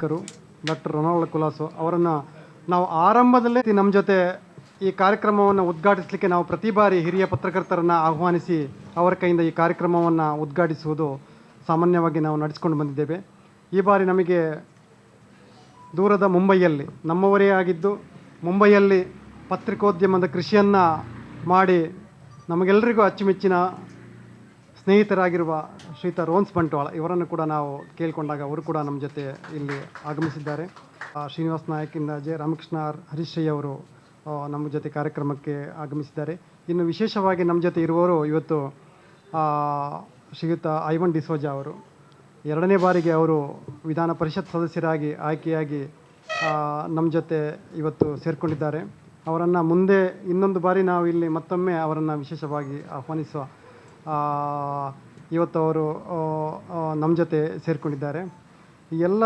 ನಿರ್ದೇಶಕರು doctor Ronald ಕುಲಾಸೋ ಅವರನ್ನು ನಾವು ಆರಂಭದಲ್ಲೇ ನಮ್ಮ ಜೊತೆ ಈ ಕಾರ್ಯಕ್ರಮವನ್ನು ಉದ್ಘಾಟಿಸಲಿಕ್ಕೆ ನಾವು ಪ್ರತಿ ಬಾರಿ ಹಿರಿಯ ಪತ್ರಕರ್ತರನ್ನು ಆಹ್ವಾನಿಸಿ ಅವರ ಕೈಯಿಂದ ಈ ಕಾರ್ಯಕ್ರಮವನ್ನು ಉದ್ಘಾಟಿಸುವುದು ಸಾಮಾನ್ಯವಾಗಿ ನಾವು ನಡೆಸ್ಕೊಂಡು ಬಂದಿದ್ದೇವೆ. ಈ ಬಾರಿ ನಮಗೆ ದೂರದ ಮುಂಬೈಯಲ್ಲಿ ನಮ್ಮವರೇ ಆಗಿದ್ದು ಮುಂಬೈಯಲ್ಲಿ ಪತ್ರಿಕೋದ್ಯಮದ ಕೃಷಿಯನ್ನು ಮಾಡಿ ನಮಗೆಲ್ಲರಿಗೂ ಅಚ್ಚುಮೆಚ್ಚಿನ ಸ್ನೇಹಿತರಾಗಿರುವ ಶ್ರೀಯುತ ರೋನ್ಸ್ ಬಂಟ್ವಾಳ ಇವರನ್ನು ಕೂಡ ನಾವು ಕೇಳಿಕೊಂಡಾಗ ಅವರು ಕೂಡ ನಮ್ಮ ಜೊತೆ ಇಲ್ಲಿ ಆಗಮಿಸಿದ್ದಾರೆ. ಶ್ರೀನಿವಾಸ್ ನಾಯಕಿಂದ ಜೆ ರಾಮಕೃಷ್ಣ ಹರೀಶ್ ಅವರು ನಮ್ಮ ಜೊತೆ ಕಾರ್ಯಕ್ರಮಕ್ಕೆ ಆಗಮಿಸಿದ್ದಾರೆ. ಇನ್ನು ವಿಶೇಷವಾಗಿ ನಮ್ಮ ಜೊತೆ ಇರುವವರು ಇವತ್ತು ಶ್ರೀಯುತ ಐವನ್ ಡಿಸೋಜಾ ಅವರು ಎರಡನೇ ಬಾರಿಗೆ ಅವರು ವಿಧಾನ ಪರಿಷತ್ ಸದಸ್ಯರಾಗಿ ಆಯ್ಕೆಯಾಗಿ ನಮ್ಮ ಜೊತೆ ಇವತ್ತು ಸೇರಿಕೊಂಡಿದ್ದಾರೆ. ಅವರನ್ನು ಮುಂದೆ ಇನ್ನೊಂದು ಬಾರಿ ನಾವು ಇಲ್ಲಿ ಮತ್ತೊಮ್ಮೆ ಅವರನ್ನು ವಿಶೇಷವಾಗಿ ಆಹ್ವಾನಿಸುವ ಇವತ್ತು ಅವರು ನಮ್ಮ ಜೊತೆ ಸೇರಿಕೊಂಡಿದ್ದಾರೆ. ಈ ಎಲ್ಲ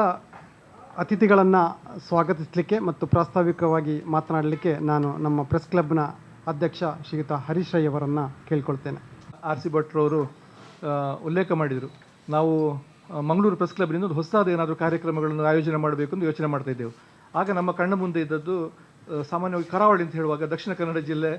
ಅತಿಥಿಗಳನ್ನು ಸ್ವಾಗತಿಸಲಿಕ್ಕೆ ಮತ್ತು ಪ್ರಾಸ್ತಾವಿಕವಾಗಿ ಮಾತನಾಡಲಿಕ್ಕೆ ನಾನು ನಮ್ಮ ಪ್ರೆಸ್ ಕ್ಲಬ್ನ ಅಧ್ಯಕ್ಷ ಶ್ರೀಯುತ ಹರೀಶ್ ರೈ ಅವರನ್ನು ಕೇಳ್ಕೊಳ್ತೇನೆ. ಆರ್ ಸಿ ಭಟ್ರವರು ಉಲ್ಲೇಖ ಮಾಡಿದರು, ನಾವು ಮಂಗಳೂರು ಪ್ರೆಸ್ ಕ್ಲಬ್ನಿಂದ ಒಂದು ಹೊಸದಾದ ಏನಾದರೂ ಕಾರ್ಯಕ್ರಮಗಳನ್ನು ಆಯೋಜನೆ ಮಾಡಬೇಕು ಎಂದು ಯೋಚನೆ ಮಾಡ್ತಾ ಇದ್ದೆವು. ಆಗ ನಮ್ಮ ಕಣ್ಣ ಮುಂದೆ ಇದ್ದದ್ದು ಸಾಮಾನ್ಯವಾಗಿ ಕರಾವಳಿ ಅಂತ ಹೇಳುವಾಗ ದಕ್ಷಿಣ ಕನ್ನಡ ಜಿಲ್ಲೆ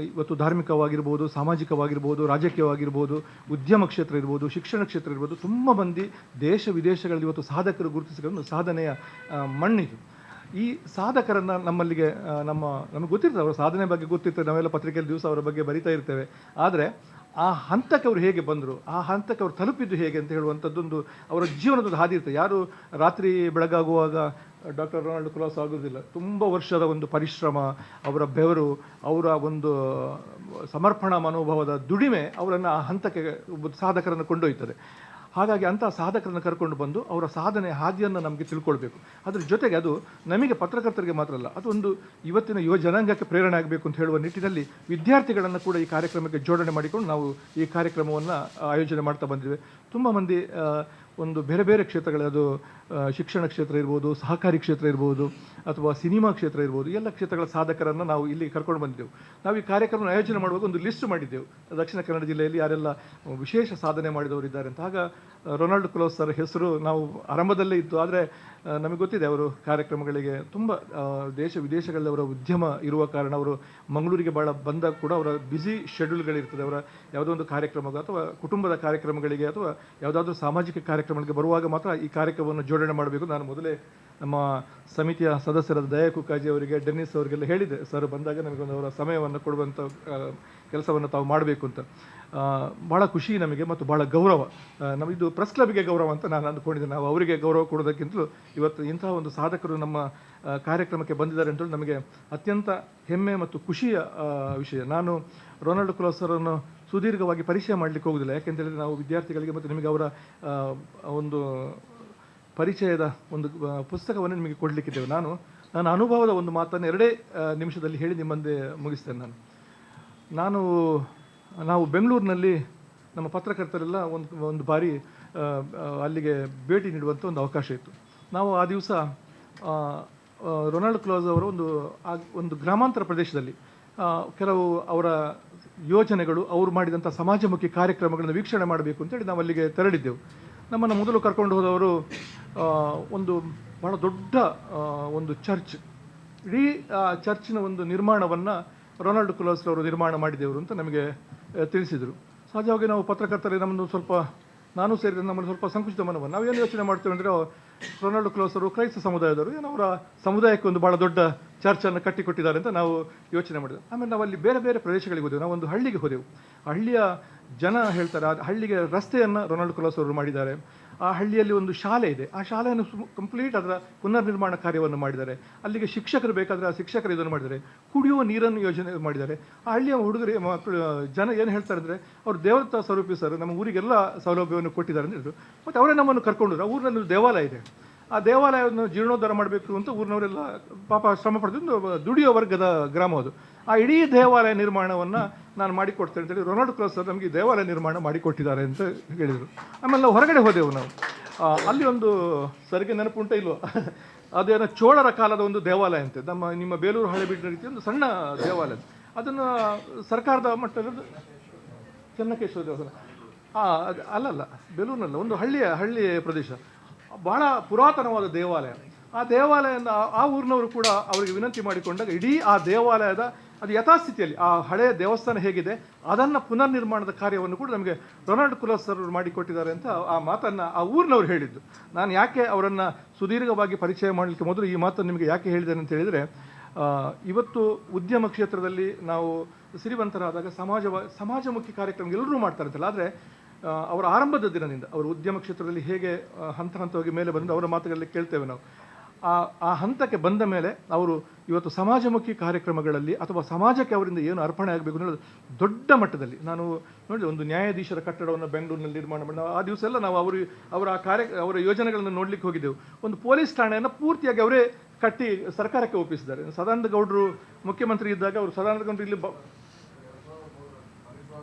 ಇವತ್ತು ಧಾರ್ಮಿಕವಾಗಿರ್ಬೋದು, ಸಾಮಾಜಿಕವಾಗಿರ್ಬೋದು, ರಾಜಕೀಯವಾಗಿರ್ಬೋದು, ಉದ್ಯಮ ಕ್ಷೇತ್ರ ಇರ್ಬೋದು, ಶಿಕ್ಷಣ ಕ್ಷೇತ್ರ ಇರ್ಬೋದು, ತುಂಬ ಮಂದಿ ದೇಶ ವಿದೇಶಗಳಲ್ಲಿ ಇವತ್ತು ಸಾಧಕರು ಗುರುತಿಸಿಕೊಂಡು ಸಾಧನೆಯ ಮಣ್ಣಿದು. ಈ ಸಾಧಕರನ್ನು ನಮ್ಮಲ್ಲಿಗೆ ನಮಗೆ ಗೊತ್ತಿರ್ತದೆ, ಅವರ ಸಾಧನೆ ಬಗ್ಗೆ ಗೊತ್ತಿರ್ತದೆ, ನಾವೆಲ್ಲ ಪತ್ರಿಕೆಯಲ್ಲಿ ದಿವಸ ಅವರ ಬಗ್ಗೆ ಬರಿತಾ ಇರ್ತೇವೆ. ಆದರೆ ಆ ಹಂತಕ್ಕೆ ಅವರು ಹೇಗೆ ಬಂದರು, ಆ ಹಂತಕ್ಕೆ ಅವರು ತಲುಪಿದ್ದು ಹೇಗೆ ಅಂತ ಹೇಳುವಂಥದ್ದೊಂದು ಅವರ ಜೀವನದೊಂದು ಹಾದಿ ಇರ್ತದೆ. ಯಾರು ರಾತ್ರಿ ಬೆಳಗಾಗುವಾಗ ಡಾಕ್ಟರ್ ರೊನಾಲ್ಡ್ ಕುಲಾಸೋ ಆಗೋದಿಲ್ಲ. ತುಂಬ ವರ್ಷದ ಒಂದು ಪರಿಶ್ರಮ, ಅವರ ಬೆವರು, ಅವರ ಒಂದು ಸಮರ್ಪಣಾ ಮನೋಭಾವದ ದುಡಿಮೆ ಅವರನ್ನು ಆ ಹಂತಕ್ಕೆ ಸಾಧಕರನ್ನು ಕೊಂಡೊಯ್ತದೆ. ಹಾಗಾಗಿ ಅಂಥ ಸಾಧಕರನ್ನು ಕರ್ಕೊಂಡು ಬಂದು ಅವರ ಸಾಧನೆ ಹಾದಿಯನ್ನು ನಮಗೆ ತಿಳ್ಕೊಳ್ಬೇಕು. ಅದ್ರ ಜೊತೆಗೆ ಅದು ನಮಗೆ ಪತ್ರಕರ್ತರಿಗೆ ಮಾತ್ರ ಅಲ್ಲ, ಅದು ಒಂದು ಇವತ್ತಿನ ಯುವ ಜನಾಂಗಕ್ಕೆ ಪ್ರೇರಣೆ ಆಗಬೇಕು ಅಂತ ಹೇಳುವ ನಿಟ್ಟಿನಲ್ಲಿ ವಿದ್ಯಾರ್ಥಿಗಳನ್ನು ಕೂಡ ಈ ಕಾರ್ಯಕ್ರಮಕ್ಕೆ ಜೋಡಣೆ ಮಾಡಿಕೊಂಡು ನಾವು ಈ ಕಾರ್ಯಕ್ರಮವನ್ನು ಆಯೋಜನೆ ಮಾಡ್ತಾ ಬಂದಿದ್ದೇವೆ. ತುಂಬ ಮಂದಿ ಒಂದು ಬೇರೆ ಬೇರೆ ಕ್ಷೇತ್ರಗಳು, ಅದು ಶಿಕ್ಷಣ ಕ್ಷೇತ್ರ ಇರ್ಬೋದು, ಸಹಕಾರಿ ಕ್ಷೇತ್ರ ಇರ್ಬೋದು, ಅಥವಾ ಸಿನಿಮಾ ಕ್ಷೇತ್ರ ಇರ್ಬೋದು, ಎಲ್ಲ ಕ್ಷೇತ್ರಗಳ ಸಾಧಕರನ್ನು ನಾವು ಇಲ್ಲಿ ಕರ್ಕೊಂಡು ಬಂದಿದ್ದೆವು. ನಾವು ಈ ಕಾರ್ಯಕ್ರಮ ಆಯೋಜನೆ ಮಾಡುವಾಗ ಒಂದು ಲಿಸ್ಟ್ ಮಾಡಿದ್ದೆವು, ದಕ್ಷಿಣ ಕನ್ನಡ ಜಿಲ್ಲೆಯಲ್ಲಿ ಯಾರೆಲ್ಲ ವಿಶೇಷ ಸಾಧನೆ ಮಾಡಿದವರಿದ್ದಾರೆ ಅಂತ. ಆಗ ರೊನಾಲ್ಡ್ ಕುಲಾಸೋ ಸರ್ ಹೆಸರು ನಾವು ಆರಂಭದಲ್ಲೇ ಇತ್ತು. ಆದರೆ ನಮಗೆ ಗೊತ್ತಿದೆ ಅವರು ಕಾರ್ಯಕ್ರಮಗಳಿಗೆ ತುಂಬ ದೇಶ ವಿದೇಶಗಳಲ್ಲಿ ಅವರ ಉದ್ಯಮ ಇರುವ ಕಾರಣ ಅವರು ಮಂಗಳೂರಿಗೆ ಭಾಳ ಬಂದಾಗ ಕೂಡ ಅವರ ಬ್ಯುಸಿ ಶೆಡ್ಯೂಲ್ಗಳಿರ್ತದೆ. ಅವರ ಯಾವುದೋ ಒಂದು ಕಾರ್ಯಕ್ರಮ ಅಥವಾ ಕುಟುಂಬದ ಕಾರ್ಯಕ್ರಮಗಳಿಗೆ ಅಥವಾ ಯಾವುದಾದ್ರೂ ಸಾಮಾಜಿಕ ಕಾರ್ಯಕ್ರಮಗಳಿಗೆ ಬರುವಾಗ ಮಾತ್ರ ಈ ಕಾರ್ಯಕ್ರಮವನ್ನು ಜೋಡಣೆ ಮಾಡಬೇಕು. ನಾನು ಮೊದಲೇ ನಮ್ಮ ಸಮಿತಿಯ ಸದಸ್ಯರಾದ ದಯಾ ಕುಕ್ಕಾಜಿ ಅವರಿಗೆ, ಡೆನ್ನಿಸ್ ಅವರಿಗೆಲ್ಲ ಹೇಳಿದೆ, ಸರ್ ಬಂದಾಗ ನಮಗೊಂದು ಅವರ ಸಮಯವನ್ನು ಕೊಡುವಂಥ ಕೆಲಸವನ್ನು ತಾವು ಮಾಡಬೇಕು ಅಂತ. ಭಾಳ ಖುಷಿ ನಮಗೆ ಮತ್ತು ಭಾಳ ಗೌರವ. ನಮ್ಮದು ಪ್ರೆಸ್ ಕ್ಲಬ್ಗೆ ಗೌರವ ಅಂತ ನಾನು ಅಂದ್ಕೊಂಡಿದ್ದೆ. ನಾವು ಅವರಿಗೆ ಗೌರವ ಕೊಡೋದಕ್ಕಿಂತಲೂ ಇವತ್ತು ಇಂತಹ ಒಂದು ಸಾಧಕರು ನಮ್ಮ ಕಾರ್ಯಕ್ರಮಕ್ಕೆ ಬಂದಿದ್ದಾರೆ ಅಂತೇಳಿ ನಮಗೆ ಅತ್ಯಂತ ಹೆಮ್ಮೆ ಮತ್ತು ಖುಷಿಯ ವಿಷಯ. ನಾನು ರೊನಾಲ್ಡ್ ಕುಲಾಸೋ ಅವರನ್ನು ಸುದೀರ್ಘವಾಗಿ ಪರಿಚಯ ಮಾಡಲಿಕ್ಕೆ ಹೋಗೋದಿಲ್ಲ, ಯಾಕೆಂತೇಳಿದರೆ ನಾವು ವಿದ್ಯಾರ್ಥಿಗಳಿಗೆ ಮತ್ತು ನಿಮಗೆ ಅವರ ಒಂದು ಪರಿಚಯದ ಒಂದು ಪುಸ್ತಕವನ್ನು ನಿಮಗೆ ಕೊಡಲಿಕ್ಕಿದ್ದೇವೆ. ನನ್ನ ಅನುಭವದ ಒಂದು ಮಾತನ್ನು 2 ನಿಮಿಷದಲ್ಲಿ ಹೇಳಿ ನಿಮ್ಮಂದೆ ಮುಗಿಸ್ತೇನೆ. ನಾವು ಬೆಂಗಳೂರಿನಲ್ಲಿ ನಮ್ಮ ಪತ್ರಕರ್ತರೆಲ್ಲ ಒಂದು ಬಾರಿ ಅಲ್ಲಿಗೆ ಭೇಟಿ ನೀಡುವಂಥ ಒಂದು ಅವಕಾಶ ಇತ್ತು. ನಾವು ಆ ದಿವಸ ರೊನಾಲ್ಡ್ ಕುಲಾಸೋ ಅವರ ಒಂದು ಗ್ರಾಮಾಂತರ ಪ್ರದೇಶದಲ್ಲಿ ಕೆಲವು ಅವರ ಯೋಜನೆಗಳು, ಅವರು ಮಾಡಿದಂಥ ಸಮಾಜಮುಖಿ ಕಾರ್ಯಕ್ರಮಗಳನ್ನು ವೀಕ್ಷಣೆ ಮಾಡಬೇಕು ಅಂತೇಳಿ ನಾವು ಅಲ್ಲಿಗೆ ತೆರಳಿದ್ದೆವು. ನಮ್ಮನ್ನು ಮೊದಲು ಕರ್ಕೊಂಡು ಹೋದವರು ಒಂದು ಬಹಳ ದೊಡ್ಡ ಒಂದು ಚರ್ಚ್, ಇಡೀ ಚರ್ಚಿನ ಒಂದು ನಿರ್ಮಾಣವನ್ನು ರೊನಾಲ್ಡ್ ಕುಲಾಸೋ ಅವರು ನಿರ್ಮಾಣ ಮಾಡಿದೆವರು ಅಂತ ನಮಗೆ ತಿಳಿಸಿದರು. ಸಹಜವಾಗಿ ನಾವು ಪತ್ರಕರ್ತರಿಗೆ ನಮ್ಮದು ಸ್ವಲ್ಪ, ನಾನು ಸೇರಿದ ನಮ್ಮನ್ನು ಸ್ವಲ್ಪ ಸಂಕುಚಿತ ಮನವನ್ನು ನಾವೇನು ಯೋಚನೆ ಮಾಡ್ತೇವೆ ಅಂದರೆ, ರೊನಾಲ್ಡ್ ಕುಲಾಸೋ ಅವರು ಕ್ರೈಸ್ತ ಸಮುದಾಯದವರು, ಏನೋ ಅವರ ಸಮುದಾಯಕ್ಕೆ ಒಂದು ಭಾಳ ದೊಡ್ಡ ಚರ್ಚನ್ನು ಕಟ್ಟಿಕೊಟ್ಟಿದ್ದಾರೆ ಅಂತ ನಾವು ಯೋಚನೆ ಮಾಡಿದೆವು. ಆಮೇಲೆ ನಾವು ಅಲ್ಲಿ ಬೇರೆ ಬೇರೆ ಪ್ರದೇಶಗಳಿಗೆ ಹೋದೆವು. ನಾವು ಒಂದು ಹಳ್ಳಿಗೆ ಹೋದೆವು. ಆ ಹಳ್ಳಿಯ ಜನ ಹೇಳ್ತಾರೆ, ಆ ಹಳ್ಳಿಗೆ ರಸ್ತೆಯನ್ನು ರೊನಾಲ್ಡ್ ಕುಲಾಸೋ ಅವರು ಮಾಡಿದ್ದಾರೆ. ಆ ಹಳ್ಳಿಯಲ್ಲಿ ಒಂದು ಶಾಲೆ ಇದೆ, ಆ ಶಾಲೆಯನ್ನು ಕಂಪ್ಲೀಟ್ ಅದರ ಪುನರ್ನಿರ್ಮಾಣ ಕಾರ್ಯವನ್ನು ಮಾಡಿದ್ದಾರೆ. ಅಲ್ಲಿಗೆ ಶಿಕ್ಷಕರು ಬೇಕಾದರೆ ಆ ಶಿಕ್ಷಕರು ಇದನ್ನು ಮಾಡಿದ್ದಾರೆ. ಕುಡಿಯುವ ನೀರನ್ನು ಯೋಜನೆ ಮಾಡಿದ್ದಾರೆ. ಆ ಹಳ್ಳಿಯ ಹುಡುಗರು ಮಕ್ಕಳು ಜನ ಏನು ಹೇಳ್ತಾರೆ ಅಂದರೆ, ಅವರು ದೇವತಾ ಸ್ವರೂಪಿ ಸರ್, ನಮ್ಮ ಊರಿಗೆಲ್ಲ ಸೌಲಭ್ಯವನ್ನು ಕೊಟ್ಟಿದ್ದಾರೆ ಅಂತ ಹೇಳಿದ್ರು. ಮತ್ತು ಅವರೇ ನಮ್ಮನ್ನು ಕರ್ಕೊಂಡ್ರು. ಆ ಊರಿನಲ್ಲಿ ಒಂದು ದೇವಾಲಯ ಇದೆ, ಆ ದೇವಾಲಯವನ್ನು ಜೀರ್ಣೋದ್ಧಾರ ಮಾಡಬೇಕು ಅಂತ ಊರಿನವರೆಲ್ಲ ಪಾಪ ಶ್ರಮ ಪಡೆದು ದುಡಿಯೋ ವರ್ಗದ ಗ್ರಾಮ ಅದು. ಆ ಇಡೀ ದೇವಾಲಯ ನಿರ್ಮಾಣವನ್ನು ನಾನು ಮಾಡಿಕೊಡ್ತೇನೆ ಅಂತೇಳಿ ರೊನಾಲ್ಡ್ ಕುಲಾಸೋ ನಮಗೆ ದೇವಾಲಯ ನಿರ್ಮಾಣ ಮಾಡಿಕೊಟ್ಟಿದ್ದಾರೆ ಅಂತ ಹೇಳಿದರು. ಆಮೇಲೆ ನಾವು ಹೊರಗಡೆ ಹೋದೆವು. ನಾವು ಅಲ್ಲಿ ಒಂದು ಸರಿಗೆ ನೆನಪುಂಟ ಇಲ್ವೋ, ಅದೇನೋ ಚೋಳರ ಕಾಲದ ಒಂದು ದೇವಾಲಯ ಅಂತೆ, ನಿಮ್ಮ ಬೇಲೂರು ಹಳೆಬೀಡಿನ ರೀತಿ ಒಂದು ಸಣ್ಣ ದೇವಾಲಯ. ಅದನ್ನು ಸರ್ಕಾರದ ಮಟ್ಟದ ಚೆನ್ನಕೇಶ್ವರ ದೇವಸ್ಥಾನ ಅಲ್ಲಲ್ಲ, ಬೇಲೂರಿನಲ್ಲ, ಒಂದು ಹಳ್ಳಿಯ ಪ್ರದೇಶ. ಬಹಳ ಪುರಾತನವಾದ ದೇವಾಲಯ. ಆ ದೇವಾಲಯದಿಂದ ಆ ಊರಿನವರು ಕೂಡ ಅವರಿಗೆ ವಿನಂತಿ ಮಾಡಿಕೊಂಡಾಗ ಇಡೀ ಆ ದೇವಾಲಯದ ಅದು ಯಥಾಸ್ಥಿತಿಯಲ್ಲಿ ಆ ಹಳೆಯ ದೇವಸ್ಥಾನ ಹೇಗಿದೆ ಅದನ್ನು ಪುನರ್ನಿರ್ಮಾಣದ ಕಾರ್ಯವನ್ನು ಕೂಡ ನಮಗೆ ರೊನಾಲ್ಡ್ ಕುಲಾಸ್ ಸರ್ ಮಾಡಿಕೊಟ್ಟಿದ್ದಾರೆ ಅಂತ ಆ ಮಾತನ್ನು ಆ ಊರಿನವ್ರು ಹೇಳಿದ್ದು. ನಾನು ಯಾಕೆ ಅವರನ್ನು ಸುದೀರ್ಘವಾಗಿ ಪರಿಚಯ ಮಾಡಲಿಕ್ಕೆ ಮೊದಲು ಈ ಮಾತನ್ನು ನಿಮಗೆ ಯಾಕೆ ಹೇಳಿದ್ದೇನೆ ಅಂತ ಹೇಳಿದರೆ, ಇವತ್ತು ಉದ್ಯಮ ಕ್ಷೇತ್ರದಲ್ಲಿ ನಾವು ಸಿರಿವಂತರಾದಾಗ ಸಮಾಜಮುಖಿ ಕಾರ್ಯಕ್ರಮ ಎಲ್ಲರೂ ಮಾಡ್ತಾರಂತಲ್ಲ, ಆದರೆ ಅವರ ಆರಂಭದ ದಿನದಿಂದ ಅವರು ಉದ್ಯಮ ಕ್ಷೇತ್ರದಲ್ಲಿ ಹೇಗೆ ಹಂತ ಹಂತವಾಗಿ ಮೇಲೆ ಬಂದು ಅವರ ಮಾತುಗಳಲ್ಲಿ ಕೇಳ್ತೇವೆ ನಾವು. ಆ ಹಂತಕ್ಕೆ ಬಂದ ಮೇಲೆ ಅವರು ಇವತ್ತು ಸಮಾಜಮುಖಿ ಕಾರ್ಯಕ್ರಮಗಳಲ್ಲಿ ಅಥವಾ ಸಮಾಜಕ್ಕೆ ಅವರಿಂದ ಏನು ಅರ್ಪಣೆ ಆಗಬೇಕು ಅನ್ನೋದು ದೊಡ್ಡ ಮಟ್ಟದಲ್ಲಿ ನಾನು ನೋಡಿದೆ. ಒಂದು ನ್ಯಾಯಾಧೀಶರ ಕಟ್ಟಡವನ್ನು ಬೆಂಗಳೂರಿನಲ್ಲಿ ನಿರ್ಮಾಣ ಮಾಡಿ ಆ ದಿವಸ ಎಲ್ಲ ನಾವು ಅವರ ಯೋಜನೆಗಳನ್ನು ನೋಡ್ಲಿಕ್ಕೆ ಹೋಗಿದ್ದೆವು. ಒಂದು ಪೊಲೀಸ್ ಠಾಣೆಯನ್ನು ಪೂರ್ತಿಯಾಗಿ ಅವರೇ ಕಟ್ಟಿ ಸರ್ಕಾರಕ್ಕೆ ಒಪ್ಪಿಸಿದ್ದಾರೆ. ಸದಾನಂದ ಗೌಡರು ಮುಖ್ಯಮಂತ್ರಿ ಇದ್ದಾಗ ಅವರು ಸದಾನಂದ ಗೌಡರು ಇಲ್ಲಿ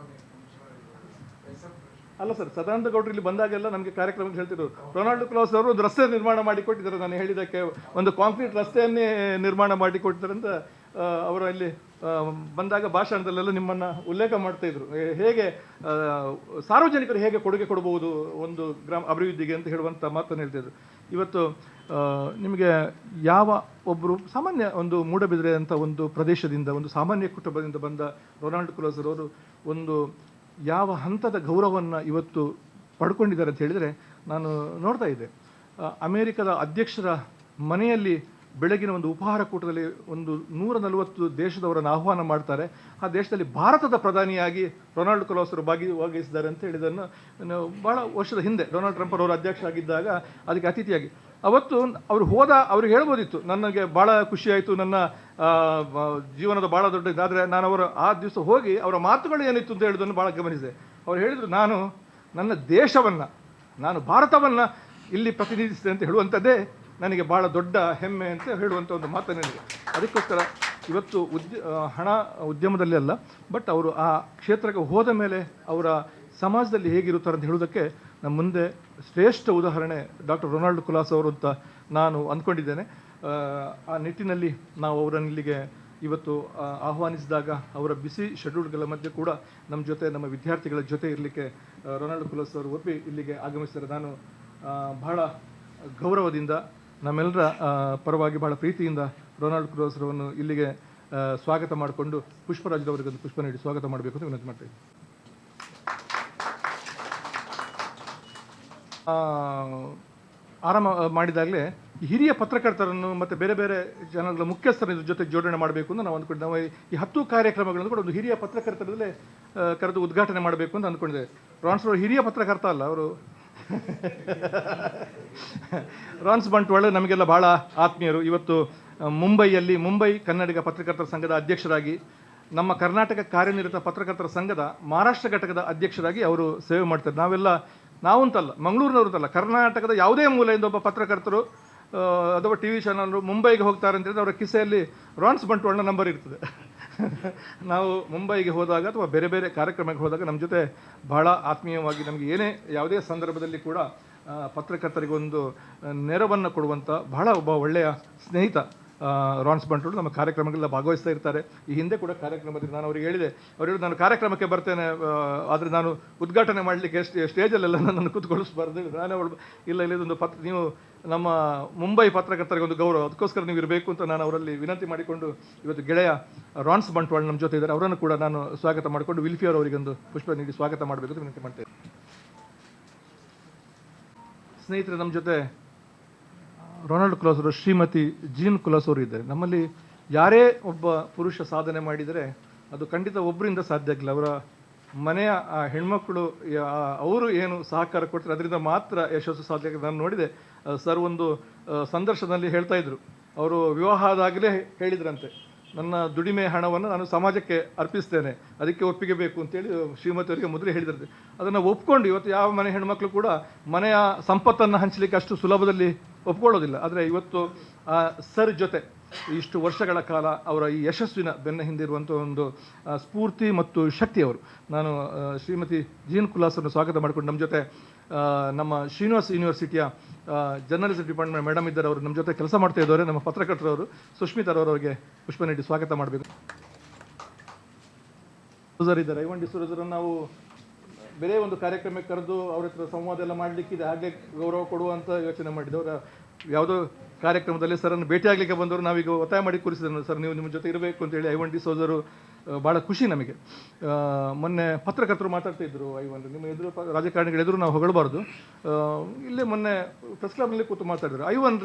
ಅಲ್ಲ ಸರ್, ಸದಾನಂದ ಗೌಡರು ಇಲ್ಲಿ ಬಂದಾಗೆಲ್ಲ ನಮಗೆ ಕಾರ್ಯಕ್ರಮಕ್ಕೆ ಹೇಳ್ತಿದ್ರು, ರೊನಾಲ್ಡ್ ಕುಲಾಸ್ ಅವರು ಒಂದು ರಸ್ತೆ ನಿರ್ಮಾಣ ಮಾಡಿಕೊಟ್ಟಿದ್ದಾರೆ, ನಾನು ಹೇಳಿದ್ದಕ್ಕೆ ಒಂದು ಕಾಂಕ್ರೀಟ್ ರಸ್ತೆಯನ್ನೇ ನಿರ್ಮಾಣ ಮಾಡಿಕೊಟ್ಟಿದ್ದಾರೆ ಅಂತ ಅವರು ಇಲ್ಲಿ ಬಂದಾಗ ಭಾಷಣದಲ್ಲೆಲ್ಲ ನಿಮ್ಮನ್ನು ಉಲ್ಲೇಖ ಮಾಡ್ತಾ ಇದ್ರು. ಹೇಗೆ ಸಾರ್ವಜನಿಕರು ಹೇಗೆ ಕೊಡುಗೆ ಕೊಡಬಹುದು ಒಂದು ಗ್ರಾಮ ಅಭಿವೃದ್ಧಿಗೆ ಅಂತ ಹೇಳುವಂಥ ಮಾತನ್ನು ಹೇಳ್ತಿದ್ರು. ಇವತ್ತು ನಿಮಗೆ ಯಾವ ಒಬ್ಬರು ಸಾಮಾನ್ಯ ಒಂದು ಮೂಡಬಿದಿರೆ ಅಂತ ಒಂದು ಪ್ರದೇಶದಿಂದ ಒಂದು ಸಾಮಾನ್ಯ ಕುಟುಂಬದಿಂದ ಬಂದ ರೊನಾಲ್ಡ್ ಕುಲಾಸ್ ಅವರು ಒಂದು ಯಾವ ಹಂತದ ಗೌರವವನ್ನು ಇವತ್ತು ಪಡ್ಕೊಂಡಿದ್ದಾರೆ ಅಂತ ಹೇಳಿದರೆ, ನಾನು ನೋಡ್ತಾ ಇದ್ದೆ ಅಮೇರಿಕದ ಅಧ್ಯಕ್ಷರ ಮನೆಯಲ್ಲಿ ಬೆಳಗಿನ ಒಂದು ಉಪಹಾರ ಕೂಟದಲ್ಲಿ ಒಂದು 140 ದೇಶದವರನ್ನು ಆಹ್ವಾನ ಮಾಡ್ತಾರೆ. ಆ ದೇಶದಲ್ಲಿ ಭಾರತದ ಪ್ರಧಾನಿಯಾಗಿ ರೊನಾಲ್ಡ್ ಕುಲಾಸ್ ಅವರು ಭಾಗವಹಿಸಿದ್ದಾರೆ ಅಂತ ಹೇಳಿದ್ದನ್ನು ಭಾಳ ವರ್ಷದ ಹಿಂದೆ ಡೊನಾಲ್ಡ್ ಟ್ರಂಪ್ ಅವರು ಅಧ್ಯಕ್ಷ ಆಗಿದ್ದಾಗ ಅದಕ್ಕೆ ಅತಿಥಿಯಾಗಿ ಅವತ್ತು ಅವರು ಅವ್ರಿಗೆ ಹೇಳ್ಬೋದಿತ್ತು, ನನಗೆ ಭಾಳ ಖುಷಿಯಾಯಿತು, ನನ್ನ ಜೀವನದ ಭಾಳ ದೊಡ್ಡ ಆದರೆ ನಾನು ಆ ದಿವಸ ಹೋಗಿ ಅವರ ಮಾತುಗಳು ಏನಿತ್ತು ಅಂತ ಹೇಳಿದ್ದನ್ನು ಭಾಳ ಗಮನಿಸಿದೆ. ಅವ್ರು ಹೇಳಿದರು, ನನ್ನ ದೇಶವನ್ನು, ನಾನು ಭಾರತವನ್ನು ಇಲ್ಲಿ ಪ್ರತಿನಿಧಿಸಿದೆ ಅಂತ ಹೇಳುವಂಥದ್ದೇ ನನಗೆ ಭಾಳ ದೊಡ್ಡ ಹೆಮ್ಮೆ ಅಂತ ಹೇಳುವಂಥ ಒಂದು ಮಾತು ನನಗೆ. ಅದಕ್ಕೋಸ್ಕರ ಇವತ್ತು ಹಣ ಉದ್ಯಮದಲ್ಲಿ ಅಲ್ಲ, ಬಟ್ ಅವರು ಆ ಕ್ಷೇತ್ರಕ್ಕೆ ಹೋದ ಮೇಲೆ ಅವರ ಸಮಾಜದಲ್ಲಿ ಹೇಗಿರುತ್ತಾರೆ ಅಂತ ಹೇಳುವುದಕ್ಕೆ ನಮ್ಮ ಮುಂದೆ ಶ್ರೇಷ್ಠ ಉದಾಹರಣೆ ಡಾಕ್ಟರ್ ರೊನಾಲ್ಡ್ ಕುಲಾಸ್ ಅವರು ಅಂತ ನಾನು ಅಂದ್ಕೊಂಡಿದ್ದೇನೆ. ಆ ನಿಟ್ಟಿನಲ್ಲಿ ನಾವು ಅವರನ್ನು ಇಲ್ಲಿಗೆ ಇವತ್ತು ಆಹ್ವಾನಿಸಿದಾಗ ಅವರ ಬಿಸಿ ಶೆಡ್ಯೂಲ್ಗಳ ಮಧ್ಯೆ ಕೂಡ ನಮ್ಮ ವಿದ್ಯಾರ್ಥಿಗಳ ಜೊತೆ ಇರಲಿಕ್ಕೆ ರೊನಾಲ್ಡ್ ಕುಲಾಸ್ ಅವರು ಒಪ್ಪಿ ಇಲ್ಲಿಗೆ ಆಗಮಿಸಿದ್ದಾರೆ. ನಾನು ಬಹಳ ಗೌರವದಿಂದ ನಮ್ಮೆಲ್ಲರ ಪರವಾಗಿ ಬಹಳ ಪ್ರೀತಿಯಿಂದ ರೊನಾಲ್ಡ್ ಕುಲಾಸ್ ಅವರನ್ನು ಇಲ್ಲಿಗೆ ಸ್ವಾಗತ ಮಾಡಿಕೊಂಡು ಪುಷ್ಪರಾಜರವರಿಗೊಂದು ಪುಷ್ಪ ನೀಡಿ ಸ್ವಾಗತ ಮಾಡಬೇಕು ಅಂತ ವಿನಂತಿ ಮಾಡ್ತಾ ಇದ್ದೀನಿ. ಆರಂಭ ಮಾಡಿದಾಗಲೇ ಹಿರಿಯ ಪತ್ರಕರ್ತರನ್ನು ಮತ್ತು ಬೇರೆ ಬೇರೆ ಜನಗಳ ಮುಖ್ಯಸ್ಥರ ಜೊತೆ ಜೋಡಣೆ ಮಾಡಬೇಕು ಅಂತ ನಾವು ಅಂದ್ಕೊಂಡು ನಾವು ಈ 10 ಕಾರ್ಯಕ್ರಮಗಳನ್ನು ಕೂಡ ಒಂದು ಹಿರಿಯ ಪತ್ರಕರ್ತರಲ್ಲೇ ಕರೆದು ಉದ್ಘಾಟನೆ ಮಾಡಬೇಕು ಅಂತ ಅಂದ್ಕೊಂಡಿದ್ದೇವೆ. ರಾನ್ಸ್ ಅವರು ಹಿರಿಯ ಪತ್ರಕರ್ತ ಅಲ್ಲ, ಅವರು ರಾನ್ಸ್ ಬಂಟ್ವಾಳ ನಮಗೆಲ್ಲ ಭಾಳ ಆತ್ಮೀಯರು. ಇವತ್ತು ಮುಂಬೈಯಲ್ಲಿ ಮುಂಬೈ ಕನ್ನಡಿಗ ಪತ್ರಕರ್ತರ ಸಂಘದ ಅಧ್ಯಕ್ಷರಾಗಿ, ನಮ್ಮ ಕರ್ನಾಟಕ ಕಾರ್ಯನಿರತ ಪತ್ರಕರ್ತರ ಸಂಘದ ಮಹಾರಾಷ್ಟ್ರ ಘಟಕದ ಅಧ್ಯಕ್ಷರಾಗಿ ಅವರು ಸೇವೆ ಮಾಡ್ತಾರೆ. ನಾವಂತಲ್ಲ, ಮಂಗಳೂರಿನವ್ರಂತಲ್ಲ, ಕರ್ನಾಟಕದ ಯಾವುದೇ ಮೂಲೆಯಿಂದ ಒಬ್ಬ ಪತ್ರಕರ್ತರು ಅಥವಾ ಟಿ ವಿ ಚಾನಲ್ರು ಮುಂಬೈಗೆ ಹೋಗ್ತಾರೆ ಅಂತ ಹೇಳಿದ್ರೆ ಅವರ ಕಿಸೆಯಲ್ಲಿ ರಾನ್ಸ್ ಬಂಟ್ವಾಳನ ನಂಬರ್ ಇರ್ತದೆ. ನಾವು ಮುಂಬೈಗೆ ಹೋದಾಗ ಅಥವಾ ಬೇರೆ ಬೇರೆ ಕಾರ್ಯಕ್ರಮಕ್ಕೆ ಹೋದಾಗ ನಮ್ಮ ಜೊತೆ ಬಹಳ ಆತ್ಮೀಯವಾಗಿ ನಮಗೆ ಯಾವುದೇ ಸಂದರ್ಭದಲ್ಲಿ ಕೂಡ ಪತ್ರಕರ್ತರಿಗೆ ಒಂದು ನೆರವನ್ನು ಕೊಡುವಂಥ ಒಬ್ಬ ಒಳ್ಳೆಯ ಸ್ನೇಹಿತ ರಾನ್ಸ್ ಬಂಟ್ವಾಳ ನಮ್ಮ ಕಾರ್ಯಕ್ರಮಗಳೆಲ್ಲ ಭಾಗವಹಿಸ್ತಾ ಇರ್ತಾರೆ. ಈ ಹಿಂದೆ ಕೂಡ ಕಾರ್ಯಕ್ರಮದಲ್ಲಿ ನಾನು ಅವ್ರಿಗೆ ಹೇಳಿದೆ, ನಾನು ಕಾರ್ಯಕ್ರಮಕ್ಕೆ ಬರ್ತೇನೆ, ಆದರೆ ನಾನು ಉದ್ಘಾಟನೆ ಮಾಡಲಿಕ್ಕೆ ಸ್ಟೇಜಲ್ಲೆಲ್ಲ ನನ್ನನ್ನು ಕೂತ್ಕೊಳಿಸ್ಬಾರ್ದು, ನಾನೇ ಇದೊಂದು ನೀವು ನಮ್ಮ ಮುಂಬೈ ಪತ್ರಕರ್ತರಿಗೆ ಒಂದು ಗೌರವ, ಅದಕ್ಕೋಸ್ಕರ ನೀವು ಇರಬೇಕು ಅಂತ ನಾನು ಅವರಲ್ಲಿ ವಿನಂತಿ ಮಾಡಿಕೊಂಡು ಇವತ್ತು ಗೆಳೆಯ ರಾನ್ಸ್ ಬಂಟ್ವಾಳ ನಮ್ಮ ಜೊತೆ ಇದ್ದಾರೆ. ಅವರನ್ನು ಕೂಡ ನಾನು ಸ್ವಾಗತ ಮಾಡಿಕೊಂಡು ವಿಲ್ಫಿಯರ್ ಅವರಿಗೊಂದು ಪುಷ್ಪ ನೀಡಿ ಸ್ವಾಗತ ಮಾಡಬೇಕು ಅಂತ ವಿನಂತಿ ಮಾಡ್ತೇನೆ. ಸ್ನೇಹಿತರೆ, ನಮ್ಮ ಜೊತೆ ರೊನಾಲ್ಡ್ ಕುಲಾಸ್ ಅವರು ಶ್ರೀಮತಿ ಜೀನ್ ಕುಲಾಸ್ ಅವರು ಇದ್ದಾರೆ. ನಮ್ಮಲ್ಲಿ ಯಾರೇ ಒಬ್ಬ ಪುರುಷ ಸಾಧನೆ ಮಾಡಿದರೆ ಅದು ಖಂಡಿತ ಒಬ್ಬರಿಂದ ಸಾಧ್ಯ ಆಗಿಲ್ಲ. ಅವರ ಮನೆಯ ಆ ಹೆಣ್ಮಕ್ಕಳು ಅವರು ಏನು ಸಹಕಾರ ಕೊಡ್ತಾರೆ ಅದರಿಂದ ಮಾತ್ರ ಯಶಸ್ಸು ಸಾಧ್ಯ ಆಗಿದೆ. ನಾನು ನೋಡಿದೆ, ಸರ್ ಒಂದು ಸಂದರ್ಶನದಲ್ಲಿ ಹೇಳ್ತಾ ಇದ್ರು, ಅವರು ವಿವಾಹ ಆದಾಗಲೇ ಹೇಳಿದ್ರಂತೆ, ನನ್ನ ದುಡಿಮೆ ಹಣವನ್ನು ನಾನು ಸಮಾಜಕ್ಕೆ ಅರ್ಪಿಸ್ತೇನೆ, ಅದಕ್ಕೆ ಒಪ್ಪಿಗೆ ಬೇಕು ಅಂತೇಳಿ ಶ್ರೀಮತಿಯವರಿಗೆ ಮೊದಲೇ ಹೇಳಿದ್ರಂತೆ. ಅದನ್ನು ಒಪ್ಕೊಂಡು ಇವತ್ತು ಯಾವ ಮನೆ ಹೆಣ್ಮಕ್ಳು ಕೂಡ ಮನೆಯ ಸಂಪತ್ತನ್ನು ಹಂಚಲಿಕ್ಕೆ ಅಷ್ಟು ಸುಲಭದಲ್ಲಿ ಒಪ್ಕೊಳ್ಳೋದಿಲ್ಲ. ಆದರೆ ಇವತ್ತು ಆ ಸರ್ ಜೊತೆ ಇಷ್ಟು ವರ್ಷಗಳ ಕಾಲ ಅವರ ಈ ಯಶಸ್ವಿನ ಬೆನ್ನ ಹಿಂದಿರುವಂಥ ಒಂದು ಸ್ಫೂರ್ತಿ ಮತ್ತು ಶಕ್ತಿಯವರು. ನಾನು ಶ್ರೀಮತಿ ಜೀನ್ ಕುಲಾಸ್ ಅನ್ನು ಸ್ವಾಗತ ಮಾಡಿಕೊಂಡು ನಮ್ಮ ಜೊತೆ ನಮ್ಮ ಶ್ರೀನಿವಾಸ್ ಯೂನಿವರ್ಸಿಟಿಯ ಜರ್ನಲಿಸಮ್ ಡಿಪಾರ್ಟ್ಮೆಂಟ್ ಮೇಡಮ್ ಇದ್ದಾರೆ, ಅವರು ನಮ್ಮ ಜೊತೆ ಕೆಲಸ ಮಾಡ್ತಾ ಇದ್ದವರು, ನಮ್ಮ ಪತ್ರಕರ್ತರವರು ಸುಷ್ಮಿತರವರಿಗೆ ಪುಷ್ಪ ನೀಡಿ ಸ್ವಾಗತ ಮಾಡಬೇಕು. ಇದ್ದಾರೆ ಐವನ್ ಡಿಸೋಜರನ್ನು ನಾವು ಬೇರೆ ಒಂದು ಕಾರ್ಯಕ್ರಮಕ್ಕೆ ಕರೆದು ಅವ್ರ ಹತ್ರ ಸಂವಾದ ಎಲ್ಲ ಮಾಡಲಿಕ್ಕಿದೆ, ಹಾಗೆ ಗೌರವ ಕೊಡುವಂಥ ಯೋಚನೆ ಮಾಡಿದ್ದವರು. ಯಾವುದೋ ಕಾರ್ಯಕ್ರಮದಲ್ಲಿ ಸರನ್ನು ಭೇಟಿಯಾಗಲಿಕ್ಕೆ ಬಂದವರು ನಾವೀಗ ಒತ್ತಾಯ ಮಾಡಿ ಕೂರಿಸಿದ್ರು, ಸರ್ ನೀವು ನಿಮ್ಮ ಜೊತೆ ಇರಬೇಕು ಅಂತೇಳಿ. ಐವನ್ ಡಿಸೋಜರು ಭಾಳ ಖುಷಿ ನಮಗೆ. ಮೊನ್ನೆ ಪತ್ರಕರ್ತರು ಮಾತಾಡ್ತಾ ಇದ್ರು, ಐವನ್ ನಿಮ್ಮ ಎದುರು ರಾಜಕಾರಣಿಗಳ ಎದುರು ನಾವು ಹೊಗಳಬಾರ್ದು, ಇಲ್ಲೇ ಮೊನ್ನೆ ಪ್ರೆಸ್ ಕ್ಲಬ್ನಲ್ಲಿ ಕೂತು ಮಾತಾಡಿದ್ರು. ಐವನ್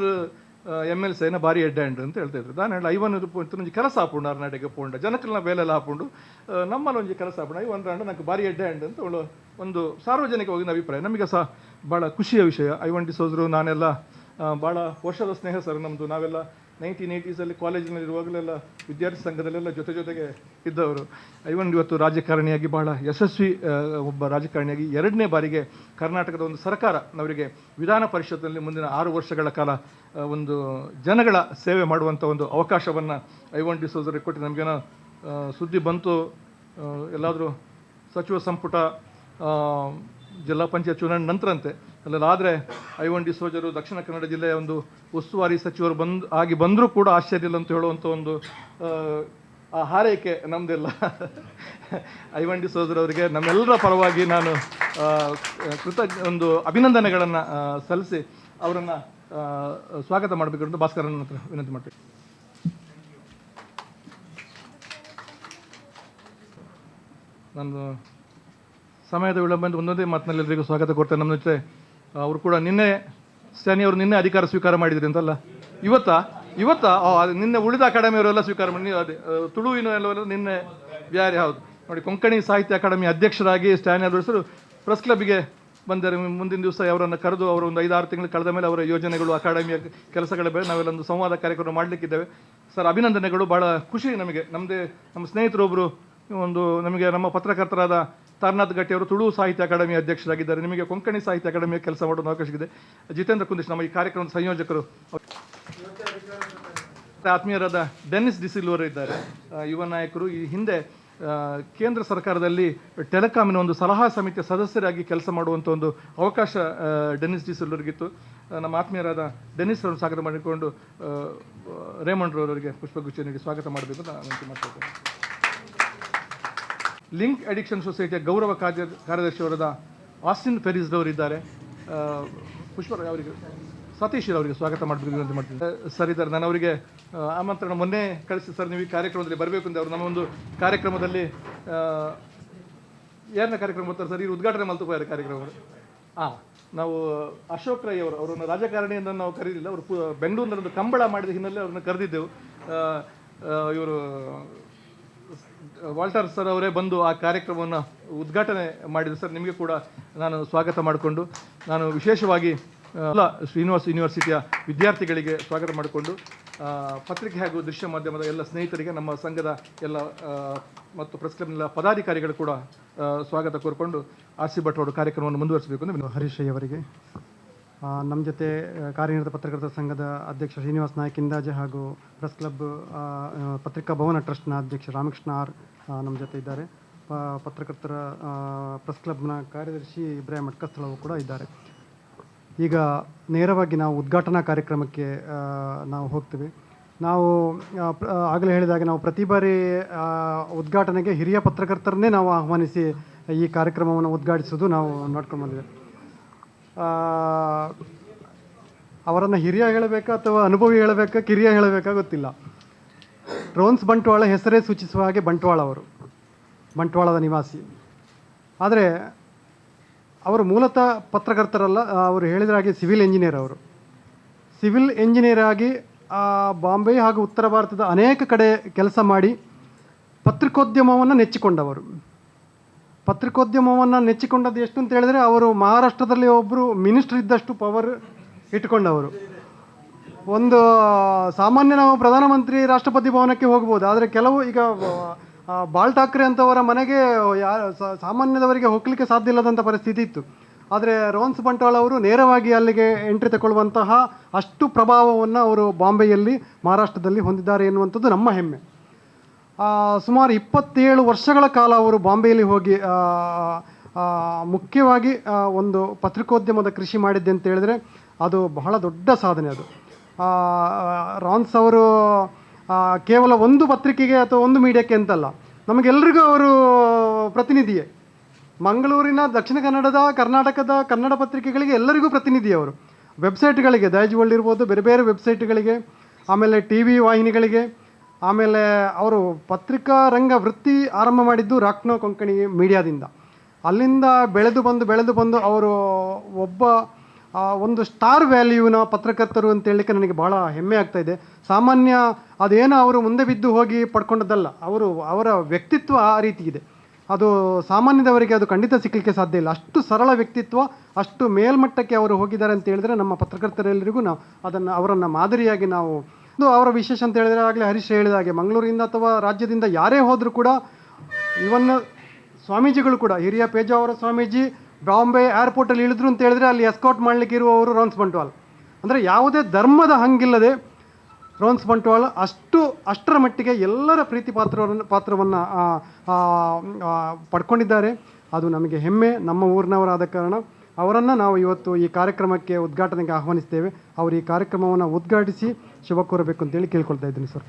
MLC అయినా భారీ హెడ్ హ్యాండ్ ಅಂತ ಹೇಳ್ತಾ ಇದ್ರು. ನಾನು ಹೇಳಿ ಐವನ್ ಒಂಚಿ ಕೆಲಸ ಹಾಕೊಂಡು ಅರ್ನಾಟಕ ಪೋಂಡ ಜನಕ್ಕೆಲ್ಲ ಬೇಲೆಲ್ಲ ಹಾಕೊಂಡು ನಮ್ಮಲ್ಲಿ ಒಂಜಿ ಕೆಲಸ ಹಾಕೊಂಡು ಐವನ್ ರಾಂಡ ನಂಗೆ ಭಾರಿ ಹೆಡ್ ಹ್ಯಾಂಡ್ ಅಂತ ಒಂದು ಸಾರ್ವಜನಿಕವಾಗಿ ಅಭಿಪ್ರಾಯ. ನಮಗೆ ಸಹ ಭಾಳ ಖುಷಿಯ ವಿಷಯ. ಐವನ್ ಡಿಸೋಜರು ನಾನೆಲ್ಲ ಭಾಳ ವರ್ಷದ ಸ್ನೇಹ ಸರ್ ನಮ್ಮದು. ನಾವೆಲ್ಲ 1980s ಕಾಲೇಜಿನಲ್ಲಿರುವಾಗಲೆಲ್ಲ ವಿದ್ಯಾರ್ಥಿ ಸಂಘದಲ್ಲೆಲ್ಲ ಜೊತೆಗೆ ಇದ್ದವರು. ಐವನ್ ಇವತ್ತು ರಾಜಕಾರಣಿಯಾಗಿ ಬಹಳ ಯಶಸ್ವಿ ಒಬ್ಬ ರಾಜಕಾರಣಿಯಾಗಿ 2ನೇ ಬಾರಿಗೆ ಕರ್ನಾಟಕದ ಒಂದು ಸರ್ಕಾರ ಅವರಿಗೆ ವಿಧಾನ ಪರಿಷತ್ನಲ್ಲಿ ಮುಂದಿನ 6 ವರ್ಷಗಳ ಕಾಲ ಒಂದು ಜನಗಳ ಸೇವೆ ಮಾಡುವಂಥ ಒಂದು ಅವಕಾಶವನ್ನು ಐವನ್ ಡಿಸೋಜರಿಗೆ ಕೊಟ್ಟು ನಮಗೇನೋ ಸುದ್ದಿ ಬಂತು, ಎಲ್ಲಾದರೂ ಸಚಿವ ಸಂಪುಟ ಜಿಲ್ಲಾ ಪಂಚಾಯತ್ ಚುನಾವಣೆ ನಂತರ ಅಂತೆ ಅಲ್ಲಾದರೆ ಐವನ್ ಡಿಸೋಜರು ದಕ್ಷಿಣ ಕನ್ನಡ ಜಿಲ್ಲೆಯ ಒಂದು ಉಸ್ತುವಾರಿ ಸಚಿವರು ಬಂದರೂ ಕೂಡ ಆಶ್ಚರ್ಯ ಇಲ್ಲ ಅಂತ ಹೇಳುವಂಥ ಒಂದು ಆ ಹಾರೈಕೆ ನಮ್ಮದೆಲ್ಲ. ಐವನ್ ಡಿಸೋಜರ್ ಅವರಿಗೆ ನಮ್ಮೆಲ್ಲರ ಪರವಾಗಿ ನಾನು ಒಂದು ಅಭಿನಂದನೆಗಳನ್ನು ಸಲ್ಲಿಸಿ ಅವರನ್ನು ಸ್ವಾಗತ ಮಾಡಬೇಕು ಅಂತ ಭಾಸ್ಕರನ ಹತ್ರ ವಿನಂತಿ ಮಾಡ್ತೀನಿ. ನಾನು ಸಮಯದ ವಿಳಂಬ ಒಂದೊಂದೇ ಮಾತಿನಲ್ಲಿ ಎಲ್ಲರಿಗೂ ಸ್ವಾಗತ ಕೊಡ್ತೇನೆ. ನಮ್ಮ ಜೊತೆ ಅವರು ಕೂಡ ಸ್ಟ್ಯಾನಿ ಅವರು ನಿನ್ನೆ ಅಧಿಕಾರ ಸ್ವೀಕಾರ ಮಾಡಿದ್ರಿ ಅಂತಲ್ಲ, ಇವತ್ತಾ ನಿನ್ನೆ ಉಳಿದ ಅಕಾಡೆಮಿಯವರೆಲ್ಲ ಸ್ವೀಕಾರ ಮಾಡಿ, ಅದೇ ತುಳುವಿನ ಎಲ್ಲವೆಲ್ಲ ನಿನ್ನೆ ಬ್ಯಾರೆ. ಹೌದು ನೋಡಿ, ಕೊಂಕಣಿ ಸಾಹಿತ್ಯ ಅಕಾಡೆಮಿ ಅಧ್ಯಕ್ಷರಾಗಿ ಸ್ಟ್ಯಾನಿ ಅವರ ಹೆಸರು ಪ್ರೆಸ್ ಕ್ಲಬ್ಗೆ ಬಂದರೆ ಮುಂದಿನ ದಿವಸ ಅವರನ್ನು ಕರೆದು ಅವರು ಒಂದು 5-6 ತಿಂಗಳು ಕಳೆದ ಮೇಲೆ ಅವರ ಯೋಜನೆಗಳು ಅಕಾಡೆಮಿಯ ಕೆಲಸಗಳ ಬಗ್ಗೆ ನಾವೆಲ್ಲ ಒಂದು ಸಂವಾದ ಕಾರ್ಯಕ್ರಮ ಮಾಡಲಿಕ್ಕಿದ್ದೇವೆ. ಸರ್ ಅಭಿನಂದನೆಗಳು. ಭಾಳ ಖುಷಿ ನಮಗೆ. ನಮ್ಮ ಸ್ನೇಹಿತರೊಬ್ಬರು ನಮಗೆ ನಮ್ಮ ಪತ್ರಕರ್ತರಾದ ತಾರನಾಥ್ ಗಟ್ಟಿ ಅವರು ತುಳು ಸಾಹಿತ್ಯ ಅಕಾಡೆಮಿ ಅಧ್ಯಕ್ಷರಾಗಿದ್ದಾರೆ. ನಿಮಗೆ ಕೊಂಕಣಿ ಸಾಹಿತ್ಯ ಅಕಾಡೆಮಿಯ ಕೆಲಸ ಮಾಡುವ ಅವಕಾಶ ಇದೆ. ಜಿತೇಂದ್ರ ಕುಂದಿಶ್ ನಮ್ಮ ಈ ಕಾರ್ಯಕ್ರಮದ ಸಂಯೋಜಕರು. ಆತ್ಮೀಯರಾದ ಡೆನ್ನಿಸ್ ಡಿಸಿಲ್ವರು ಇದ್ದಾರೆ, ಯುವ ನಾಯಕರು. ಈ ಹಿಂದೆ ಕೇಂದ್ರ ಸರ್ಕಾರದಲ್ಲಿ ಟೆಲಿಕಾಮಿನ ಒಂದು ಸಲಹಾ ಸಮಿತಿಯ ಸದಸ್ಯರಾಗಿ ಕೆಲಸ ಮಾಡುವಂಥ ಒಂದು ಅವಕಾಶ ಡೆನ್ನಿಸ್ ಡಿಸಿಲ್ವರ್ಗಿತ್ತು. ನಮ್ಮ ಆತ್ಮೀಯರಾದ ಡೆನ್ನಿಸ್ ಅವರನ್ನು ಸ್ವಾಗತ ಮಾಡಿಕೊಂಡು ರೇಮಂಡ್ ಅವರಿಗೆ ಪುಷ್ಪಗುಚ್ಛ ನೀಡಿ ಸ್ವಾಗತ ಮಾಡಬೇಕು ಅಂತ ವಿನಂತಿ ಮಾಡ್ತಿದ್ದೇನೆ. ಲಿಂಕ್ ಅಡಿಕ್ಷನ್ ಸೊಸೈಟಿಯ ಗೌರವ ಕಾರ್ಯದರ್ಶಿಯವರಾದ ಆಸ್ಟಿನ್ ಫೆರಿಸ್ ಅವರಿದ್ದಾರೆ. ಅವರಿಗೆ ಸತೀಶ್ ಅವರಿಗೆ ಸ್ವಾಗತ ಮಾಡಬೇಕು ವಿನಂತಿ ಮಾಡ್ತೀನಿ. ಸರ್ ಇದ್ದಾರೆ, ನಾನು ಅವರಿಗೆ ಆಮಂತ್ರಣ ಮೊನ್ನೆ ಕಳಿಸಿ, ಸರ್ ನೀವು ಈ ಕಾರ್ಯಕ್ರಮದಲ್ಲಿ ಬರಬೇಕು ಅಂತ. ಅವರು ನಮ್ಮ ಒಂದು ಕಾರ್ಯಕ್ರಮದಲ್ಲಿ ಯಾರನ್ನ ಕಾರ್ಯಕ್ರಮ ಬರ್ತಾರೆ ಸರ್, ಈ ಉದ್ಘಾಟನೆ ಮಲ್ತುಕೋಯಾರ ಕಾರ್ಯಕ್ರಮಗಳು. ನಾವು ಅಶೋಕ್ ರೈ ಅವರನ್ನು ರಾಜಕಾರಣಿಯನ್ನು ನಾವು ಕರೀಲಿಲ್ಲ, ಅವರು ಬೆಂಗಳೂರಿನಲ್ಲಿ ಒಂದು ಕಂಬಳ ಮಾಡಿದ ಹಿನ್ನೆಲೆ ಅವ್ರನ್ನ ಕರೆದಿದ್ದೆವು. ಇವರು ವಾಲ್ಟರ್ ಸರ್ ಅವರೇ ಬಂದು ಆ ಕಾರ್ಯಕ್ರಮವನ್ನು ಉದ್ಘಾಟನೆ ಮಾಡಿದರು. ಸರ್ ನಿಮಗೆ ಕೂಡ ನಾನು ಸ್ವಾಗತ ಮಾಡಿಕೊಂಡು, ನಾನು ವಿಶೇಷವಾಗಿ ಶ್ರೀನಿವಾಸ್ ಯೂನಿವರ್ಸಿಟಿಯ ವಿದ್ಯಾರ್ಥಿಗಳಿಗೆ ಸ್ವಾಗತ ಮಾಡಿಕೊಂಡು, ಪತ್ರಿಕೆ ಹಾಗೂ ದೃಶ್ಯ ಮಾಧ್ಯಮದ ಎಲ್ಲ ಸ್ನೇಹಿತರಿಗೆ, ನಮ್ಮ ಸಂಘದ ಎಲ್ಲ ಮತ್ತು ಪ್ರೆಸ್ ಕ್ಲಬ್ನ ಪದಾಧಿಕಾರಿಗಳು ಕೂಡ ಸ್ವಾಗತ ಕೋರಿಕೊಂಡು RC ಭಟ್ ಅವರು ಕಾರ್ಯಕ್ರಮವನ್ನು ಮುಂದುವರಿಸಬೇಕು ಅಂತ. ಹರೀಶ್ ಅವರಿಗೆ, ನಮ್ಮ ಜೊತೆ ಕಾರ್ಯನಿರತ ಪತ್ರಕರ್ತರ ಸಂಘದ ಅಧ್ಯಕ್ಷ ಶ್ರೀನಿವಾಸ್ ನಾಯಕ್ ಇಂದಾಜೆ ಹಾಗೂ ಪ್ರೆಸ್ ಕ್ಲಬ್ ಪತ್ರಿಕಾ ಭವನ ಟ್ರಸ್ಟ್ನ ಅಧ್ಯಕ್ಷ ರಾಮಕೃಷ್ಣ ಆರ್ ನಮ್ಮ ಜೊತೆ ಇದ್ದಾರೆ. ಪತ್ರಕರ್ತರ ಪ್ರೆಸ್ ಕ್ಲಬ್ನ ಕಾರ್ಯದರ್ಶಿ ಇಬ್ರಾಹಿಂ ಅಟ್ಕಸ್ಥಳವು ಕೂಡ ಇದ್ದಾರೆ. ಈಗ ನೇರವಾಗಿ ನಾವು ಉದ್ಘಾಟನಾ ಕಾರ್ಯಕ್ರಮಕ್ಕೆ ನಾವು ಹೋಗ್ತೀವಿ. ನಾವು ಆಗಲೇ ಹೇಳಿದಾಗ ನಾವು ಪ್ರತಿ ಬಾರಿ ಉದ್ಘಾಟನೆಗೆ ಹಿರಿಯ ಪತ್ರಕರ್ತರನ್ನೇ ನಾವು ಆಹ್ವಾನಿಸಿ ಈ ಕಾರ್ಯಕ್ರಮವನ್ನು ಉದ್ಘಾಟಿಸೋದು ನಾವು ನೋಡ್ಕೊಂಡು ಬಂದಿದ್ದೇವೆ. ಅವರನ್ನು ಹಿರಿಯ ಹೇಳಬೇಕಾ ಅಥವಾ ಅನುಭವಿ ಹೇಳಬೇಕಾ, ಕಿರಿಯ ಹೇಳಬೇಕಾ ಗೊತ್ತಿಲ್ಲ. ರೋನ್ಸ್ ಬಂಟ್ವಾಳ ಹೆಸರೇ ಸೂಚಿಸುವ ಹಾಗೆ ಬಂಟ್ವಾಳ ಅವರು ಬಂಟ್ವಾಳದ ನಿವಾಸಿ. ಆದರೆ ಅವರು ಮೂಲತಃ ಪತ್ರಕರ್ತರಲ್ಲ, ಅವರು ಹೇಳಿದ ಹಾಗೆ ಸಿವಿಲ್ ಇಂಜಿನಿಯರ್. ಅವರು ಸಿವಿಲ್ ಇಂಜಿನಿಯರ್ ಆಗಿ ಬಾಂಬೆ ಹಾಗೂ ಉತ್ತರ ಭಾರತದ ಅನೇಕ ಕಡೆ ಕೆಲಸ ಮಾಡಿ ಪತ್ರಿಕೋದ್ಯಮವನ್ನು ನೆಚ್ಚಿಕೊಂಡವರು. ಪತ್ರಿಕೋದ್ಯಮವನ್ನು ನೆಚ್ಚಿಕೊಂಡದ್ದು ಎಷ್ಟು ಅಂತ ಹೇಳಿದರೆ, ಅವರು ಮಹಾರಾಷ್ಟ್ರದಲ್ಲಿ ಒಬ್ಬರು ಮಿನಿಸ್ಟರ್ ಇದ್ದಷ್ಟು ಪವರ್ ಇಟ್ಕೊಂಡವರು. ಒಂದು ಸಾಮಾನ್ಯ ನಾವು ಪ್ರಧಾನಮಂತ್ರಿ ರಾಷ್ಟ್ರಪತಿ ಭವನಕ್ಕೆ ಹೋಗ್ಬೋದು, ಆದರೆ ಕೆಲವು ಈಗ ಬಾಳ್ ಠಾಕ್ರೆ ಅಂತವರ ಮನೆಗೆ ಸಾಮಾನ್ಯದವರಿಗೆ ಹೋಗಲಿಕ್ಕೆ ಸಾಧ್ಯ ಇಲ್ಲದಂಥ ಪರಿಸ್ಥಿತಿ ಇತ್ತು. ಆದರೆ ರೋನ್ಸ್ ಬಂಟ್ವಾಳ ಅವರು ನೇರವಾಗಿ ಅಲ್ಲಿಗೆ ಎಂಟ್ರಿ ತಗೊಳ್ಳುವಂತಹ ಅಷ್ಟು ಪ್ರಭಾವವನ್ನು ಅವರು ಬಾಂಬೆಯಲ್ಲಿ ಮಹಾರಾಷ್ಟ್ರದಲ್ಲಿ ಹೊಂದಿದ್ದಾರೆ ಎನ್ನುವಂಥದ್ದು ನಮ್ಮ ಹೆಮ್ಮೆ. ಸುಮಾರು 27 ವರ್ಷಗಳ ಕಾಲ ಅವರು ಬಾಂಬೆಯಲ್ಲಿ ಹೋಗಿ ಮುಖ್ಯವಾಗಿ ಒಂದು ಪತ್ರಿಕೋದ್ಯಮದ ಕೃಷಿ ಮಾಡಿದ್ದೆ ಅಂತ ಹೇಳಿದರೆ ಅದು ಬಹಳ ದೊಡ್ಡ ಸಾಧನೆ. ಅದು ರಾನ್ಸ್ ಅವರು ಕೇವಲ ಒಂದು ಪತ್ರಿಕೆಗೆ ಅಥವಾ ಒಂದು ಮೀಡಿಯಾಕ್ಕೆ ಅಂತಲ್ಲ, ನಮಗೆಲ್ಲರಿಗೂ ಅವರು ಪ್ರತಿನಿಧಿಯೇ. ಮಂಗಳೂರಿನ ದಕ್ಷಿಣ ಕನ್ನಡದ ಕರ್ನಾಟಕದ ಕನ್ನಡ ಪತ್ರಿಕೆಗಳಿಗೆ ಎಲ್ಲರಿಗೂ ಪ್ರತಿನಿಧಿ ಅವರು. ವೆಬ್ಸೈಟ್ಗಳಿಗೆ, ದೈಜ್ ವರ್ಲ್ಡ್ ಇರ್ಬೋದು, ಬೇರೆ ಬೇರೆ ವೆಬ್ಸೈಟ್ಗಳಿಗೆ, ಆಮೇಲೆ ಟಿ ವಿ ವಾಹಿನಿಗಳಿಗೆ, ಆಮೇಲೆ ಅವರು ಪತ್ರಿಕಾ ರಂಗ ವೃತ್ತಿ ಆರಂಭ ಮಾಡಿದ್ದು ರಾಕ್ನೋ ಕೊಂಕಣಿ ಮೀಡಿಯಾದಿಂದ. ಅಲ್ಲಿಂದ ಬೆಳೆದು ಬಂದು ಅವರು ಒಬ್ಬ ಒಂದು ಸ್ಟಾರ್ ವ್ಯಾಲ್ಯೂನ ಪತ್ರಕರ್ತರು ಅಂತ ಹೇಳಲಿಕ್ಕೆ ನನಗೆ ಭಾಳ ಹೆಮ್ಮೆ ಆಗ್ತಾಯಿದೆ. ಸಾಮಾನ್ಯ ಅದೇನೋ ಅವರು ಮುಂದೆ ಬಿದ್ದು ಹೋಗಿ ಪಡ್ಕೊಂಡದ್ದಲ್ಲ, ಅವರ ವ್ಯಕ್ತಿತ್ವ ಆ ರೀತಿ ಇದೆ. ಅದು ಸಾಮಾನ್ಯದವರಿಗೆ ಅದು ಖಂಡಿತ ಸಿಕ್ಕಲಿಕ್ಕೆ ಸಾಧ್ಯ ಇಲ್ಲ. ಅಷ್ಟು ಸರಳ ವ್ಯಕ್ತಿತ್ವ, ಅಷ್ಟು ಮೇಲ್ಮಟ್ಟಕ್ಕೆ ಅವರು ಹೋಗಿದ್ದಾರೆ ಅಂತ ಹೇಳಿದರೆ ನಮ್ಮ ಪತ್ರಕರ್ತರೆಲ್ಲರಿಗೂ ನಾವು ಅವರನ್ನು ಮಾದರಿಯಾಗಿ ನಾವು ಅವರ ವಿಶೇಷ ಅಂತ ಹೇಳಿದರೆ, ಆಗಲೇ ಹರೀಶ್ ಹೇಳಿದ ಹಾಗೆ ಮಂಗಳೂರಿಂದ ಅಥವಾ ರಾಜ್ಯದಿಂದ ಯಾರೇ ಹೋದರೂ ಕೂಡ, ಇವನ್ನ ಸ್ವಾಮೀಜಿಗಳು ಕೂಡ, ಹಿರಿಯ ಪೇಜಾವರ ಸ್ವಾಮೀಜಿ ಬಾಂಬೆ ಏರ್ಪೋರ್ಟಲ್ಲಿ ಇಳಿದ್ರು ಅಂತ ಹೇಳಿದ್ರೆ ಅಲ್ಲಿ ಎಸ್ಕಾಟ್ ಮಾಡಲಿಕ್ಕೆ ಇರುವವರು ರೋನ್ಸ್ ಬಂಟ್ವಾಲ್. ಅಂದರೆ ಯಾವುದೇ ಧರ್ಮದ ಹಂಗಿಲ್ಲದೆ ರೋನ್ಸ್ ಬಂಟ್ವಾಲ್ ಅಷ್ಟರ ಮಟ್ಟಿಗೆ ಎಲ್ಲರ ಪ್ರೀತಿ ಪಾತ್ರವನ್ನು ಪಡ್ಕೊಂಡಿದ್ದಾರೆ. ಅದು ನಮಗೆ ಹೆಮ್ಮೆ. ನಮ್ಮ ಊರಿನವರಾದ ಕಾರಣ ಅವರನ್ನು ನಾವು ಇವತ್ತು ಈ ಕಾರ್ಯಕ್ರಮಕ್ಕೆ ಉದ್ಘಾಟನೆಗೆ ಆಹ್ವಾನಿಸ್ತೇವೆ. ಅವರು ಈ ಕಾರ್ಯಕ್ರಮವನ್ನು ಉದ್ಘಾಟಿಸಿ ಶುಭ ಕೋರಬೇಕು ಅಂತೇಳಿ ಕೇಳ್ಕೊಳ್ತಾ ಇದ್ದೀನಿ ಸರ್.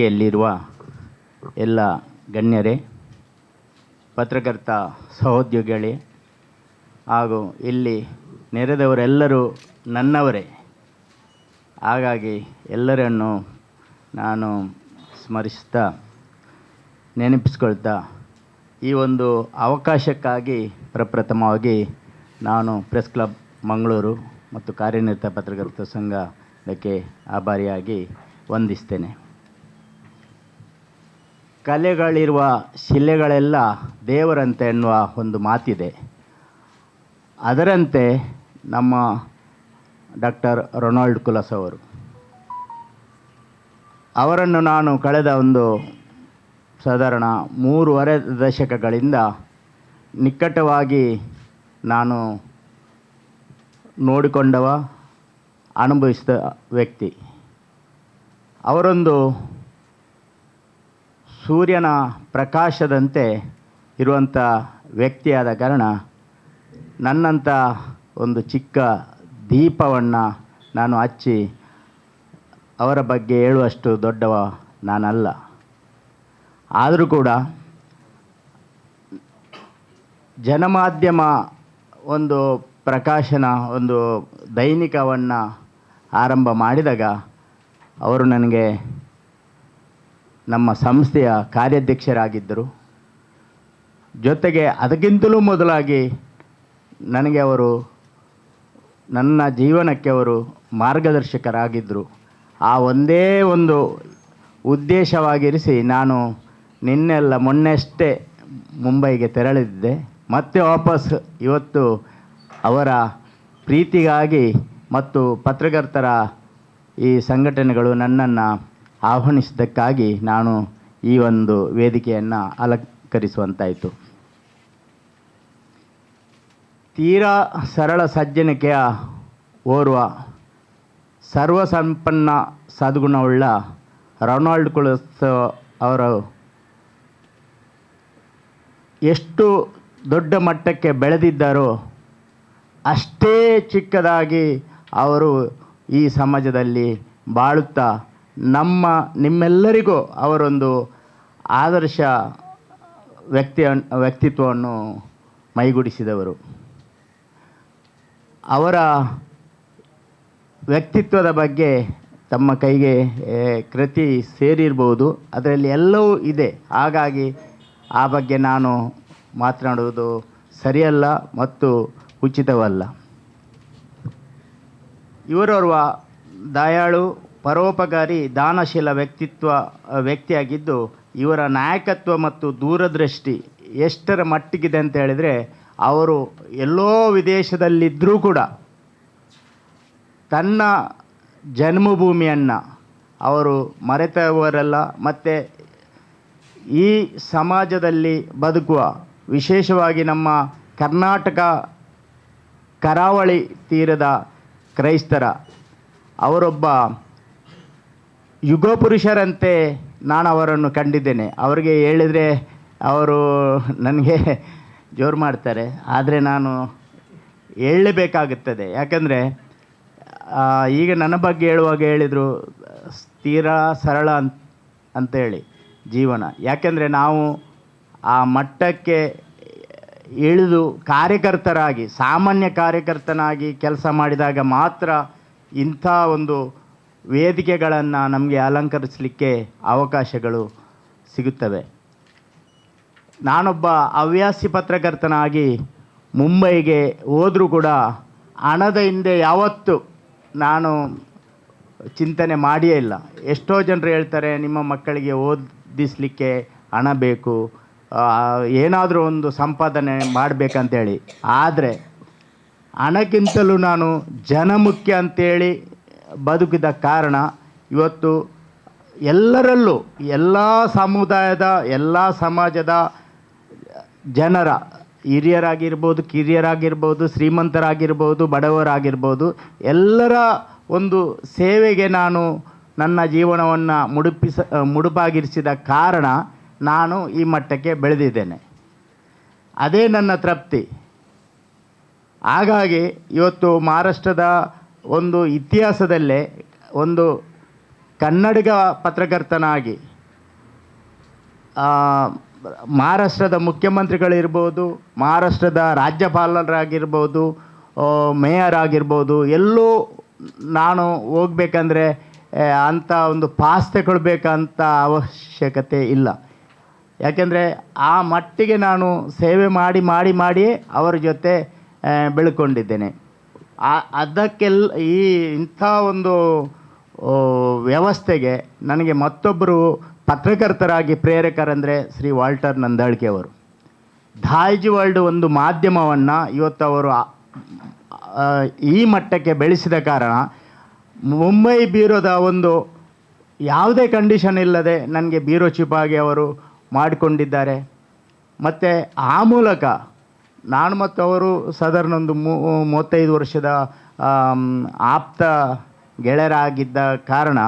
ಯಲ್ಲಿರುವ ಎಲ್ಲ ಗಣ್ಯರೇ, ಪತ್ರಕರ್ತ ಸಹೋದ್ಯೋಗಿಗಳೇ ಹಾಗೂ ಇಲ್ಲಿ ನೆರೆದವರೆಲ್ಲರೂ ನನ್ನವರೇ. ಹಾಗಾಗಿ ಎಲ್ಲರನ್ನು ನಾನು ಸ್ಮರಿಸ್ತಾ ನೆನಪಿಸ್ಕೊಳ್ತಾ ಈ ಒಂದು ಅವಕಾಶಕ್ಕಾಗಿ ಪ್ರಪ್ರಥಮವಾಗಿ ನಾನು ಪ್ರೆಸ್ ಕ್ಲಬ್ ಮಂಗಳೂರು ಮತ್ತು ಕಾರ್ಯನಿರತ ಪತ್ರಕರ್ತರ ಸಂಘಕ್ಕೆ ಆಭಾರಿಯಾಗಿ ವಂದಿಸ್ತೇನೆ. ಕಲೆಗಳಿರುವ ಶಿಲೆಗಳೆಲ್ಲ ದೇವರಂತೆ ಎನ್ನುವ ಒಂದು ಮಾತಿದೆ. ಅದರಂತೆ ನಮ್ಮ ಡಾಕ್ಟರ್ ರೊನಾಲ್ಡ್ ಕುಲಸ್ ಅವರನ್ನು ನಾನು ಕಳೆದ ಒಂದು ಸಾಧಾರಣ 3.5 ದಶಕಗಳಿಂದ ನಿಕಟವಾಗಿ ನಾನು ನೋಡಿಕೊಂಡವ, ಅನುಭವಿಸಿದ ವ್ಯಕ್ತಿ. ಅವರೊಂದು ಸೂರ್ಯನ ಪ್ರಕಾಶದಂತೆ ಇರುವಂಥ ವ್ಯಕ್ತಿಯಾದ ಕಾರಣ ನನ್ನಂಥ ಒಂದು ಚಿಕ್ಕ ದೀಪವನ್ನು ನಾನು ಹಚ್ಚಿ ಅವರ ಬಗ್ಗೆ ಹೇಳುವಷ್ಟು ದೊಡ್ಡವ ನಾನಲ್ಲ. ಆದರೂ ಕೂಡ ಜನಮಾಧ್ಯಮ ಒಂದು ಪ್ರಕಾಶನ, ಒಂದು ದೈನಿಕವನ್ನು ಆರಂಭ ಮಾಡಿದಾಗ ಅವರು ನನಗೆ ನಮ್ಮ ಸಂಸ್ಥೆಯ ಕಾರ್ಯಾಧ್ಯಕ್ಷರಾಗಿದ್ದರು. ಜೊತೆಗೆ ಅದಕ್ಕಿಂತಲೂ ಮೊದಲಾಗಿ ನನಗೆ ಅವರು ನನ್ನ ಜೀವನಕ್ಕೆ ಅವರು ಮಾರ್ಗದರ್ಶಕರಾಗಿದ್ದರು. ಆ ಒಂದೇ ಒಂದು ಉದ್ದೇಶವಾಗಿರಿಸಿ ನಾನು ಮೊನ್ನೆಯಷ್ಟೇ ಮುಂಬೈಗೆ ತೆರಳಿದ್ದೆ. ಮತ್ತೆ ವಾಪಸ್ ಇವತ್ತು ಅವರ ಪ್ರೀತಿಗಾಗಿ ಮತ್ತು ಪತ್ರಕರ್ತರ ಈ ಸಂಘಟನೆಗಳು ನನ್ನನ್ನು ಆಹ್ವಾನಿಸಿದ್ದಕ್ಕಾಗಿ ನಾನು ಈ ಒಂದು ವೇದಿಕೆಯನ್ನು ಅಲಂಕರಿಸುವಂತಾಯಿತು. ತೀರಾ ಸರಳ ಸಜ್ಜನಿಕೆಯ ಓರ್ವ ಸರ್ವಸಂಪನ್ನ ಸದ್ಗುಣವುಳ್ಳ ರೊನಾಲ್ಡ್ ಕುಲಸ್ ಅವರು ಎಷ್ಟು ದೊಡ್ಡ ಮಟ್ಟಕ್ಕೆ ಬೆಳೆದಿದ್ದಾರೋ ಅಷ್ಟೇ ಚಿಕ್ಕದಾಗಿ ಅವರು ಈ ಸಮಾಜದಲ್ಲಿ ಬಾಳುತ್ತಾ ನಿಮ್ಮೆಲ್ಲರಿಗೂ ಅವರೊಂದು ಆದರ್ಶ ವ್ಯಕ್ತಿತ್ವವನ್ನು ಮೈಗೂಡಿಸಿದವರು. ಅವರ ವ್ಯಕ್ತಿತ್ವದ ಬಗ್ಗೆ ತಮ್ಮ ಕೈಗೆ ಕೃತಿ ಸೇರಿರ್ಬೋದು, ಅದರಲ್ಲಿ ಎಲ್ಲವೂ ಇದೆ. ಹಾಗಾಗಿ ಆ ಬಗ್ಗೆ ನಾನು ಮಾತನಾಡುವುದು ಸರಿಯಲ್ಲ ಮತ್ತು ಉಚಿತವಲ್ಲ. ಇವರೋರ್ವ ದಯಾಳು, ಪರೋಪಕಾರಿ, ದಾನಶೀಲ ವ್ಯಕ್ತಿಯಾಗಿದ್ದು ಇವರ ನಾಯಕತ್ವ ಮತ್ತು ದೂರದೃಷ್ಟಿ ಎಷ್ಟರ ಮಟ್ಟಿಗಿದೆ ಅಂತ ಹೇಳಿದರೆ, ಅವರು ಎಲ್ಲೋ ವಿದೇಶದಲ್ಲಿದ್ದರೂ ಕೂಡ ತನ್ನ ಜನ್ಮಭೂಮಿಯನ್ನು ಅವರು ಮರೆತವರಲ್ಲ. ಮತ್ತು ಈ ಸಮಾಜದಲ್ಲಿ ಬದುಕುವ, ವಿಶೇಷವಾಗಿ ನಮ್ಮ ಕರ್ನಾಟಕ ಕರಾವಳಿ ತೀರದ ಕ್ರೈಸ್ತರ ಅವರೊಬ್ಬ ಯುಗಪುರುಷರಂತೆ ನಾನು ಅವರನ್ನು ಕಂಡಿದ್ದೇನೆ. ಅವರಿಗೆ ಹೇಳಿದರೆ ಅವರು ನನಗೆ ಜೋರು ಮಾಡ್ತಾರೆ. ಆದರೆ ನಾನು ಹೇಳಲೇಬೇಕಾಗುತ್ತದೆ. ಯಾಕಂದರೆ ಈಗ ನನ್ನ ಬಗ್ಗೆ ಹೇಳುವಾಗ ಹೇಳಿದರು ತೀರಾ ಸರಳ ಅಂತೇಳಿ ಜೀವನ. ಯಾಕೆಂದರೆ ನಾವು ಆ ಮಟ್ಟಕ್ಕೆ ಇಳಿದು ಕಾರ್ಯಕರ್ತರಾಗಿ, ಸಾಮಾನ್ಯ ಕಾರ್ಯಕರ್ತನಾಗಿ ಕೆಲಸ ಮಾಡಿದಾಗ ಮಾತ್ರ ಇಂಥ ಒಂದು ವೇದಿಕೆಗಳನ್ನು ನಮಗೆ ಅಲಂಕರಿಸಲಿಕ್ಕೆ ಅವಕಾಶಗಳು ಸಿಗುತ್ತವೆ. ನಾನೊಬ್ಬ ಹವ್ಯಾಸಿ ಪತ್ರಕರ್ತನಾಗಿ ಮುಂಬೈಗೆ ಹೋದರೂ ಕೂಡ ಹಣದ ಹಿಂದೆ ಯಾವತ್ತೂ ನಾನು ಚಿಂತನೆ ಮಾಡಿಯೇ ಇಲ್ಲ. ಎಷ್ಟೋ ಜನರು ಹೇಳ್ತಾರೆ ನಿಮ್ಮ ಮಕ್ಕಳಿಗೆ ಓದಿಸಲಿಕ್ಕೆ ಹಣ ಬೇಕು, ಏನಾದರೂ ಒಂದು ಸಂಪಾದನೆ ಮಾಡಬೇಕಂತೇಳಿ. ಆದರೆ ಹಣಕ್ಕಿಂತಲೂ ನಾನು ಜನಮುಖ್ಯ ಅಂತೇಳಿ ಬದುಕಿದ ಕಾರಣ ಇವತ್ತು ಎಲ್ಲರಲ್ಲೂ, ಎಲ್ಲ ಸಮುದಾಯದ, ಎಲ್ಲ ಸಮಾಜದ ಜನರ, ಹಿರಿಯರಾಗಿರ್ಬೋದು, ಕಿರಿಯರಾಗಿರ್ಬೋದು, ಶ್ರೀಮಂತರಾಗಿರ್ಬೋದು, ಬಡವರಾಗಿರ್ಬೋದು, ಎಲ್ಲರ ಒಂದು ಸೇವೆಗೆ ನಾನು ನನ್ನ ಜೀವನವನ್ನು ಮುಡುಪಾಗಿರಿಸಿದ ಕಾರಣ ನಾನು ಈ ಮಟ್ಟಕ್ಕೆ ಬೆಳೆದಿದ್ದೇನೆ. ಅದೇ ನನ್ನ ತೃಪ್ತಿ. ಹಾಗಾಗಿ ಇವತ್ತು ಮಹಾರಾಷ್ಟ್ರದ ಒಂದು ಇತಿಹಾಸದಲ್ಲೇ ಒಂದು ಕನ್ನಡಿಗ ಪತ್ರಕರ್ತನಾಗಿ ಮಹಾರಾಷ್ಟ್ರದ ಮುಖ್ಯಮಂತ್ರಿಗಳಿರ್ಬೋದು, ಮಹಾರಾಷ್ಟ್ರದ ರಾಜ್ಯಪಾಲರಾಗಿರ್ಬೋದು, ಮೇಯರ್ ಆಗಿರ್ಬೋದು, ಎಲ್ಲೂ ನಾನು ಹೋಗ್ಬೇಕಂದ್ರೆ ಅಂಥ ಒಂದು ಪಾಸ್ ತಗೊಳ್ಬೇಕಂತ ಅವಶ್ಯಕತೆ ಇಲ್ಲ. ಯಾಕೆಂದರೆ ಆ ಮಟ್ಟಿಗೆ ನಾನು ಸೇವೆ ಮಾಡಿಯೇ ಅವರ ಜೊತೆ ಬೆಳ್ಕೊಂಡಿದ್ದೇನೆ. ಅದಕ್ಕೆಲ್ಲ ಇಂಥ ಒಂದು ವ್ಯವಸ್ಥೆಗೆ ನನಗೆ ಮತ್ತೊಬ್ಬರು ಪತ್ರಕರ್ತರಾಗಿ ಪ್ರೇರಕರಂದರೆ ಶ್ರೀ ವಾಲ್ಟರ್ ನಂದಾಳ್ಕೆ ಅವರು. ದಾಯಿಜಿ ವರ್ಲ್ಡ್ ಒಂದು ಮಾಧ್ಯಮವನ್ನು ಇವತ್ತು ಅವರು ಈ ಮಟ್ಟಕ್ಕೆ ಬೆಳೆಸಿದ ಕಾರಣ ಮುಂಬೈ ಬ್ಯೂರೋದ ಒಂದು ಯಾವುದೇ ಕಂಡೀಷನ್ ಇಲ್ಲದೆ ನನಗೆ ಬ್ಯೂರೋ ಚೀಫ್ ಆಗಿ ಅವರು ಮಾಡಿಕೊಂಡಿದ್ದಾರೆ. ಮತ್ತು ಆ ಮೂಲಕ ನಾನು ಮತ್ತು ಅವರು ಸಾಧಾರಣ ಒಂದು 35 ವರ್ಷದ ಆಪ್ತ ಗೆಳೆಯರಾಗಿದ್ದ ಕಾರಣ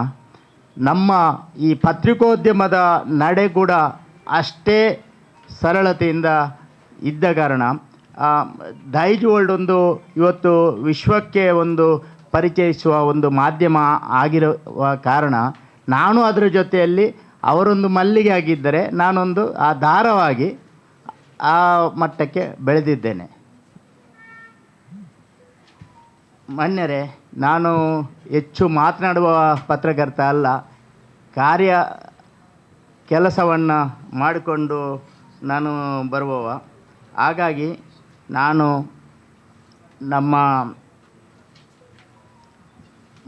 ನಮ್ಮ ಈ ಪತ್ರಿಕೋದ್ಯಮದ ನಡೆ ಕೂಡ ಅಷ್ಟೇ ಸರಳತೆಯಿಂದ ಇದ್ದ ಕಾರಣ ದಾಯಿಜಿ ವರ್ಲ್ಡ್ ಒಂದು ಇವತ್ತು ವಿಶ್ವಕ್ಕೆ ಒಂದು ಪರಿಚಯಿಸುವ ಒಂದು ಮಾಧ್ಯಮ ಆಗಿರುವ ಕಾರಣ ನಾನು ಅದರ ಜೊತೆಯಲ್ಲಿ ಅವರೊಂದು ಮಲ್ಲಿಗೆ ಆಗಿದ್ದರೆ ನಾನೊಂದು ಆ ದಾರವಾಗಿ ಆ ಮಟ್ಟಕ್ಕೆ ಬೆಳೆದಿದ್ದೇನೆ. ಮಾನ್ಯರೇ, ನಾನು ಹೆಚ್ಚು ಮಾತನಾಡುವ ಪತ್ರಕರ್ತ ಅಲ್ಲ, ಕೆಲಸವನ್ನು ಮಾಡಿಕೊಂಡು ನಾನು ಬರುವವ. ಹಾಗಾಗಿ ನಾನು ನಮ್ಮ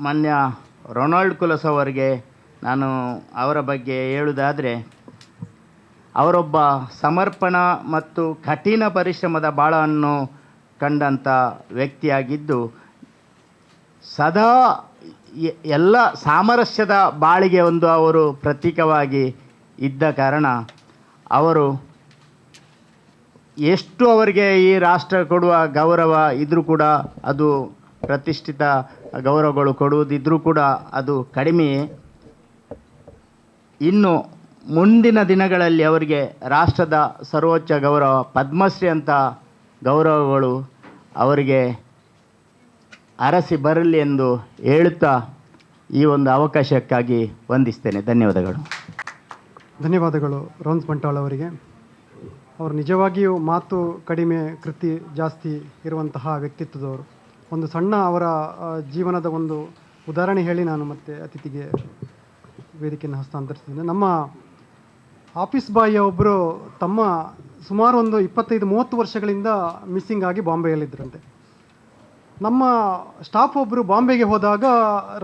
ಮಾನ್ಯ ರೊನಾಲ್ಡ್ ಕುಲಸ್ ಅವರಿಗೆ ನಾನು ಅವರ ಬಗ್ಗೆ ಹೇಳುವುದಾದರೆ, ಅವರೊಬ್ಬ ಸಮರ್ಪಣ ಮತ್ತು ಕಠಿಣ ಪರಿಶ್ರಮದ ಬಾಳನ್ನು ಕಂಡಂಥ ವ್ಯಕ್ತಿಯಾಗಿದ್ದು, ಸದಾ ಎಲ್ಲ ಸಾಮರಸ್ಯದ ಬಾಳಿಗೆ ಒಂದು ಅವರು ಪ್ರತೀಕವಾಗಿ ಇದ್ದ ಕಾರಣ ಅವರು ಎಷ್ಟು ಅವರಿಗೆ ಈ ರಾಷ್ಟ್ರ ಕೊಡುವ ಗೌರವ ಇದ್ದರೂ ಕೂಡ, ಅದು ಪ್ರತಿಷ್ಠಿತ ಗೌರವಗಳು ಕೊಡುವುದಿದ್ದರೂ ಕೂಡ ಅದು ಕಡಿಮೆಯೇ. ಇನ್ನು ಮುಂದಿನ ದಿನಗಳಲ್ಲಿ ಅವರಿಗೆ ರಾಷ್ಟ್ರದ ಸರ್ವೋಚ್ಚ ಗೌರವ ಪದ್ಮಶ್ರೀ ಅಂತ ಗೌರವಗಳು ಅವರಿಗೆ ಅರಸಿ ಬರಲಿ ಎಂದು ಹೇಳುತ್ತಾ ಈ ಒಂದು ಅವಕಾಶಕ್ಕಾಗಿ ವಂದಿಸ್ತೇನೆ. ಧನ್ಯವಾದಗಳು. ಧನ್ಯವಾದಗಳು ರೋನ್ಸ್ ಬಂಟ್ವಾಳ ಅವರಿಗೆ. ಅವರು ನಿಜವಾಗಿಯೂ ಮಾತು ಕಡಿಮೆ, ಕೃತಿ ಜಾಸ್ತಿ ಇರುವಂತಹ ವ್ಯಕ್ತಿತ್ವದವರು. ಒಂದು ಸಣ್ಣ ಅವರ ಜೀವನದ ಒಂದು ಉದಾಹರಣೆ ಹೇಳಿ ನಾನು ಮತ್ತೆ ಅತಿಥಿಗೆ ವೇದಿಕೆಯನ್ನು ಹಸ್ತಾಂತರಿಸಿದ್ದೇನೆ. ನಮ್ಮ ಆಫೀಸ್ ಬಾಯಿಯ ಒಬ್ಬರು ತಮ್ಮ ಸುಮಾರು ಒಂದು 25-30 ವರ್ಷಗಳಿಂದ ಮಿಸ್ಸಿಂಗ್ ಆಗಿ ಬಾಂಬೆಯಲ್ಲಿದ್ದರಂತೆ. ನಮ್ಮ ಸ್ಟಾಫ್ ಒಬ್ಬರು ಬಾಂಬೆಗೆ ಹೋದಾಗ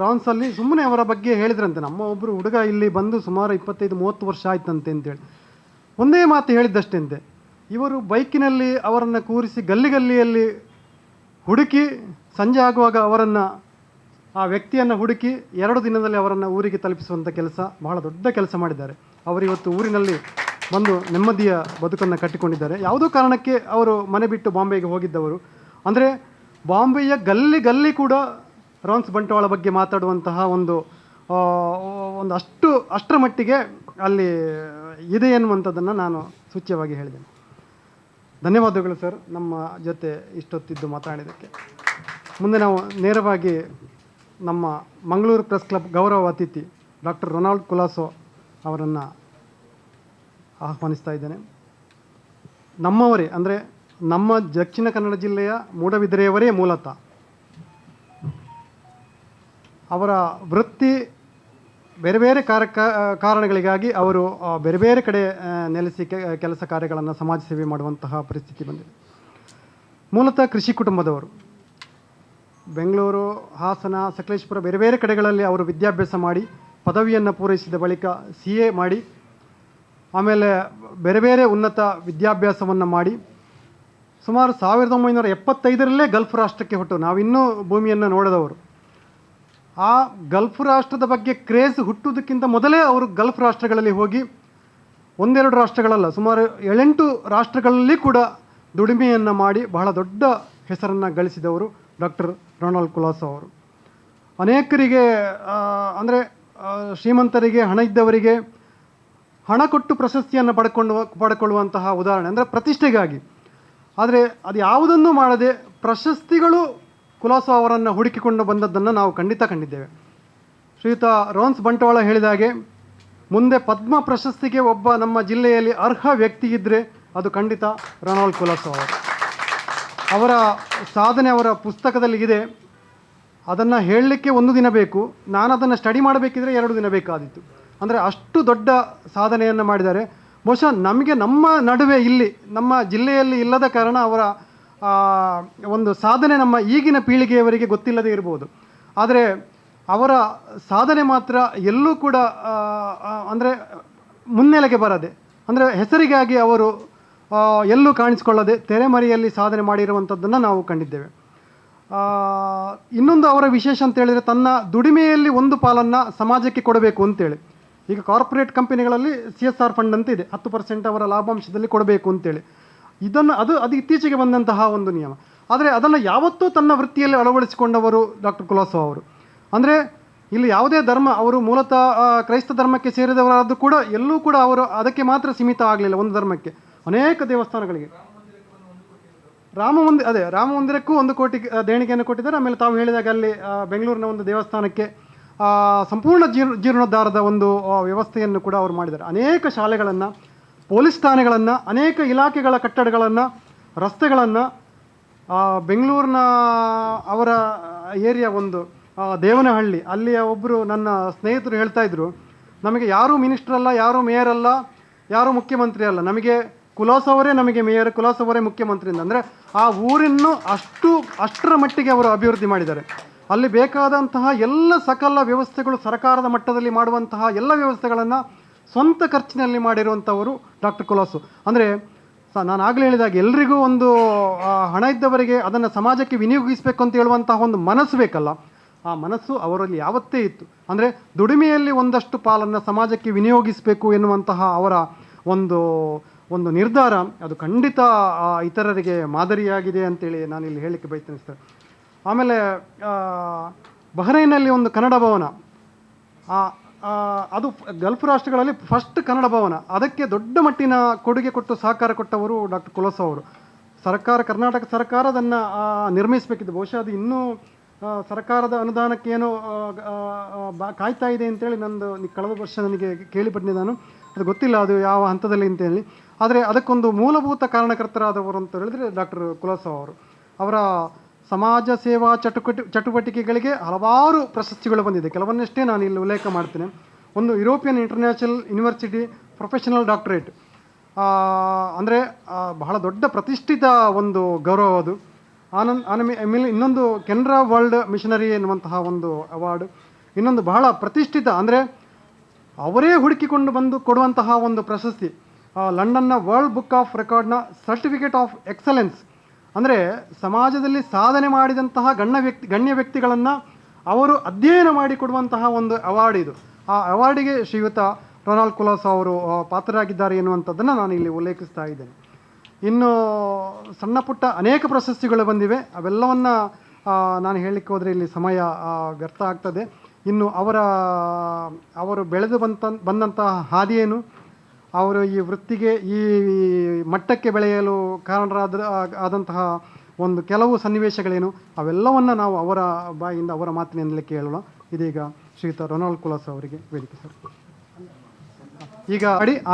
ರಾನ್ಸಲ್ಲಿ ಸುಮ್ಮನೆ ಅವರ ಬಗ್ಗೆ ಹೇಳಿದ್ರಂತೆ, ನಮ್ಮ ಒಬ್ಬರು ಹುಡುಗ ಇಲ್ಲಿ ಬಂದು ಸುಮಾರು 25-30 ವರ್ಷ ಆಯ್ತಂತೆ ಅಂತೇಳಿ. ಒಂದೇ ಮಾತು ಹೇಳಿದ್ದಷ್ಟಂತೆ, ಇವರು ಬೈಕಿನಲ್ಲಿ ಅವರನ್ನು ಕೂರಿಸಿ ಗಲ್ಲಿಯಲ್ಲಿ ಹುಡುಕಿ ಸಂಜೆ ಆಗುವಾಗ ಅವರನ್ನು, ಆ ವ್ಯಕ್ತಿಯನ್ನು ಹುಡುಕಿ 2 ದಿನದಲ್ಲಿ ಅವರನ್ನು ಊರಿಗೆ ತಲುಪಿಸುವಂಥ ಕೆಲಸ, ಬಹಳ ದೊಡ್ಡ ಕೆಲಸ ಮಾಡಿದ್ದಾರೆ. ಅವರಿವತ್ತು ಊರಿನಲ್ಲಿ ಬಂದು ನೆಮ್ಮದಿಯ ಬದುಕನ್ನು ಕಟ್ಟಿಕೊಂಡಿದ್ದಾರೆ. ಯಾವುದೋ ಕಾರಣಕ್ಕೆ ಅವರು ಮನೆ ಬಿಟ್ಟು ಬಾಂಬೆಗೆ ಹೋಗಿದ್ದವರು. ಅಂದರೆ ಬಾಂಬೆಯ ಗಲ್ಲಿ ಕೂಡ ರಾನ್ಸ್ ಬಂಟ್ವಾಳ ಬಗ್ಗೆ ಮಾತಾಡುವಂತಹ ಒಂದು ಅಷ್ಟರ ಮಟ್ಟಿಗೆ ಅಲ್ಲಿ ಇದೆ ಎನ್ನುವಂಥದ್ದನ್ನು ನಾನು ಸೂಚ್ಯವಾಗಿ ಹೇಳಿದ್ದೇನೆ. ಧನ್ಯವಾದಗಳು ಸರ್, ನಮ್ಮ ಜೊತೆ ಇಷ್ಟೊತ್ತಿದ್ದು ಮಾತಾಡಿದ್ದಕ್ಕೆ. ಮುಂದೆ ನಾವು ನೇರವಾಗಿ ನಮ್ಮ ಮಂಗಳೂರು ಪ್ರೆಸ್ ಕ್ಲಬ್ ಗೌರವ ಅತಿಥಿ ಡಾಕ್ಟರ್ ರೊನಾಲ್ಡ್ ಕುಲಾಸೋ ಅವರನ್ನು ಆಹ್ವಾನಿಸ್ತಾ ಇದ್ದೇನೆ. ನಮ್ಮವರೇ, ಅಂದರೆ ನಮ್ಮ ದಕ್ಷಿಣ ಕನ್ನಡ ಜಿಲ್ಲೆಯ ಮೂಡಬಿದಿರೆಯವರೇ ಮೂಲತಃ. ಅವರ ವೃತ್ತಿ ಬೇರೆ ಬೇರೆ ಕಾರಣಗಳಿಗಾಗಿ ಅವರು ಬೇರೆ ಬೇರೆ ಕಡೆ ನೆಲೆಸಿ ಕೆಲಸ ಕಾರ್ಯಗಳನ್ನು ಸಮಾಜ ಸೇವೆ ಮಾಡುವಂತಹ ಪರಿಸ್ಥಿತಿ ಬಂದಿದೆ. ಮೂಲತಃ ಕೃಷಿ ಕುಟುಂಬದವರು. ಬೆಂಗಳೂರು, ಹಾಸನ, ಸಕಲೇಶಪುರ ಬೇರೆ ಬೇರೆ ಕಡೆಗಳಲ್ಲಿ ಅವರು ವಿದ್ಯಾಭ್ಯಾಸ ಮಾಡಿ ಪದವಿಯನ್ನು ಪೂರೈಸಿದ ಬಳಿಕ CA ಮಾಡಿ ಆಮೇಲೆ ಬೇರೆ ಬೇರೆ ಉನ್ನತ ವಿದ್ಯಾಭ್ಯಾಸವನ್ನು ಮಾಡಿ ಸುಮಾರು 1975ರಲ್ಲೇ ಗಲ್ಫ್ ರಾಷ್ಟ್ರಕ್ಕೆ ಹೊರಟು, ನಾವಿನ್ನೂ ಭೂಮಿಯನ್ನು ನೋಡಿದವರು. ಆ ಗಲ್ಫ್ ರಾಷ್ಟ್ರದ ಬಗ್ಗೆ ಕ್ರೇಜ್ ಹುಟ್ಟುವುದಕ್ಕಿಂತ ಮೊದಲೇ ಅವರು ಗಲ್ಫ್ ರಾಷ್ಟ್ರಗಳಲ್ಲಿ ಹೋಗಿ ಒಂದೆರಡು ರಾಷ್ಟ್ರಗಳಲ್ಲ, ಸುಮಾರು 7-8 ರಾಷ್ಟ್ರಗಳಲ್ಲಿ ಕೂಡ ದುಡಿಮೆಯನ್ನು ಮಾಡಿ ಬಹಳ ದೊಡ್ಡ ಹೆಸರನ್ನು ಗಳಿಸಿದವರು ಡಾಕ್ಟರ್ ರೊನಾಲ್ಡ್ ಕುಲಾಸೋ ಅವರು. ಅನೇಕರಿಗೆ ಅಂದರೆ ಶ್ರೀಮಂತರಿಗೆ, ಹಣ ಇದ್ದವರಿಗೆ ಹಣ ಕೊಟ್ಟು ಪ್ರಶಸ್ತಿಯನ್ನು ಪಡ್ಕೊಳ್ಳುವಂತಹ ಉದಾಹರಣೆ, ಅಂದರೆ ಪ್ರತಿಷ್ಠೆಗಾಗಿ. ಆದರೆ ಅದು ಯಾವುದನ್ನು ಮಾಡದೆ ಪ್ರಶಸ್ತಿಗಳು ಕುಲಾಸೋ ಅವರನ್ನು ಹುಡುಕಿಕೊಂಡು ಬಂದದ್ದನ್ನು ನಾವು ಖಂಡಿತ ಕಂಡಿದ್ದೇವೆ. ಶ್ರೀಯುತ ರೋನ್ಸ್ ಬಂಟ್ವಾಳ ಹೇಳಿದಾಗೆ ಮುಂದೆ ಪದ್ಮ ಪ್ರಶಸ್ತಿಗೆ ಒಬ್ಬ ನಮ್ಮ ಜಿಲ್ಲೆಯಲ್ಲಿ ಅರ್ಹ ವ್ಯಕ್ತಿ ಇದ್ದರೆ ಅದು ಖಂಡಿತ ರೊನಾಲ್ಡ್ ಕುಲಾಸೋ ಅವರು. ಅವರ ಸಾಧನೆ ಅವರ ಪುಸ್ತಕದಲ್ಲಿ ಇದೆ. ಅದನ್ನು ಹೇಳಲಿಕ್ಕೆ 1 ದಿನ ಬೇಕು, ನಾನು ಅದನ್ನು ಸ್ಟಡಿ ಮಾಡಬೇಕಿದ್ರೆ 2 ದಿನ ಬೇಕಾದಿತ್ತು. ಅಂದರೆ ಅಷ್ಟು ದೊಡ್ಡ ಸಾಧನೆಯನ್ನು ಮಾಡಿದ್ದಾರೆ. ಬಹುಶಃ ನಮಗೆ ನಮ್ಮ ನಡುವೆ ಇಲ್ಲಿ ನಮ್ಮ ಜಿಲ್ಲೆಯಲ್ಲಿ ಇಲ್ಲದ ಕಾರಣ ಅವರ ಒಂದು ಸಾಧನೆ ನಮ್ಮ ಈಗಿನ ಪೀಳಿಗೆಯವರಿಗೆ ಗೊತ್ತಿಲ್ಲದೇ ಇರ್ಬೋದು. ಆದರೆ ಅವರ ಸಾಧನೆ ಮಾತ್ರ ಎಲ್ಲೂ ಕೂಡ ಅಂದರೆ ಮುನ್ನೆಲೆಗೆ ಬರದೆ, ಅಂದರೆ ಹೆಸರಿಗಾಗಿ ಅವರು ಎಲ್ಲೂ ಕಾಣಿಸಿಕೊಳ್ಳದೆ ತೆರೆಮರೆಯಲ್ಲಿ ಸಾಧನೆ ಮಾಡಿರುವಂಥದ್ದನ್ನು ನಾವು ಕಂಡಿದ್ದೇವೆ. ಇನ್ನೊಂದು ಅವರ ವಿಶೇಷ ಅಂತ ಹೇಳಿದರೆ ತನ್ನ ದುಡಿಮೆಯಲ್ಲಿ ಒಂದು ಪಾಲನ್ನು ಸಮಾಜಕ್ಕೆ ಕೊಡಬೇಕು ಅಂತೇಳಿ. ಈಗ ಕಾರ್ಪೊರೇಟ್ ಕಂಪನಿಗಳಲ್ಲಿ CSR ಫಂಡ್ ಅಂತ ಇದೆ, 10% ಅವರ ಲಾಭಾಂಶದಲ್ಲಿ ಕೊಡಬೇಕು ಅಂತೇಳಿ. ಅದು ಇತ್ತೀಚೆಗೆ ಬಂದಂತಹ ಒಂದು ನಿಯಮ. ಆದರೆ ಅದನ್ನು ಯಾವತ್ತೂ ತನ್ನ ವೃತ್ತಿಯಲ್ಲಿ ಅಳವಡಿಸಿಕೊಂಡವರು ಡಾಕ್ಟರ್ ಕುಲಾಸೋ ಅವರು. ಅಂದರೆ ಇಲ್ಲಿ ಯಾವುದೇ ಧರ್ಮ, ಅವರು ಮೂಲತಃ ಕ್ರೈಸ್ತ ಧರ್ಮಕ್ಕೆ ಸೇರಿದವರಾದರೂ ಕೂಡ ಎಲ್ಲೂ ಕೂಡ ಅವರು ಅದಕ್ಕೆ ಮಾತ್ರ ಸೀಮಿತ ಆಗಲಿಲ್ಲ. ಒಂದು ಧರ್ಮಕ್ಕೆ ಅನೇಕ ದೇವಸ್ಥಾನಗಳಿಗೆ, ರಾಮ ಮಂದಿರಕ್ಕೂ 1 ಕೋಟಿ ದೇಣಿಗೆಯನ್ನು ಕೊಟ್ಟಿದ್ದಾರೆ. ಆಮೇಲೆ ತಾವು ಹೇಳಿದಾಗ ಅಲ್ಲಿ ಬೆಂಗಳೂರಿನ ಒಂದು ದೇವಸ್ಥಾನಕ್ಕೆ ಸಂಪೂರ್ಣ ಜೀರ್ಣೋದ್ಧಾರದ ಒಂದು ವ್ಯವಸ್ಥೆಯನ್ನು ಕೂಡ ಅವರು ಮಾಡಿದ್ದಾರೆ. ಅನೇಕ ಶಾಲೆಗಳನ್ನು, ಪೊಲೀಸ್ ಠಾಣೆಗಳನ್ನು, ಅನೇಕ ಇಲಾಖೆಗಳ ಕಟ್ಟಡಗಳನ್ನು, ರಸ್ತೆಗಳನ್ನು, ಬೆಂಗಳೂರಿನ ಅವರ ಏರಿಯಾ ಒಂದು ದೇವನಹಳ್ಳಿ, ಅಲ್ಲಿಯ ಒಬ್ಬರು ನನ್ನ ಸ್ನೇಹಿತರು ಹೇಳ್ತಾ ಇದ್ರು, ನಮಗೆ ಯಾರೂ ಮಿನಿಸ್ಟರ್ ಅಲ್ಲ, ಯಾರೂ ಮೇಯರ್ ಅಲ್ಲ, ಯಾರೂ ಮುಖ್ಯಮಂತ್ರಿ ಅಲ್ಲ, ನಮಗೆ ಕುಲಾಸೋ ಅವರೇ ನಮಗೆ ಮೇಯರ್, ಕುಲಾಸೋ ಅವರೇ ಮುಖ್ಯಮಂತ್ರಿಯಿಂದ. ಅಂದರೆ ಆ ಊರನ್ನು ಅಷ್ಟರ ಮಟ್ಟಿಗೆ ಅವರು ಅಭಿವೃದ್ಧಿ ಮಾಡಿದ್ದಾರೆ. ಅಲ್ಲಿ ಬೇಕಾದಂತಹ ಎಲ್ಲ ಸಕಲ ವ್ಯವಸ್ಥೆಗಳು ಸರ್ಕಾರದ ಮಟ್ಟದಲ್ಲಿ ಮಾಡುವಂತಹ ಎಲ್ಲ ವ್ಯವಸ್ಥೆಗಳನ್ನು ಸ್ವಂತ ಖರ್ಚಿನಲ್ಲಿ ಮಾಡಿರುವಂಥವರು ಡಾಕ್ಟರ್ ಕುಲಾಸೋ. ಅಂದರೆ ನಾನು ಆಗಲೇ ಹೇಳಿದಾಗ ಎಲ್ರಿಗೂ ಒಂದು ಹಣ ಇದ್ದವರಿಗೆ ಅದನ್ನು ಸಮಾಜಕ್ಕೆ ವಿನಿಯೋಗಿಸಬೇಕು ಅಂತ ಹೇಳುವಂತಹ ಒಂದು ಮನಸ್ಸು ಬೇಕಲ್ಲ, ಆ ಮನಸ್ಸು ಅವರಲ್ಲಿ ಯಾವತ್ತೇ ಇತ್ತು. ಅಂದರೆ ದುಡಿಮೆಯಲ್ಲಿ ಒಂದಷ್ಟು ಪಾಲನ್ನು ಸಮಾಜಕ್ಕೆ ವಿನಿಯೋಗಿಸಬೇಕು ಎನ್ನುವಂತಹ ಅವರ ಒಂದು ನಿರ್ಧಾರ ಅದು ಖಂಡಿತ ಇತರರಿಗೆ ಮಾದರಿಯಾಗಿದೆ ಅಂತೇಳಿ ನಾನಿಲ್ಲಿ ಹೇಳಲಿಕ್ಕೆ ಬಯಸ್ತೇನೆ ಸರ್. ಆಮೇಲೆ ಬಹ್ರೈನಲ್ಲಿ ಒಂದು ಕನ್ನಡ ಭವನ, ಅದು ಗಲ್ಫ್ ರಾಷ್ಟ್ರಗಳಲ್ಲಿ ಫಸ್ಟ್ ಕನ್ನಡ ಭವನ, ಅದಕ್ಕೆ ದೊಡ್ಡ ಮಟ್ಟಿನ ಕೊಡುಗೆ ಕೊಟ್ಟು ಸಹಕಾರ ಕೊಟ್ಟವರು ಡಾಕ್ಟರ್ ಕುಲಾಸೋ ಅವರು. ಕರ್ನಾಟಕ ಸರ್ಕಾರ ಅದನ್ನು ನಿರ್ಮಿಸಬೇಕಿತ್ತು. ಬಹುಶಃ ಅದು ಇನ್ನೂ ಸರ್ಕಾರದ ಅನುದಾನಕ್ಕೇನೋ ಕಾಯ್ತಾ ಇದೆ ಅಂತೇಳಿ ಕಳೆದ ವರ್ಷ ನನಗೆ ಕೇಳಿಪಟ್ಟಿದ್ದೆ ನಾನು, ಅದು ಗೊತ್ತಿಲ್ಲ ಅದು ಯಾವ ಹಂತದಲ್ಲಿ ಅಂತೇಳಿ. ಆದರೆ ಅದಕ್ಕೊಂದು ಮೂಲಭೂತ ಕಾರಣಕರ್ತರಾದವರು ಅಂತ ಹೇಳಿದರೆ ಡಾಕ್ಟರ್ ಕುಲಾಸೋ ಅವರು. ಅವರ ಸಮಾಜ ಸೇವಾ ಚಟುವಟಿಕೆಗಳಿಗೆ ಹಲವಾರು ಪ್ರಶಸ್ತಿಗಳು ಬಂದಿದೆ. ಕೆಲವನ್ನಷ್ಟೇ ನಾನು ಇಲ್ಲಿ ಉಲ್ಲೇಖ ಮಾಡ್ತೇನೆ. ಒಂದು European international university professional doctorate, ಅಂದರೆ ಬಹಳ ದೊಡ್ಡ ಪ್ರತಿಷ್ಠಿತ ಒಂದು ಗೌರವ ಅದು. ಆಮೇಲೆ ಇನ್ನೊಂದು ಕೆನರಾ ವರ್ಲ್ಡ್ ಮಿಷನರಿ ಎನ್ನುವಂತಹ ಒಂದು ಅವಾರ್ಡ್, ಇನ್ನೊಂದು ಬಹಳ ಪ್ರತಿಷ್ಠಿತ, ಅಂದರೆ ಅವರೇ ಹುಡುಕಿಕೊಂಡು ಬಂದು ಕೊಡುವಂತಹ ಒಂದು ಪ್ರಶಸ್ತಿ, ಲಂಡನ್ನ ವರ್ಲ್ಡ್ ಬುಕ್ ಆಫ್ ರೆಕಾರ್ಡ್ನ ಸರ್ಟಿಫಿಕೇಟ್ ಆಫ್ ಎಕ್ಸಲೆನ್ಸ್. ಅಂದರೆ ಸಮಾಜದಲ್ಲಿ ಸಾಧನೆ ಮಾಡಿದಂತಹ ಗಣ್ಯ ವ್ಯಕ್ತಿಗಳನ್ನು ಅವರು ಅಧ್ಯಯನ ಮಾಡಿಕೊಡುವಂತಹ ಒಂದು ಅವಾರ್ಡ್ ಇದು. ಆ ಅವಾರ್ಡಿಗೆ ಶ್ರೀಯುತ ರೊನಾಲ್ಡ್ ಕುಲಾಸೋ ಅವರು ಪಾತ್ರರಾಗಿದ್ದಾರೆ ಎನ್ನುವಂಥದ್ದನ್ನು ನಾನು ಇಲ್ಲಿ ಉಲ್ಲೇಖಿಸ್ತಾ ಇದ್ದೇನೆ. ಇನ್ನು ಸಣ್ಣ ಪುಟ್ಟ ಅನೇಕ ಪ್ರಶಸ್ತಿಗಳು ಬಂದಿವೆ, ಅವೆಲ್ಲವನ್ನು ನಾನು ಹೇಳಲಿಕ್ಕೆ ಹೋದರೆ ಇಲ್ಲಿ ಸಮಯ ವ್ಯರ್ಥ ಆಗ್ತದೆ. ಇನ್ನು ಅವರು ಬೆಳೆದು ಬಂದಂತಹ ಹಾದಿಯೇನು, ಅವರು ಈ ವೃತ್ತಿಗೆ ಈ ಮಟ್ಟಕ್ಕೆ ಬೆಳೆಯಲು ಆದಂತಹ ಒಂದು ಕೆಲವು ಸನ್ನಿವೇಶಗಳೇನು ಅವೆಲ್ಲವನ್ನು ನಾವು ಅವರ ಬಾಯಿಂದ ಅವರ ಮಾತಿನಿಂದಲೇ ಕೇಳೋಣ. ಇದೀಗ ಶ್ರೀಯುತ ರೊನಾಲ್ಡ್ ಕುಲಾಸ ಅವರಿಗೆ ವೇದಿಕೆ ಸರ್. ಈಗ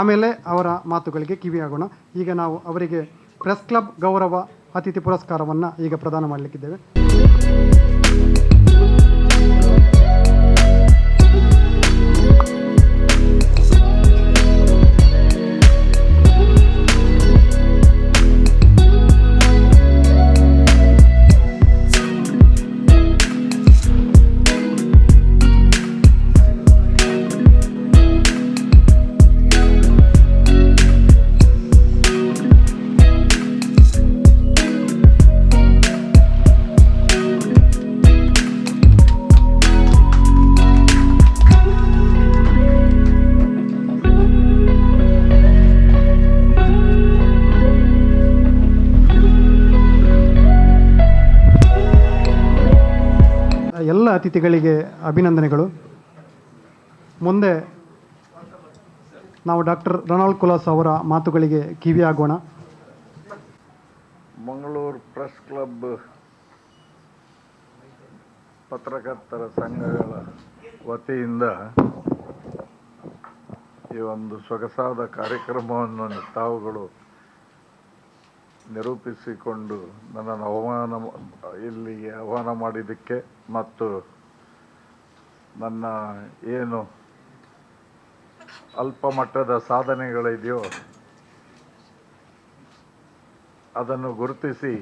ಆಮೇಲೆ ಅವರ ಮಾತುಗಳಿಗೆ ಕಿವಿಯಾಗೋಣ. ಈಗ ನಾವು ಅವರಿಗೆ ಪ್ರೆಸ್ ಕ್ಲಬ್ ಗೌರವ ಅತಿಥಿ ಪುರಸ್ಕಾರವನ್ನು ಈಗ ಪ್ರದಾನ ಮಾಡಲಿಕ್ಕಿದ್ದೇವೆ. ಎಲ್ಲ ಅತಿಥಿಗಳಿಗೆ ಅಭಿನಂದನೆಗಳು. ಮುಂದೆ ನಾವು ಡಾಕ್ಟರ್ ರೊನಾಲ್ಡ್ ಕುಲಾಸ್ ಅವರ ಮಾತುಗಳಿಗೆ ಕಿವಿಯಾಗೋಣ. ಮಂಗಳೂರು ಪ್ರೆಸ್ ಕ್ಲಬ್ ಪತ್ರಕರ್ತರ ಸಂಘಗಳ ವತಿಯಿಂದ ಈ ಒಂದು ಸೊಗಸಾದ ಕಾರ್ಯಕ್ರಮವನ್ನು ತಾವುಗಳು ನಿರೂಪಿಸಿಕೊಂಡು ನನ್ನನ್ನು ಇಲ್ಲಿಗೆ ಆಹ್ವಾನ ಮಾಡಿದ್ದಕ್ಕೆ ಮತ್ತು ನನ್ನ ಏನು ಅಲ್ಪ ಮಟ್ಟದ ಸಾಧನೆಗಳಿದೆಯೋ ಅದನ್ನು ಗುರುತಿಸಿ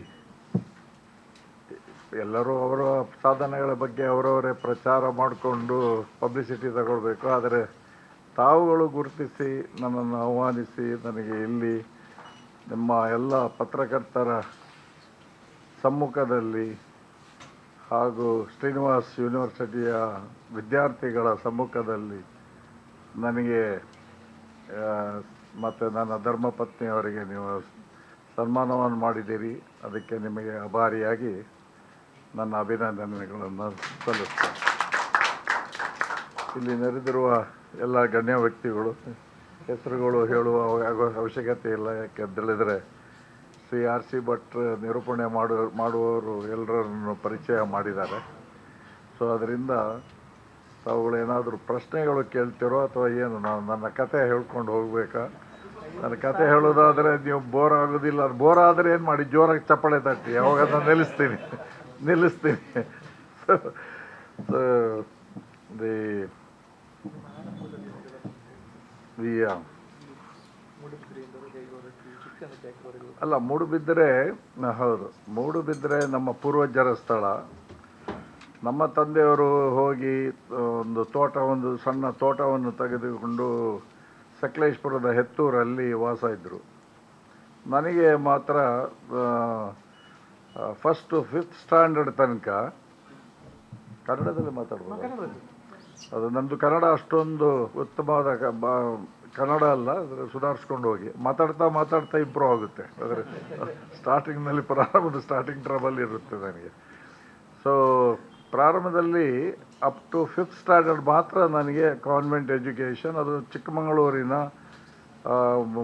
ಎಲ್ಲರೂ ಅವರ ಸಾಧನೆಗಳ ಬಗ್ಗೆ ಅವರವರೇ ಪ್ರಚಾರ ಮಾಡಿಕೊಂಡು ಪಬ್ಲಿಸಿಟಿ ತಗೊಳ್ಬೇಕು. ಆದರೆ ತಾವುಗಳು ಗುರುತಿಸಿ ನನ್ನನ್ನು ಆಹ್ವಾನಿಸಿ ನನಗೆ ಇಲ್ಲಿ ನಿಮ್ಮ ಎಲ್ಲ ಪತ್ರಕರ್ತರ ಸಮ್ಮುಖದಲ್ಲಿ ಹಾಗೂ ಶ್ರೀನಿವಾಸ್ ಯೂನಿವರ್ಸಿಟಿಯ ವಿದ್ಯಾರ್ಥಿಗಳ ಸಮ್ಮುಖದಲ್ಲಿ ನನಗೆ ಮತ್ತು ನನ್ನ ಧರ್ಮಪತ್ನಿಯವರಿಗೆ ನೀವು ಸನ್ಮಾನವನ್ನು ಮಾಡಿದ್ದೀರಿ. ಅದಕ್ಕೆ ನಿಮಗೆ ಆಭಾರಿಯಾಗಿ ನನ್ನ ಅಭಿನಂದನೆಗಳನ್ನು ಸಲ್ಲಿಸ್ತೇನೆ. ಇಲ್ಲಿ ನೆರೆದಿರುವ ಎಲ್ಲ ಗಣ್ಯ ವ್ಯಕ್ತಿಗಳು ಹೆಸರುಗಳು ಹೇಳುವ ಅವಶ್ಯಕತೆ ಇಲ್ಲ, ಯಾಕೆಂತೇಳಿದರೆ ಶ್ರೀ ಆರ್ ಸಿ ಭಟ್ ನಿರೂಪಣೆ ಮಾಡುವವರು ಎಲ್ಲರನ್ನು ಪರಿಚಯ ಮಾಡಿದ್ದಾರೆ. ಸೊ ಅದರಿಂದ ತಾವುಗಳೇನಾದರೂ ಪ್ರಶ್ನೆಗಳು ಕೇಳ್ತಿರೋ ಅಥವಾ ಏನು ನನ್ನ ಕತೆ ಹೇಳ್ಕೊಂಡು ಹೋಗಬೇಕಾ? ನನ್ನ ಕತೆ ಹೇಳೋದಾದರೆ ನೀವು ಬೋರ್ ಆಗೋದಿಲ್ಲ. ಬೋರ್ ಆದರೆ ಏನು ಮಾಡಿ, ಜೋರಾಗಿ ಚಪ್ಪಾಳೆ ತಟ್ಟಿ, ಯಾವಾಗ ನಾನು ನಿಲ್ಲಿಸ್ತೀನಿ. ಅಲ್ಲ, ಮೂಡುಬಿದ್ರೆ ಹೌದು, ಮೂಡುಬಿದ್ರೆ ನಮ್ಮ ಪೂರ್ವಜರ ಸ್ಥಳ. ನಮ್ಮ ತಂದೆಯವರು ಹೋಗಿ ಒಂದು ಸಣ್ಣ ತೋಟವನ್ನು ತೆಗೆದುಕೊಂಡು ಸಕಲೇಶ್ಪುರದ ಹೆತ್ತೂರಲ್ಲಿ ವಾಸ ಇದ್ದರು. ನನಗೆ ಮಾತ್ರ ಫಸ್ಟ್ 5th ಸ್ಟ್ಯಾಂಡರ್ಡ್ ತನಕ ಕನ್ನಡದಲ್ಲಿ ಮಾತಾಡ್ಬೋದು. ಅದು ನಮ್ಮದು ಕನ್ನಡ ಅಷ್ಟೊಂದು ಉತ್ತಮವಾದ ಕನ್ನಡ ಅಲ್ಲ, ಆದರೆ ಸುಧಾರಿಸ್ಕೊಂಡು ಹೋಗಿ ಮಾತಾಡ್ತಾ ಇಂಪ್ರೂವ್ ಆಗುತ್ತೆ. ಆದರೆ ಸ್ಟಾರ್ಟಿಂಗ್ನಲ್ಲಿ ಸ್ಟಾರ್ಟಿಂಗ್ ಟ್ರಬಲ್ ಇರುತ್ತೆ ನನಗೆ. ಸೊ ಪ್ರಾರಂಭದಲ್ಲಿ ಅಪ್ ಟು 5th ಸ್ಟ್ಯಾಂಡರ್ಡ್ ಮಾತ್ರ ನನಗೆ ಕಾನ್ವೆಂಟ್ ಎಜುಕೇಷನ್. ಅದು ಚಿಕ್ಕಮಗಳೂರಿನ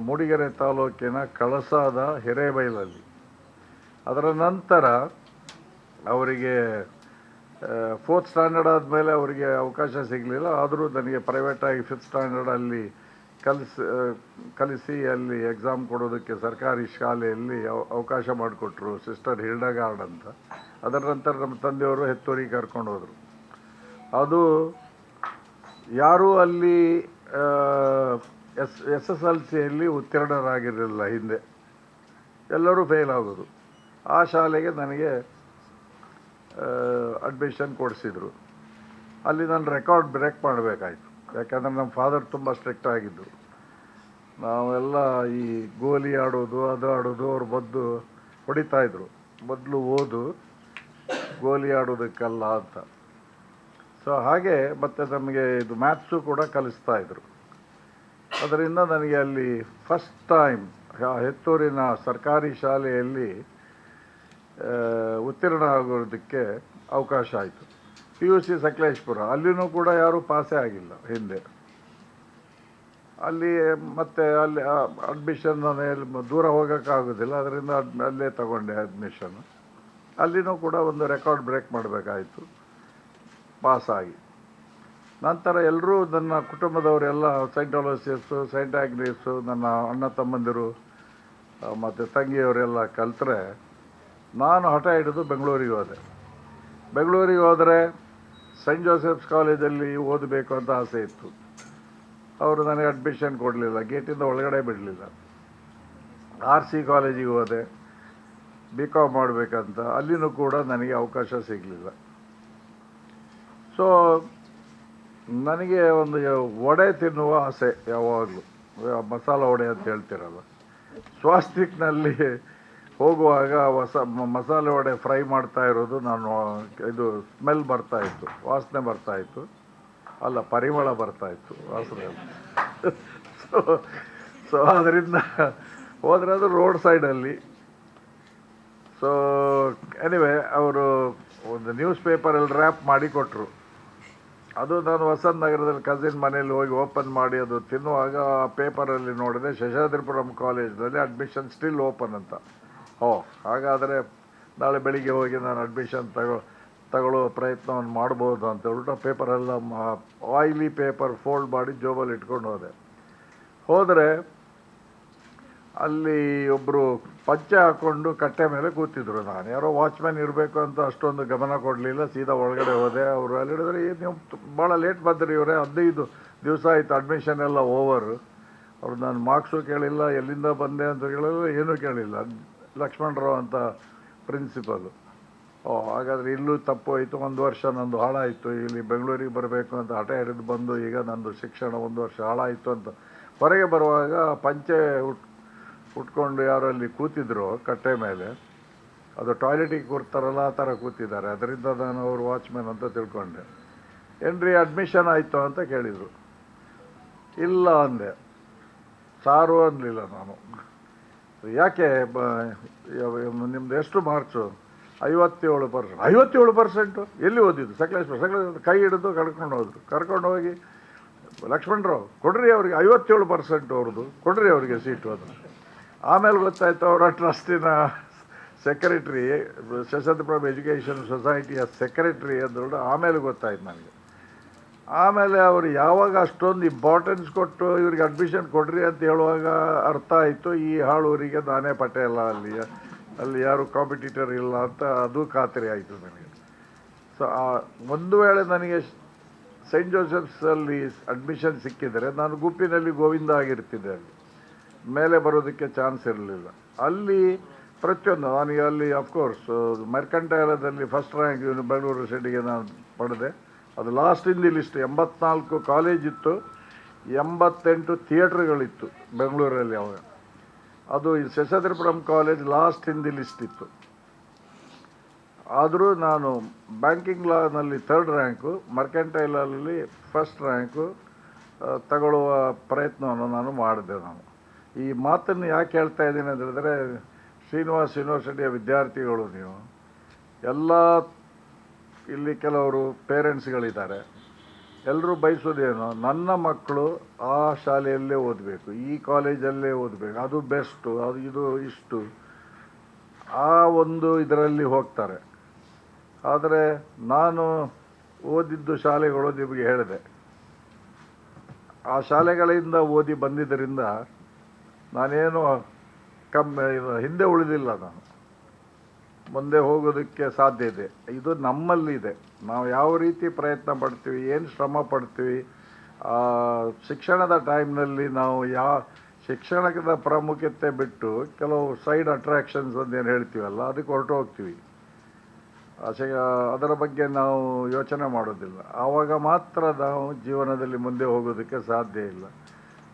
ಮೂಡಿಗೆರೆ ತಾಲೂಕಿನ ಕಳಸಾದ ಹಿರೇಬೈಲಲ್ಲಿ. ಅದರ ನಂತರ ಅವರಿಗೆ 4th ಸ್ಟ್ಯಾಂಡರ್ಡ್ ಆದಮೇಲೆ ಅವರಿಗೆ ಅವಕಾಶ ಸಿಗಲಿಲ್ಲ. ಆದರೂ ನನಗೆ ಪ್ರೈವೇಟಾಗಿ 5th ಸ್ಟ್ಯಾಂಡರ್ಡಲ್ಲಿ ಕಲಿಸಿ ಅಲ್ಲಿ ಎಕ್ಸಾಮ್ ಕೊಡೋದಕ್ಕೆ ಸರ್ಕಾರಿ ಶಾಲೆಯಲ್ಲಿ ಅವಕಾಶ ಮಾಡಿಕೊಟ್ರು, ಸಿಸ್ಟರ್ ಹಿಲ್ಡಗಾರ್ಡ್ ಅಂತ. ಅದರ ನಂತರ ನಮ್ಮ ತಂದೆಯವರು ಹೆತ್ತೂರಿಗೆ ಕರ್ಕೊಂಡು ಹೋದರು. ಅದು ಯಾರೂ ಅಲ್ಲಿ SSLCಯಲ್ಲಿ ಉತ್ತೀರ್ಣರಾಗಿರಲಿಲ್ಲ. ಹಿಂದೆ ಎಲ್ಲರೂ ಫೇಲ್ ಆಗೋದು. ಆ ಶಾಲೆಗೆ ನನಗೆ ಅಡ್ಮಿಷನ್ ಕೊಡಿಸಿದ್ರು. ಅಲ್ಲಿ ನಾನು ರೆಕಾರ್ಡ್ ಬ್ರೇಕ್ ಮಾಡಬೇಕಾಯ್ತು. ಯಾಕಂದರೆ ನಮ್ಮ ಫಾದರ್ ತುಂಬ ಸ್ಟ್ರಿಕ್ಟ್ ಆಗಿದ್ದರು. ನಾವೆಲ್ಲ ಈ ಗೋಲಿ ಆಡೋದು ಅವ್ರು ಬಂದು ಹೊಡಿತಾಯಿದ್ರು. ಮೊದಲು ಓದು, ಗೋಲಿ ಆಡೋದಕ್ಕಲ್ಲ ಅಂತ. ಸೊ ಹಾಗೆ ಮತ್ತು ನಮಗೆ ಇದು ಮ್ಯಾಥ್ಸು ಕೂಡ ಕಲಿಸ್ತಾಯಿದ್ರು. ಅದರಿಂದ ನನಗೆ ಅಲ್ಲಿ ಫಸ್ಟ್ ಟೈಮ್ ಹೆತ್ತೂರಿನ ಸರ್ಕಾರಿ ಶಾಲೆಯಲ್ಲಿ ಉತ್ತೀರ್ಣ ಆಗೋದಕ್ಕೆ ಅವಕಾಶ ಆಯಿತು. PUC ಸಕಲೇಶ್ಪುರ, ಅಲ್ಲಿನೂ ಕೂಡ ಯಾರೂ ಪಾಸೇ ಆಗಿಲ್ಲ ಹಿಂದೆ. ಅಲ್ಲಿ ಮತ್ತೆ ಅಲ್ಲಿ ಅಡ್ಮಿಷನ್ ನಾನು ದೂರ ಹೋಗೋಕ್ಕಾಗೋದಿಲ್ಲ, ಅದರಿಂದ ಅಲ್ಲೇ ತಗೊಂಡೆ ಅಡ್ಮಿಷನ್. ಅಲ್ಲಿನೂ ಕೂಡ ಒಂದು ರೆಕಾರ್ಡ್ ಬ್ರೇಕ್ ಮಾಡಬೇಕಾಯಿತು, ಪಾಸಾಗಿ. ನಂತರ ಎಲ್ಲರೂ ನನ್ನ ಕುಟುಂಬದವರೆಲ್ಲ ಸೈಂಟ್ ಅಲೋಸಿಯಸ್ಸು, ಸೈಂಟ್ ಆಗ್ನೇಸು, ನನ್ನ ಅಣ್ಣ ತಮ್ಮಂದಿರು ಮತ್ತು ತಂಗಿಯವರೆಲ್ಲ ಕಲಿತ್ರೆ ನಾನು ಹಠ ಹಿಡಿದು ಬೆಂಗಳೂರಿಗೆ ಹೋದೆ. ಬೆಂಗಳೂರಿಗೆ ಹೋದರೆ ಸೈಂಟ್ ಜೋಸೆಫ್ಸ್ ಕಾಲೇಜಲ್ಲಿ ಓದಬೇಕು ಅಂತ ಆಸೆ ಇತ್ತು. ಅವರು ನನಗೆ ಅಡ್ಮಿಷನ್ ಕೊಡಲಿಲ್ಲ, ಗೇಟಿಂದ ಒಳಗಡೆ ಬಿಡಲಿಲ್ಲ. RC ಕಾಲೇಜಿಗೆ ಹೋದೆ BCom ಮಾಡಬೇಕಂತ, ಅಲ್ಲಿನೂ ಕೂಡ ನನಗೆ ಅವಕಾಶ ಸಿಗಲಿಲ್ಲ. ಸೊ ನನಗೆ ಒಂದು ವಡೆ ತಿನ್ನುವ ಆಸೆ ಯಾವಾಗಲೂ, ಮಸಾಲ ವಡೆ ಅಂತ ಹೇಳ್ತಿರಲ್ಲ. ಸ್ವಾಸ್ತಿಕ್ನಲ್ಲಿ ಹೋಗುವಾಗ ಮಸಾಲೆ ವಡೆ ಫ್ರೈ ಮಾಡ್ತಾ ಇರೋದು ನಾನು ಇದು ಸ್ಮೆಲ್ ಬರ್ತಾಯಿತ್ತು, ವಾಸನೆ ಬರ್ತಾಯಿತ್ತು, ಅಲ್ಲ ಪರಿಮಳ ಬರ್ತಾಯಿತ್ತು, ವಾಸನೆ. ಸೊ ಅದರಿಂದ ಹೋದರೆ ಅದು ರೋಡ್ ಸೈಡಲ್ಲಿ. ಸೊ ಎನಿವೆ ಅವರು ಒಂದು ನ್ಯೂಸ್ ಪೇಪರಲ್ಲಿ ರ್ಯಾಪ್ ಮಾಡಿ ಕೊಟ್ಟರು. ಅದು ನಾನು ವಸಂತ ನಗರದಲ್ಲಿ ಕಸಿನ್ ಮನೇಲಿ ಹೋಗಿ ಓಪನ್ ಮಾಡಿ ಅದು ತಿನ್ನುವಾಗ ಆ ಪೇಪರಲ್ಲಿ ನೋಡಿದೆ ಶೇಷಾದ್ರಿಪುರಂ ಕಾಲೇಜ್ನಲ್ಲಿ ಅಡ್ಮಿಷನ್ ಸ್ಟಿಲ್ ಓಪನ್ ಅಂತ. ಹಾಗಾದರೆ ನಾಳೆ ಬೆಳಿಗ್ಗೆ ಹೋಗಿ ನಾನು ಅಡ್ಮಿಷನ್ ತಗೊಳ್ಳೋ ಪ್ರಯತ್ನವನ್ನು ಮಾಡ್ಬೋದು ಅಂತ ಹೇಳ್ಬಿಟ್ಟು ಆ ಪೇಪರೆಲ್ಲ ಆಯಿಲಿ ಪೇಪರ್ ಫೋಲ್ಡ್ ಮಾಡಿ ಜೋಬಲ್ಲಿ ಇಟ್ಕೊಂಡು ಹೋದರೆ ಅಲ್ಲಿ ಒಬ್ಬರು ಪಂಚೆ ಹಾಕ್ಕೊಂಡು ಕಟ್ಟೆ ಮೇಲೆ ಕೂತಿದ್ರು. ನಾನು ಯಾರೋ ವಾಚ್ಮ್ಯಾನ್ ಇರಬೇಕು ಅಂತ ಅಷ್ಟೊಂದು ಗಮನ ಕೊಡಲಿಲ್ಲ, ಸೀದಾ ಒಳಗಡೆ ಹೋದೆ. ಅವರು ಅಲ್ಲಿ ಹೇಳಿದ್ರೆ ನೀವು ಭಾಳ ಲೇಟ್ ಬಂದ್ರಿ ಇವರೇ, 15 ದಿವಸ ಆಯಿತು ಅಡ್ಮಿಷನ್ ಎಲ್ಲ ಓವರ್. ಅವ್ರು ನಾನು ಮಾರ್ಕ್ಸು ಕೇಳಿಲ್ಲ, ಎಲ್ಲಿಂದ ಬಂದೆ ಅಂತ ಕೇಳಿಲ್ಲ, ಏನೂ ಕೇಳಿಲ್ಲ. ಲಕ್ಷ್ಮಣರಾವ್ ಅಂತ ಪ್ರಿನ್ಸಿಪಲು. ಹಾಗಾದರೆ ಇಲ್ಲೂ ತಪ್ಪು ಆಯಿತು, 1 ವರ್ಷ ನಂದು ಹಾಳಾಯಿತು, ಇಲ್ಲಿ ಬೆಂಗಳೂರಿಗೆ ಬರಬೇಕು ಅಂತ ಹಠ ಹಿಡಿದು ಬಂದು ಈಗ ನಂದು ಶಿಕ್ಷಣ 1 ವರ್ಷ ಹಾಳಾಯಿತು ಅಂತ ಹೊರಗೆ ಬರುವಾಗ ಪಂಚೆ ಉಟ್ಕೊಂಡು ಯಾರೋ ಅಲ್ಲಿ ಕೂತಿದ್ರು ಕಟ್ಟೆ ಮೇಲೆ, ಅದು ಟಾಯ್ಲೆಟಿಗೆ ಕೂರ್ತಾರಲ್ಲ ಆ ಥರ ಕೂತಿದ್ದಾರೆ. ಅದರಿಂದ ನಾನು ಅವರು ವಾಚ್ಮ್ಯಾನ್ ಅಂತ ತಿಳ್ಕೊಂಡೆ. ಏನ್ರಿ ಅಡ್ಮಿಷನ್ ಆಯಿತು ಅಂತ ಕೇಳಿದರು. ಇಲ್ಲ ಅಂದೆ. ಸಾರು ಅನ್ನಲಿಲ್ಲ ನಾನು. ಯಾಕೆ ನಿಮ್ದು ಎಷ್ಟು ಮಾರ್ಕ್ಸು? 57%. 57%? ಎಲ್ಲಿ ಓದಿದ್ದು? ಸಕಲೇಶ್ವರ ಕೈ ಹಿಡಿದು ಕರ್ಕೊಂಡು ಹೋಗಿ ಲಕ್ಷ್ಮಣರಾವ್ ಕೊಡ್ರಿ ಅವ್ರಿಗೆ 57% ಅವ್ರದ್ದು, ಕೊಡ್ರಿ ಅವರಿಗೆ ಸೀಟು ಅದು. ಆಮೇಲೆ ಗೊತ್ತಾಯ್ತು ಅವರ ಟ್ರಸ್ಟಿನ ಸೆಕ್ರೆಟ್ರಿ, ಶೇಷಾದ್ರಿಪುರಂ ಎಜುಕೇಷನ್ ಸೊಸೈಟಿಯ ಸೆಕ್ರೆಟ್ರಿ ಅಂದ್ಕೊಂಡು ಆಮೇಲೆ ಗೊತ್ತಾಯ್ತು ನನಗೆ. ಆಮೇಲೆ ಅವರು ಯಾವಾಗ ಅಷ್ಟೊಂದು ಇಂಪಾರ್ಟೆನ್ಸ್ ಕೊಟ್ಟು ಇವ್ರಿಗೆ ಅಡ್ಮಿಷನ್ ಕೊಡ್ರಿ ಅಂತ ಹೇಳುವಾಗ ಅರ್ಥ ಆಯಿತು, ಈ ಹಾಳೂರಿಗೆ ನಾನೇ ಪಟ್ಟೆ ಇಲ್ಲ, ಅಲ್ಲಿ ಯಾರು ಕಾಂಪಿಟೀಟರ್ ಇಲ್ಲ ಅಂತ ಅದು ಖಾತ್ರಿ ಆಯಿತು ನನಗೆ. ಸೊ ಒಂದು ವೇಳೆ ನನಗೆ ಸೈಂಟ್ ಜೋಸೆಫ್ಸಲ್ಲಿ ಅಡ್ಮಿಷನ್ ಸಿಕ್ಕಿದರೆ ನಾನು ಗುಂಪಿನಲ್ಲಿ ಗೋವಿಂದ ಆಗಿರ್ತಿದ್ದೆ. ಅಲ್ಲಿ ಮೇಲೆ ಬರೋದಕ್ಕೆ ಚಾನ್ಸ್ ಇರಲಿಲ್ಲ. ಅಲ್ಲಿ ಪ್ರತಿಯೊಂದು ನನಗೆ ಅಲ್ಲಿ ಅಫ್ಕೋರ್ಸ್ ಮರ್ಕಂಟೈಲದಲ್ಲಿ ಫಸ್ಟ್ ರ್ಯಾಂಕ್ ಬೆಂಗಳೂರು ಸಿಟಿಗೆ ನಾನು ಪಡೆದೆ. ಅದು ಲಾಸ್ಟ್ ಇನ್ ದಿ ಲಿಸ್ಟ್. 84 ಕಾಲೇಜಿತ್ತು, 88 ಥಿಯೇಟ್ರ್ಗಳಿತ್ತು ಬೆಂಗಳೂರಲ್ಲಿ ಅವಾಗ. ಅದು ಈ Seshadripuram college last in the list ಇತ್ತು. ಆದರೂ ನಾನು ಬ್ಯಾಂಕಿಂಗ್ ಲಾನಲ್ಲಿ 3rd ರ್ಯಾಂಕು, ಮರ್ಕೆಂಟೈಲಲ್ಲಿ ಫಸ್ಟ್ ರ್ಯಾಂಕು ತಗೊಳ್ಳುವ ಪ್ರಯತ್ನವನ್ನು ನಾನು ಮಾಡಿದೆ. ಈ ಮಾತನ್ನು ಯಾಕೆ ಹೇಳ್ತಾ ಇದ್ದೀನಿ ಅಂತ ಹೇಳಿದ್ರೆ, ಶ್ರೀನಿವಾಸ್ ಯೂನಿವರ್ಸಿಟಿಯ ವಿದ್ಯಾರ್ಥಿಗಳು ನೀವು ಎಲ್ಲ, ಇಲ್ಲಿ ಕೆಲವರು ಪೇರೆಂಟ್ಸ್ಗಳಿದ್ದಾರೆ, ಎಲ್ಲರೂ ಬಯಸೋದೇನು, ನನ್ನ ಮಕ್ಕಳು ಆ ಶಾಲೆಯಲ್ಲೇ ಓದಬೇಕು, ಈ ಕಾಲೇಜಲ್ಲೇ ಓದಬೇಕು, ಅದು ಬೆಸ್ಟು, ಅದು ಇದು ಇಷ್ಟು, ಆ ಒಂದು ಇದರಲ್ಲಿ ಹೋಗ್ತಾರೆ. ಆದರೆ ನಾನು ಓದಿದ್ದು ಶಾಲೆಗಳು ನಿಮಗೆ ಹೇಳಿದೆ, ಆ ಶಾಲೆಗಳಿಂದ ಓದಿ ಬಂದಿದ್ದರಿಂದ ನಾನೇನು ಹಿಂದೆ ಉಳಿದಿಲ್ಲ. ನಾನು ಮುಂದೆ ಹೋಗೋದಕ್ಕೆ ಸಾಧ್ಯ ಇದೆ. ಇದು ನಮ್ಮಲ್ಲಿದೆ. ನಾವು ಯಾವ ರೀತಿ ಪ್ರಯತ್ನ ಪಡ್ತೀವಿ, ಏನು ಶ್ರಮ ಪಡ್ತೀವಿ. ಶಿಕ್ಷಣದ ಟೈಮ್ನಲ್ಲಿ ನಾವು ಶಿಕ್ಷಣದ ಪ್ರಾಮುಖ್ಯತೆ ಬಿಟ್ಟು ಕೆಲವು ಸೈಡ್ ಅಟ್ರಾಕ್ಷನ್ಸ್ ಅಂತ ಏನು ಹೇಳ್ತೀವಲ್ಲ, ಅದಕ್ಕೆ ಹೊರಟು ಹೋಗ್ತೀವಿ. ಅದರ ಬಗ್ಗೆ ನಾವು ಯೋಚನೆ ಮಾಡೋದಿಲ್ಲ. ಆವಾಗ ಮಾತ್ರ ನಾವು ಜೀವನದಲ್ಲಿ ಮುಂದೆ ಹೋಗೋದಕ್ಕೆ ಸಾಧ್ಯ ಇಲ್ಲ.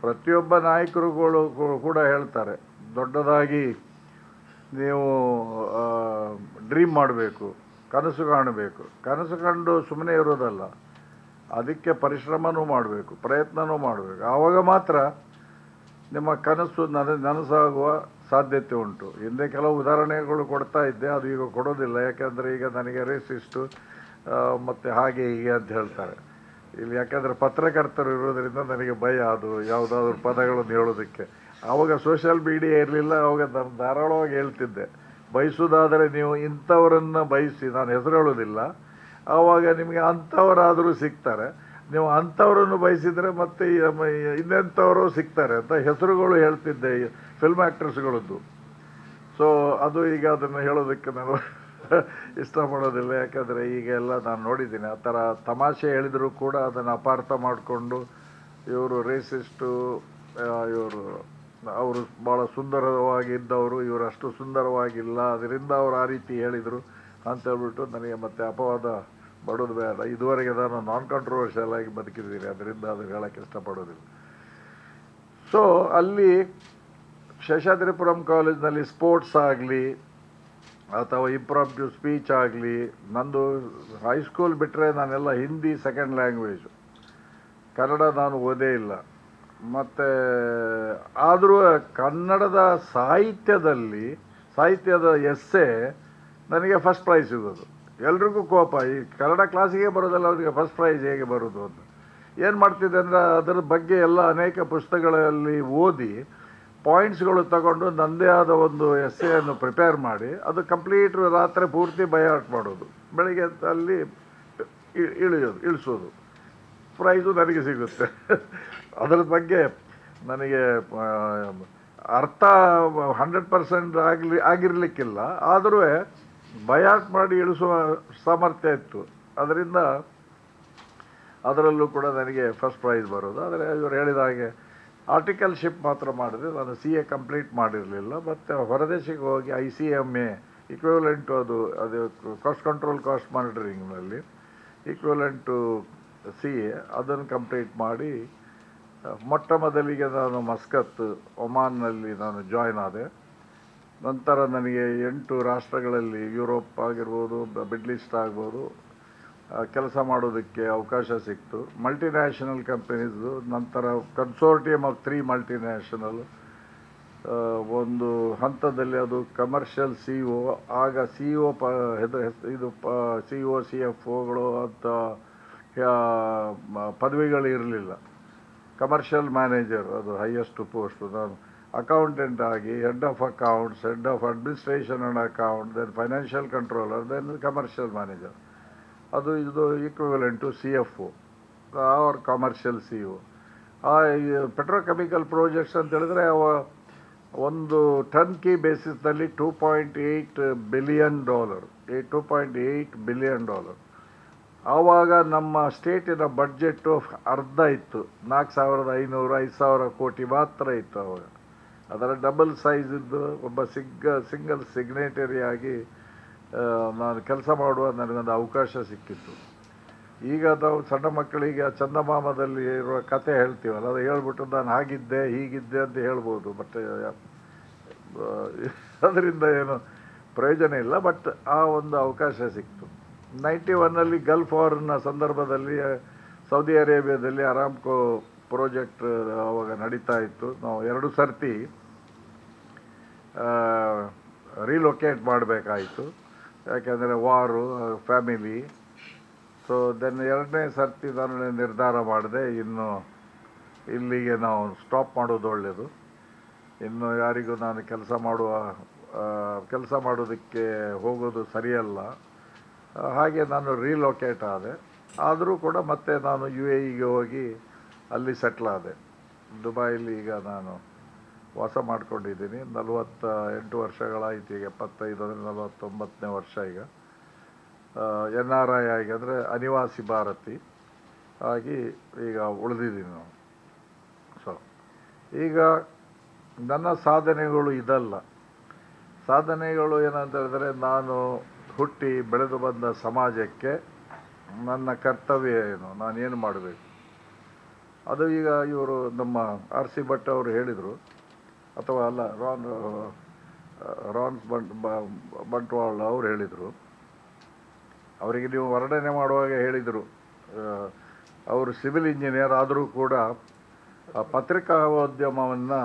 ಪ್ರತಿಯೊಬ್ಬ ನಾಯಕರುಗಳು ಕೂಡ ಹೇಳ್ತಾರೆ, ದೊಡ್ಡದಾಗಿ ನೀವು ಡ್ರೀಮ್ ಮಾಡಬೇಕು, ಕನಸು ಕಾಣಬೇಕು. ಕನಸು ಕಂಡು ಸುಮ್ಮನೆ ಇರೋದಲ್ಲ, ಅದಕ್ಕೆ ಪರಿಶ್ರಮನೂ ಮಾಡಬೇಕು, ಪ್ರಯತ್ನವೂ ಮಾಡಬೇಕು. ಆವಾಗ ಮಾತ್ರ ನಿಮ್ಮ ಕನಸು ನನಸಾಗುವ ಸಾಧ್ಯತೆ ಉಂಟು. ಹಿಂದೆ ಕೆಲವು ಉದಾಹರಣೆಗಳು ಕೊಡ್ತಾ ಇದ್ದೆ, ಅದು ಈಗ ಕೊಡೋದಿಲ್ಲ. ಯಾಕೆಂದರೆ ಈಗ ನನಗೆ ರೇಸಿಸ್ಟು ಮತ್ತು ಹಾಗೆ ಹೀಗೆ ಅಂತ ಹೇಳ್ತಾರೆ. ಇಲ್ಲಿ ಯಾಕಂದರೆ ಪತ್ರಕರ್ತರು ಇರೋದರಿಂದ ನನಗೆ ಭಯ, ಅದು ಯಾವುದಾದ್ರೂ ಪದಗಳನ್ನು ಹೇಳೋದಕ್ಕೆ. ಆವಾಗ ಸೋಷಿಯಲ್ ಮೀಡಿಯಾ ಇರಲಿಲ್ಲ, ಆವಾಗ ನಾನು ಧಾರಾಳವಾಗಿ ಹೇಳ್ತಿದ್ದೆ, ಬಯಸೋದಾದರೆ ನೀವು ಇಂಥವರನ್ನು ಬಯಸಿ, ನಾನು ಹೆಸರು ಹೇಳೋದಿಲ್ಲ, ಆವಾಗ ನಿಮಗೆ ಅಂಥವರಾದರೂ ಸಿಗ್ತಾರೆ, ನೀವು ಅಂಥವರನ್ನು ಬಯಸಿದರೆ ಮತ್ತೆ ಇನ್ನೆಂಥವರು ಸಿಗ್ತಾರೆ ಅಂತ ಹೆಸರುಗಳು ಹೇಳ್ತಿದ್ದೆ, ಫಿಲ್ಮ್ ಆ್ಯಕ್ಟರ್ಸ್ಗಳದ್ದು. ಸೊ ಅದು ಈಗ ಅದನ್ನು ಹೇಳೋದಕ್ಕೆ ನಾನು ಇಷ್ಟಪಡೋದಿಲ್ಲ, ಯಾಕಂದರೆ ಈಗ ಎಲ್ಲ ನಾನು ನೋಡಿದ್ದೀನಿ ಆ ಥರ ತಮಾಷೆ ಹೇಳಿದರೂ ಕೂಡ ಅದನ್ನು ಅಪಾರ್ಥ ಮಾಡಿಕೊಂಡು ಇವರು ರೇಸಿಸ್ಟು, ಅವರು ಭಾಳ ಸುಂದರವಾಗಿದ್ದವರು, ಇವರು ಅಷ್ಟು ಸುಂದರವಾಗಿಲ್ಲ, ಅದರಿಂದ ಅವರು ಆ ರೀತಿ ಹೇಳಿದರು ಅಂತ ಹೇಳ್ಬಿಟ್ಟು ನನಗೆ ಮತ್ತೆ ಅಪವಾದ ಬಡೋದು ಬೇಡ. ಇದುವರೆಗೆ ನಾನು ನಾನ್ ಕಾಂಟ್ರವರ್ಷಿಯಲ್ ಆಗಿ ಬದುಕಿದ್ದೀನಿ, ಅದರಿಂದ ಅದನ್ನು ಹೇಳೋಕ್ಕೆ ಇಷ್ಟಪಡೋದಿಲ್ಲ. ಸೊ ಅಲ್ಲಿ ಶೇಷಾದ್ರಿಪುರಂ ಕಾಲೇಜ್ನಲ್ಲಿ ಸ್ಪೋರ್ಟ್ಸ್ ಆಗಲಿ ಅಥವಾ ಇಂಪ್ರಾಂಪ್ಟಿವ್ ಸ್ಪೀಚ್ ಆಗಲಿ, ನಂದು ಹೈಸ್ಕೂಲ್ ಬಿಟ್ಟರೆ ನಾನೆಲ್ಲ ಹಿಂದಿ ಸೆಕೆಂಡ್ ಲ್ಯಾಂಗ್ವೇಜು, ಕನ್ನಡ ನಾನು ಓದೇ ಇಲ್ಲ. ಮತ್ತು ಆದರೂ ಕನ್ನಡದ ಸಾಹಿತ್ಯದ ಎಸ್ಸೆ ನನಗೆ ಫಸ್ಟ್ ಪ್ರೈಸ್ ಸಿಗೋದು. ಎಲ್ರಿಗೂ ಕೋಪ, ಈ ಕನ್ನಡ ಕ್ಲಾಸಿಗೆ ಬರೋದಲ್ಲ, ಅವರಿಗೆ ಫಸ್ಟ್ ಪ್ರೈಸ್ ಹೇಗೆ ಬರೋದು ಅಂತ. ಏನು ಮಾಡ್ತಿದ್ದೆ ಅಂದರೆ ಅದರ ಬಗ್ಗೆ ಎಲ್ಲ ಅನೇಕ ಪುಸ್ತಕಗಳಲ್ಲಿ ಓದಿ ಪಾಯಿಂಟ್ಸ್ಗಳು ತಗೊಂಡು ನನ್ನದೇ ಆದ ಒಂದು ಎಸ್ಸೆಯನ್ನು ಪ್ರಿಪೇರ್ ಮಾಡಿ ಅದು ಕಂಪ್ಲೀಟ್ ರಾತ್ರಿ ಪೂರ್ತಿ ಬೈಹಾರ್ಟ್ ಮಾಡೋದು, ಬೆಳಿಗ್ಗೆ ಅಲ್ಲಿ ಇಳಿಸೋದು, ಪ್ರೈಸು ನನಗೆ ಸಿಗುತ್ತೆ. ಅದರ ಬಗ್ಗೆ ನನಗೆ ಅರ್ಥ 100% ಆಗಿರಲಿಕ್ಕಿಲ್ಲ, ಆದರೂ ಬೈಹಾರ್ಟ್ ಮಾಡಿ ಇಳಿಸುವ ಸಾಮರ್ಥ್ಯ ಇತ್ತು. ಅದರಿಂದ ಅದರಲ್ಲೂ ಕೂಡ ನನಗೆ ಫಸ್ಟ್ ಪ್ರೈಸ್ ಬರೋದು. ಆದರೆ ಇವರು ಹೇಳಿದ ಹಾಗೆ ಆರ್ಟಿಕಲ್ಶಿಪ್ ಮಾತ್ರ ಮಾಡಿದೆ, ನಾನು CA ಕಂಪ್ಲೀಟ್ ಮಾಡಿರಲಿಲ್ಲ. ಮತ್ತು ಹೊರದೇಶಕ್ಕೆ ಹೋಗಿ ICMA ಇಕ್ವಿವಲೆಂಟು, ಅದು ಕಾಸ್ಟ್ ಕಂಟ್ರೋಲ್ ಕಾಸ್ಟ್ ಮಾನಿಟರಿಂಗ್ನಲ್ಲಿ ಈಕ್ವಿವಲೆಂಟು CA ಅದನ್ನು ಕಂಪ್ಲೀಟ್ ಮಾಡಿ ಮೊಟ್ಟ ಮೊದಲಿಗೆ ನಾನು ಮಸ್ಕತ್ ಒಮಾನ್ನಲ್ಲಿ ನಾನು ಜಾಯ್ನ್ ಆದೆ. ನಂತರ ನನಗೆ 8 ರಾಷ್ಟ್ರಗಳಲ್ಲಿ, ಯುರೋಪ್ ಆಗಿರ್ಬೋದು, ಮಿಡ್ಲ್ ಈಸ್ಟ್ ಆಗ್ಬೋದು, ಕೆಲಸ ಮಾಡೋದಕ್ಕೆ ಅವಕಾಶ ಸಿಕ್ತು. ಮಲ್ಟಿನ್ಯಾಷನಲ್ ಕಂಪನೀಸು, ನಂತರ ಕನ್ಸೋರ್ಟಿಯಮ್ ಆಫ್ 3 ಮಲ್ಟಿನ್ಯಾಷನಲ್, ಒಂದು ಹಂತದಲ್ಲಿ ಅದು ಕಮರ್ಷಿಯಲ್ CEO, ಆಗ CEO CEO CFOಗಳು ಅಂತ ಪದವಿಗಳು ಇರಲಿಲ್ಲ. ಕಮರ್ಷಿಯಲ್ ಮ್ಯಾನೇಜರ್ ಅದು ಹೈಯೆಸ್ಟ್ ಪೋಸ್ಟು. ನಾನು ಅಕೌಂಟೆಂಟ್ ಆಗಿ head of accounts, head of administration and account, then financial controller, then commercial manager. ಅದು ಇದು equivalent CFO or commercial CEO. Petrochemical projects ಅಂತ ಹೇಳಿದ್ರೆ ಒಂದು ಟರ್ನ್ ಕೀ ಬೇಸಿಸ್ನಲ್ಲಿ $2.8 ಬಿಲಿಯನ್, $2.8 ಬಿಲಿಯನ್. ಆವಾಗ ನಮ್ಮ ಸ್ಟೇಟಿನ ಬಡ್ಜೆಟ್ಟು ಅರ್ಧ ಇತ್ತು, 4,500-5,000 ಕೋಟಿ ಮಾತ್ರ ಇತ್ತು ಆವಾಗ. ಅದರ ಡಬಲ್ ಸೈಜ್ ಇದ್ದು ಒಬ್ಬ ಸಿಂಗಲ್ ಸಿಗ್ನೇಟರಿ ಆಗಿ ನಾನು ಕೆಲಸ ಮಾಡುವ ನನಗೊಂದು ಅವಕಾಶ ಸಿಕ್ಕಿತ್ತು. ಈಗ ನಾವು ಸಣ್ಣ ಮಕ್ಕಳಿಗೆ ಚಂದಮಾಮದಲ್ಲಿ ಇರುವ ಕತೆ ಹೇಳ್ತೀವಲ್ಲ, ಅದು ಹೇಳ್ಬಿಟ್ಟು ನಾನು ಹಾಗಿದ್ದೆ ಹೀಗಿದ್ದೆ ಅಂತ ಹೇಳ್ಬೋದು, ಬಟ್ ಅದರಿಂದ ಏನು ಪ್ರಯೋಜನ ಇಲ್ಲ. ಬಟ್ ಆ ಒಂದು ಅವಕಾಶ ಸಿಕ್ತು. 91ನಲ್ಲಿ ಗಲ್ಫ್ ವಾರ್ನ ಸಂದರ್ಭದಲ್ಲಿ ಸೌದಿ ಅರೇಬಿಯಾದಲ್ಲಿ ಅರಾಮ್ಕೋ ಪ್ರಾಜೆಕ್ಟ್ ಆವಾಗ ನಡೀತಾ ಇತ್ತು. ನಾವು 2 ಸರ್ತಿ ರೀಲೊಕೇಟ್ ಮಾಡಬೇಕಾಯಿತು, ಯಾಕೆಂದರೆ ವಾರು, ಫ್ಯಾಮಿಲಿ. ಸೊ ದೆನ್ 2ನೇ ಸರ್ತಿ ನಾನು ನಿರ್ಧಾರ ಮಾಡಿದೆ, ಇನ್ನು ಇಲ್ಲಿಗೆ ನಾವು ಸ್ಟಾಪ್ ಮಾಡೋದು ಒಳ್ಳೆಯದು, ಇನ್ನು ಯಾರಿಗೂ ನಾನು ಕೆಲಸ ಮಾಡೋದಕ್ಕೆ ಹೋಗೋದು ಸರಿಯಲ್ಲ. ಹಾಗೆ ನಾನು ರೀಲೊಕೇಟ್ ಆದೆ. ಆದರೂ ಕೂಡ ಮತ್ತೆ ನಾನು UAEಗೆ ಹೋಗಿ ಅಲ್ಲಿ ಸೆಟ್ಲ್ ಆದೆ. ದುಬೈಲಿ ಈಗ ನಾನು ವಾಸ ಮಾಡ್ಕೊಂಡಿದ್ದೀನಿ. 48 ವರ್ಷಗಳಾಯಿತು, ಈಗ 75 ಅಂದರೆ 49ನೇ ವರ್ಷ ಈಗ. NRI ಆಗಿ, ಅಂದರೆ ಅನಿವಾಸಿ ಭಾರತಿ ಆಗಿ ಈಗ ಉಳಿದಿದ್ದೀನಿ ನಾವು. ಸೊ ಈಗ ನನ್ನ ಸಾಧನೆಗಳು ಇದಲ್ಲ. ಸಾಧನೆಗಳು ಏನಂತ ಹೇಳಿದ್ರೆ, ನಾನು ಹುಟ್ಟಿ ಬೆಳೆದು ಬಂದ ಸಮಾಜಕ್ಕೆ ನನ್ನ ಕರ್ತವ್ಯ ಏನು, ನಾನೇನು ಮಾಡಬೇಕು, ಅದು ಈಗ ಇವರು ನಮ್ಮ RC ಭಟ್ ಅವರು ಹೇಳಿದರು, ಅಥವಾ ಅಲ್ಲ, ರಾನ್ಸ್ ಬಂಟ್ವಾಳ ಅವರು ಹೇಳಿದರು. ಅವರಿಗೆ ನೀವು ವರ್ಣನೆ ಮಾಡುವಾಗ ಹೇಳಿದರು, ಅವರು ಸಿವಿಲ್ ಇಂಜಿನಿಯರ್ ಆದರೂ ಕೂಡ ಪತ್ರಿಕೋದ್ಯಮವನ್ನು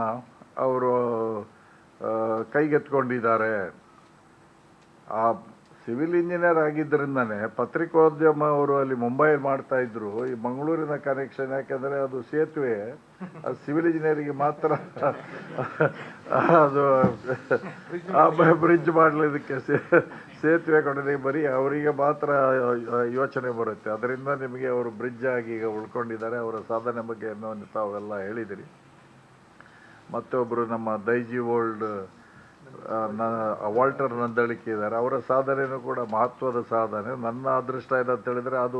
ಅವರು ಕೈಗೆತ್ಕೊಂಡಿದ್ದಾರೆ. ಆ ಸಿವಿಲ್ ಇಂಜಿನಿಯರ್ ಆಗಿದ್ದರಿಂದನೇ ಪತ್ರಿಕೋದ್ಯಮ ಅವರು ಅಲ್ಲಿ ಮುಂಬೈ ಮಾಡ್ತಾ ಇದ್ರು. ಈ ಮಂಗಳೂರಿನ ಕನೆಕ್ಷನ್ ಯಾಕೆಂದರೆ ಅದು ಸೇತುವೆ, ಅದು ಸಿವಿಲ್ ಇಂಜಿನಿಯರಿಗೆ ಮಾತ್ರ ಅದು ಬ್ರಿಡ್ಜ್ ಮಾಡಲಿದ್ದಕ್ಕೆ ಸೇತುವೆ ಕಡೆ ಬರೀ ಅವರಿಗೆ ಮಾತ್ರ ಯೋಚನೆ ಬರುತ್ತೆ. ಅದರಿಂದ ನಿಮಗೆ ಅವರು ಬ್ರಿಡ್ಜ್ ಆಗಿ ಈಗ ಉಳ್ಕೊಂಡಿದ್ದಾರೆ. ಅವರ ಸಾಧನೆ ಬಗ್ಗೆ ತಾವೆಲ್ಲ ಹೇಳಿದಿರಿ. ಮತ್ತೊಬ್ಬರು ನಮ್ಮ ದೈಜಿ ಓಲ್ಡ್ ವಾಲ್ಟರ್ ನಂದಳಿಕೆ ಇದ್ದಾರೆ. ಅವರ ಸಾಧನೆಯೂ ಕೂಡ ಮಹತ್ವದ ಸಾಧನೆ. ನನ್ನ ಅದೃಷ್ಟ ಏನಂತ ಹೇಳಿದರೆ, ಅದು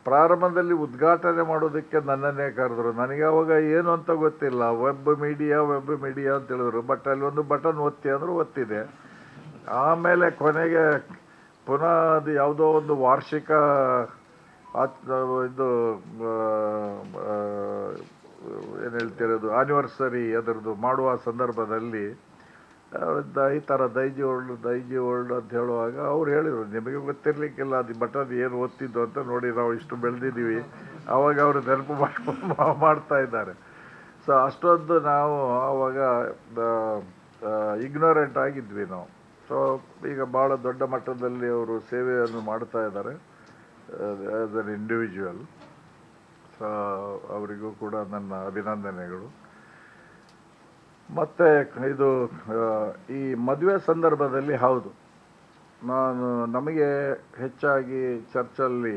ಪ್ರಾರಂಭದಲ್ಲಿ ಉದ್ಘಾಟನೆ ಮಾಡೋದಕ್ಕೆ ನನ್ನನ್ನೇ ಕರೆದ್ರು. ನನಗೆ ಅವಾಗ ಏನು ಅಂತ ಗೊತ್ತಿಲ್ಲ. ವೆಬ್ ಮೀಡಿಯಾ ಅಂತ ಹೇಳಿದ್ರು. ಬಟ್ ಅಲ್ಲಿ ಒಂದು ಬಟನ್ ಒತ್ತಿ ಅಂದರು, ಒತ್ತಿದೆ. ಆಮೇಲೆ ಕೊನೆಗೆ ಪುನಃ ಅದು ಯಾವುದೋ ಒಂದು ವಾರ್ಷಿಕ ಇದು ಏನು ಹೇಳ್ತಿರೋದು ಆ್ಯನಿವರ್ಸರಿ ಅದರದ್ದು ಮಾಡುವ ಸಂದರ್ಭದಲ್ಲಿ ಈ ಥರ ದೈಜಿ ಓಲ್ಡ್ ಅಂತ ಹೇಳುವಾಗ ಅವ್ರು ಹೇಳಿದರು, ನಿಮಗೆ ಗೊತ್ತಿರಲಿಕ್ಕಿಲ್ಲ ಅದು ಬಟನ್ ಏನು ಒತ್ತಿದ್ದು ಅಂತ. ನೋಡಿ, ನಾವು ಇಷ್ಟು ಬೆಳೆದಿದ್ದೀವಿ. ಆವಾಗ ಅವರು ನೆನಪು ಮಾಡ್ತಾ ಇದ್ದಾರೆ. ಸೊ ಅಷ್ಟೊಂದು ನಾವು ಆವಾಗ ಇಗ್ನೋರೆಂಟ್ ಆಗಿದ್ವಿ ನಾವು. ಸೊ ಈಗ ಭಾಳ ದೊಡ್ಡ ಮಟ್ಟದಲ್ಲಿ ಅವರು ಸೇವೆಯನ್ನು ಮಾಡ್ತಾ ಇದ್ದಾರೆ ಆ್ಯಸ್ ಅನ್ ಇಂಡಿವಿಜುವಲ್. ಸೊ ಅವರಿಗೂ ಕೂಡ ನನ್ನ ಅಭಿನಂದನೆಗಳು. ಮತ್ತು ಇದು ಈ ಮದುವೆ ಸಂದರ್ಭದಲ್ಲಿ ಹೌದು, ನಮಗೆ ಹೆಚ್ಚಾಗಿ ಚರ್ಚಲ್ಲಿ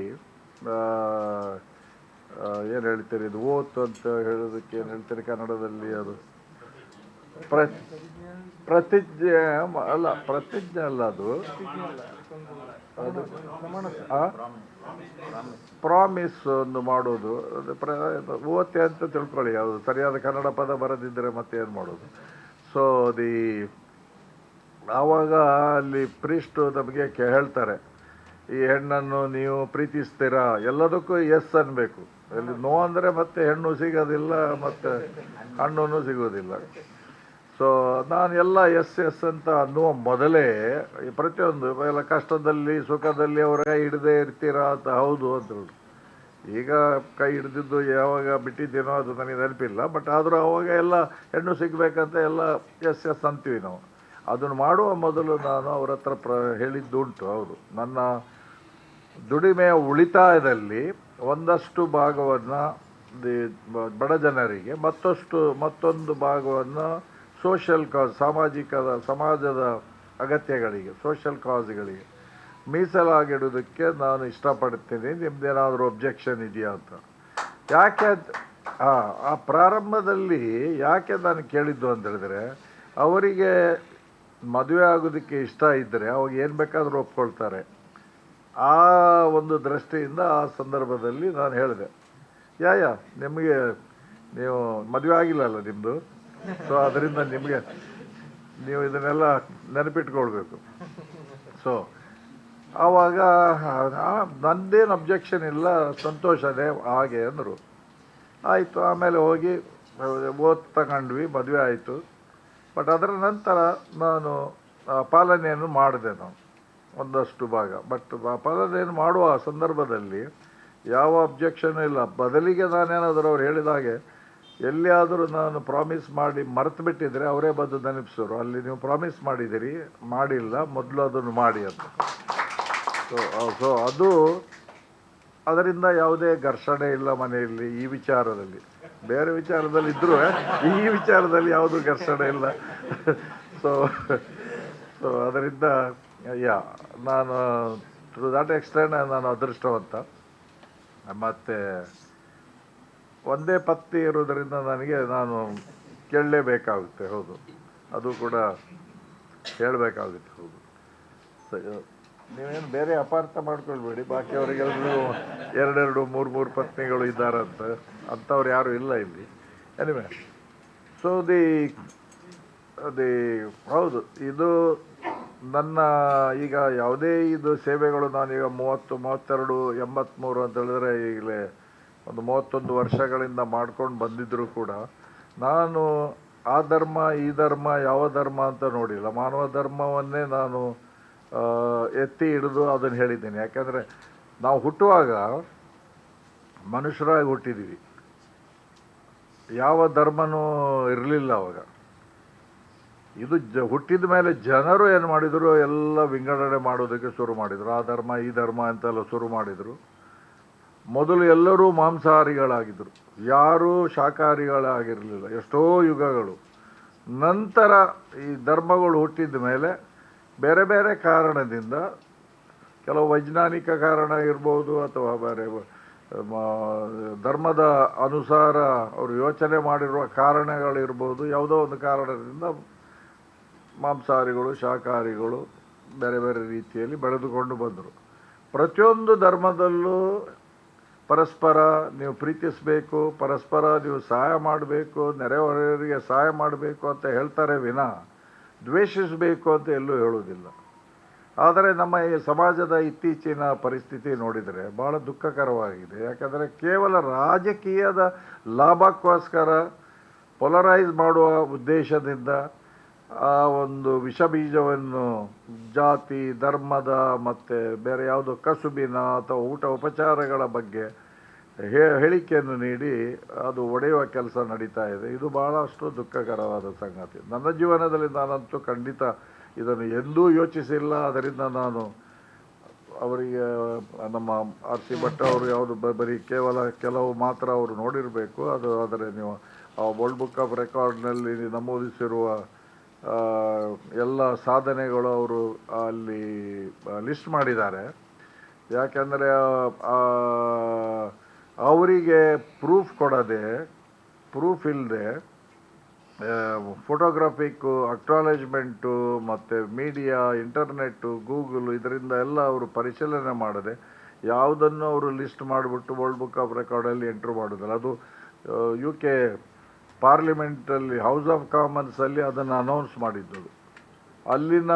ಏನು ಹೇಳ್ತೀರಿ, ಇದು ಓತ್ ಅಂತ ಹೇಳೋದಕ್ಕೆ ಏನು ಹೇಳ್ತೀರಿ ಕನ್ನಡದಲ್ಲಿ? ಅದು ಪ್ರತಿಜ್ಞೆ ಅಲ್ಲ, ಅದು ಪ್ರಾಮಿಸ್ ಒಂದು ಮಾಡೋದು. ಓತೆ ಅಂತ ತಿಳ್ಕೊಳ್ಳಿ, ಯಾವುದು ಸರಿಯಾದ ಕನ್ನಡ ಪದ ಬರದಿದ್ದರೆ ಮತ್ತೆ ಏನು ಮಾಡೋದು. ಸೊ ಆವಾಗ ಅಲ್ಲಿ ಪ್ರೀಸ್ಟು ನಮಗೆ ಹೇಳ್ತಾರೆ, ಈ ಹೆಣ್ಣನ್ನು ನೀವು ಪ್ರೀತಿಸ್ತೀರಾ, ಎಲ್ಲದಕ್ಕೂ ಎಸ್ ಅನ್ನಬೇಕು. ಅಲ್ಲಿ ನೋ ಅಂದರೆ ಮತ್ತೆ ಹೆಣ್ಣು ಸಿಗೋದಿಲ್ಲ, ಮತ್ತು ಹಣ್ಣು ಸಿಗೋದಿಲ್ಲ. ಸೊ ನಾನು ಎಲ್ಲ ಎಸ್ ಅಂತ ಅನ್ನುವ ಮೊದಲೇ ಪ್ರತಿಯೊಂದು ಎಲ್ಲ ಕಷ್ಟದಲ್ಲಿ ಸುಖದಲ್ಲಿ ಅವರ ಕೈ ಹಿಡದೇ ಇರ್ತೀರಾ ಅಂತ. ಹೌದು ಅಂತ ಹೇಳಿ. ಈಗ ಕೈ ಹಿಡ್ದಿದ್ದು ಯಾವಾಗ ಬಿಟ್ಟಿದ್ದೇನೋ ಅದು ನನಗೆ ನೆನಪಿಲ್ಲ. ಬಟ್ ಆದರೂ ಅವಾಗ ಎಲ್ಲ ಹೆಣ್ಣು ಸಿಗಬೇಕಂತ ಎಲ್ಲ ಎಸ್ ಅಂತೀವಿ ನಾವು. ಅದನ್ನು ಮಾಡುವ ಮೊದಲು ನಾನು ಅವ್ರ ಹತ್ರ ಹೇಳಿದ್ದುಂಟು. ಹೌದು, ನನ್ನ ದುಡಿಮೆಯ ಉಳಿತಾಯದಲ್ಲಿ ಒಂದಷ್ಟು ಭಾಗವನ್ನು ಬಡ ಜನರಿಗೆ, ಮತ್ತೊಂದು ಭಾಗವನ್ನು ಸೋಷಿಯಲ್ ಕಾಸ್, ಸಮಾಜದ ಅಗತ್ಯಗಳಿಗೆ, ಸೋಷಿಯಲ್ ಕಾಸ್ಗಳಿಗೆ ಮೀಸಲಾಗಿಡೋದಕ್ಕೆ ನಾನು ಇಷ್ಟಪಡ್ತೀನಿ. ನಿಮ್ದೇನಾದರೂ ಒಬ್ಜೆಕ್ಷನ್ ಇದೆಯಾ ಅಂತ. ಯಾಕೆ ಆ ಪ್ರಾರಂಭದಲ್ಲಿ ಯಾಕೆ ನಾನು ಕೇಳಿದ್ದು ಅಂತ ಹೇಳಿದ್ರೆ, ಅವರಿಗೆ ಮದುವೆ ಆಗೋದಕ್ಕೆ ಇಷ್ಟ ಇದ್ದರೆ ಅವಾಗ ಏನು ಬೇಕಾದರೂ ಒಪ್ಕೊಳ್ತಾರೆ. ಆ ಒಂದು ದೃಷ್ಟಿಯಿಂದ ಆ ಸಂದರ್ಭದಲ್ಲಿ ನಾನು ಹೇಳಿದೆ, ನಿಮಗೆ ನೀವು ಮದುವೆ ಆಗಿಲ್ಲಲ್ಲ ನಿಮ್ಮದು, ಸೊ ಅದರಿಂದ ನೀವು ಇದನ್ನೆಲ್ಲ ನೆನಪಿಟ್ಕೊಳ್ಬೇಕು. ಸೊ ಆವಾಗ ನಂದೇನು ಅಬ್ಜೆಕ್ಷನ್ ಇಲ್ಲ, ಸಂತೋಷನೇ ಹಾಗೆ ಅಂದರು. ಆಯಿತು. ಆಮೇಲೆ ಹೋಗಿ ತಗೊಂಡ್ವಿ, ಮದುವೆ ಆಯಿತು. ಬಟ್ ಅದರ ನಂತರ ನಾನು ಪಾಲನೆಯನ್ನು ಮಾಡಿದೆ, ನಾನು ಒಂದಷ್ಟು ಭಾಗ. ಬಟ್ ಪಾಲನೆಯನ್ನು ಮಾಡುವ ಸಂದರ್ಭದಲ್ಲಿ ಯಾವ ಅಬ್ಜೆಕ್ಷನ್ ಇಲ್ಲ. ಬದಲಿಗೆ ನಾನೇನಾದರೂ ಅವ್ರು ಹೇಳಿದಾಗೆ ಎಲ್ಲಿಯಾದರೂ ನಾನು ಪ್ರಾಮಿಸ್ ಮಾಡಿ ಮರೆತು ಬಿಟ್ಟಿದ್ರೆ ಅವರೇ ಬಂದು ನೆನಪಿಸೋರು, ಅಲ್ಲಿ ನೀವು ಪ್ರಾಮಿಸ್ ಮಾಡಿದ್ದೀರಿ, ಮಾಡಿಲ್ಲ, ಮೊದಲು ಅದನ್ನು ಮಾಡಿ ಅಂತ. ಸೊ ಅದರಿಂದ ಯಾವುದೇ ಘರ್ಷಣೆ ಇಲ್ಲ ಮನೆಯಲ್ಲಿ ಈ ವಿಚಾರದಲ್ಲಿ. ಬೇರೆ ವಿಚಾರದಲ್ಲಿ ಇದ್ದರೂ ಈ ವಿಚಾರದಲ್ಲಿ ಯಾವುದೂ ಘರ್ಷಣೆ ಇಲ್ಲ. ಸೊ ಅದರಿಂದ ನಾನು ಟು ದಾಟ್ ಎಕ್ಸ್ಟೆಂಡ್ ನಾನು ಅದೃಷ್ಟವಂತ. ಮತ್ತು ಒಂದೇ ಪತ್ನಿ ಇರೋದರಿಂದ ನಾನು ಕೇಳಲೇಬೇಕಾಗುತ್ತೆ. ಹೌದು, ಅದು ಕೂಡ ಹೇಳಬೇಕಾಗುತ್ತೆ. ಹೌದು, ನೀವೇನು ಬೇರೆ ಅಪಾರ್ಥ ಮಾಡ್ಕೊಳ್ಬೇಡಿ. ಬಾಕಿಯವರಿಗೆಲ್ಲರೂ 2 3 ಪತ್ನಿಗಳು ಇದ್ದಾರಂತ, ಅಂಥವ್ರು ಯಾರೂ ಇಲ್ಲ ಇಲ್ಲಿ. ಎನಿವೆ, ಸೊ ಹೌದು, ಇದು ನನ್ನ ಈಗ ಯಾವುದೇ ಇದು ಸೇವೆಗಳು ನಾನೀಗ 30, 32, 83 ಅಂತ ಹೇಳಿದ್ರೆ ಈಗಲೇ ಒಂದು 31 ವರ್ಷಗಳಿಂದ ಮಾಡ್ಕೊಂಡು ಬಂದಿದ್ದರೂ ಕೂಡ ನಾನು ಆ ಧರ್ಮ ಈ ಧರ್ಮ ಯಾವ ಧರ್ಮ ಅಂತ ನೋಡಿಲ್ಲ. ಮಾನವ ಧರ್ಮವನ್ನೇ ನಾನು ಎತ್ತಿ ಹಿಡಿದು ಅದನ್ನು ಹೇಳಿದ್ದೀನಿ. ಯಾಕೆಂದರೆ ನಾವು ಹುಟ್ಟುವಾಗ ಮನುಷ್ಯರಾಗಿ ಹುಟ್ಟಿದ್ದೀವಿ, ಯಾವ ಧರ್ಮನೂ ಇರಲಿಲ್ಲ ಅವಾಗ. ಇದು ಹುಟ್ಟಿದ ಮೇಲೆ ಜನರು ಏನು ಮಾಡಿದರು, ಎಲ್ಲ ವಿಂಗಡಣೆ ಮಾಡೋದಕ್ಕೆ ಶುರು ಮಾಡಿದರು. ಆ ಧರ್ಮ ಈ ಧರ್ಮ ಅಂತೆಲ್ಲ ಶುರು ಮಾಡಿದರು. ಮೊದಲು ಎಲ್ಲರೂ ಮಾಂಸಾಹಾರಿಗಳಾಗಿದ್ದರು, ಯಾರೂ ಶಾಕಾಹಾರಿಗಳಾಗಿರಲಿಲ್ಲ ಎಷ್ಟೋ ಯುಗಗಳು. ನಂತರ ಈ ಧರ್ಮಗಳು ಹುಟ್ಟಿದ ಮೇಲೆ ಬೇರೆ ಬೇರೆ ಕಾರಣದಿಂದ, ಕೆಲವು ವೈಜ್ಞಾನಿಕ ಕಾರಣ ಇರ್ಬೋದು ಅಥವಾ ಬೇರೆ ಧರ್ಮದ ಅನುಸಾರ ಅವರು ಯೋಚನೆ ಮಾಡಿರುವ ಕಾರಣಗಳಿರ್ಬೋದು, ಯಾವುದೋ ಒಂದು ಕಾರಣದಿಂದ ಮಾಂಸಾಹಾರಿಗಳು ಶಾಕಾಹಾರಿಗಳು ಬೇರೆ ಬೇರೆ ರೀತಿಯಲ್ಲಿ ಬೆಳೆದುಕೊಂಡು ಬಂದರು. ಪ್ರತಿಯೊಂದು ಧರ್ಮದಲ್ಲೂ ಪರಸ್ಪರ ನೀವು ಪ್ರೀತಿಸಬೇಕು, ಪರಸ್ಪರ ನೀವು ಸಹಾಯ ಮಾಡಬೇಕು, ನೆರೆಹೊರೆಯವರಿಗೆ ಸಹಾಯ ಮಾಡಬೇಕು ಅಂತ ಹೇಳ್ತಾರೆ ವಿನಃ ದ್ವೇಷಿಸಬೇಕು ಅಂತ ಎಲ್ಲೂ ಹೇಳುವುದಿಲ್ಲ. ಆದರೆ ನಮ್ಮ ಈ ಸಮಾಜದ ಇತ್ತೀಚಿನ ಪರಿಸ್ಥಿತಿ ನೋಡಿದರೆ ಭಾಳ ದುಃಖಕರವಾಗಿದೆ. ಯಾಕಂದರೆ ಕೇವಲ ರಾಜಕೀಯದ ಲಾಭಕ್ಕೋಸ್ಕರ ಪೊಲರೈಸ್ ಮಾಡುವ ಉದ್ದೇಶದಿಂದ ಆ ಒಂದು ವಿಷಬೀಜವನ್ನು ಜಾತಿ ಧರ್ಮದ ಮತ್ತು ಬೇರೆ ಯಾವುದೋ ಕಸುಬಿನ ಅಥವಾ ಊಟ ಉಪಚಾರಗಳ ಬಗ್ಗೆ ಹೇಳಿಕೆಯನ್ನು ನೀಡಿ ಅದು ಒಡೆಯುವ ಕೆಲಸ ನಡೀತಾ ಇದೆ. ಇದು ಭಾಳಷ್ಟು ದುಃಖಕರವಾದ ಸಂಗತಿ. ನನ್ನ ಜೀವನದಲ್ಲಿ ನಾನಂತೂ ಖಂಡಿತ ಇದನ್ನು ಎಂದೂ ಯೋಚಿಸಿಲ್ಲ. ಅದರಿಂದ ನಾನು ಅವರಿಗೆ ನಮ್ಮ ಆರ್ ಸಿ ಭಟ್ ಅವರು ಯಾವುದು ಬರೀ ಕೇವಲ ಕೆಲವು ಮಾತ್ರ ಅವರು ನೋಡಿರಬೇಕು. ಆದರೆ ನೀವು ಆ ವರ್ಲ್ಡ್ ಬುಕ್ ಆಫ್ ರೆಕಾರ್ಡ್ನಲ್ಲಿ ನಮೂದಿಸಿರುವ ಎಲ್ಲ ಸಾಧನೆಗಳು ಅವರು ಅಲ್ಲಿ ಲಿಸ್ಟ್ ಮಾಡಿದ್ದಾರೆ. ಯಾಕೆಂದರೆ ಅವರಿಗೆ ಪ್ರೂಫ್ ಇಲ್ಲದೆ ಫೋಟೋಗ್ರಾಫಿಕ್ಕು ಅಕ್ನಾಲೇಜ್ಮೆಂಟು ಮತ್ತು ಮೀಡಿಯಾ ಇಂಟರ್ನೆಟ್ಟು ಗೂಗಲ್ ಇದರಿಂದ ಎಲ್ಲ ಅವರು ಪರಿಶೀಲನೆ ಮಾಡದೆ ಯಾವುದನ್ನು ಅವರು ಲಿಸ್ಟ್ ಮಾಡಿಬಿಟ್ಟು ವರ್ಲ್ಡ್ ಬುಕ್ ಆಫ್ ರೆಕಾರ್ಡಲ್ಲಿ ಎಂಟ್ರ್ ಮಾಡೋದಿಲ್ಲ. ಅದು UK ಪಾರ್ಲಿಮೆಂಟಲ್ಲಿ ಹೌಸ್ ಆಫ್ ಕಾಮನ್ಸಲ್ಲಿ ಅದನ್ನು ಅನೌನ್ಸ್ ಮಾಡಿದ್ದು. ಅಲ್ಲಿನ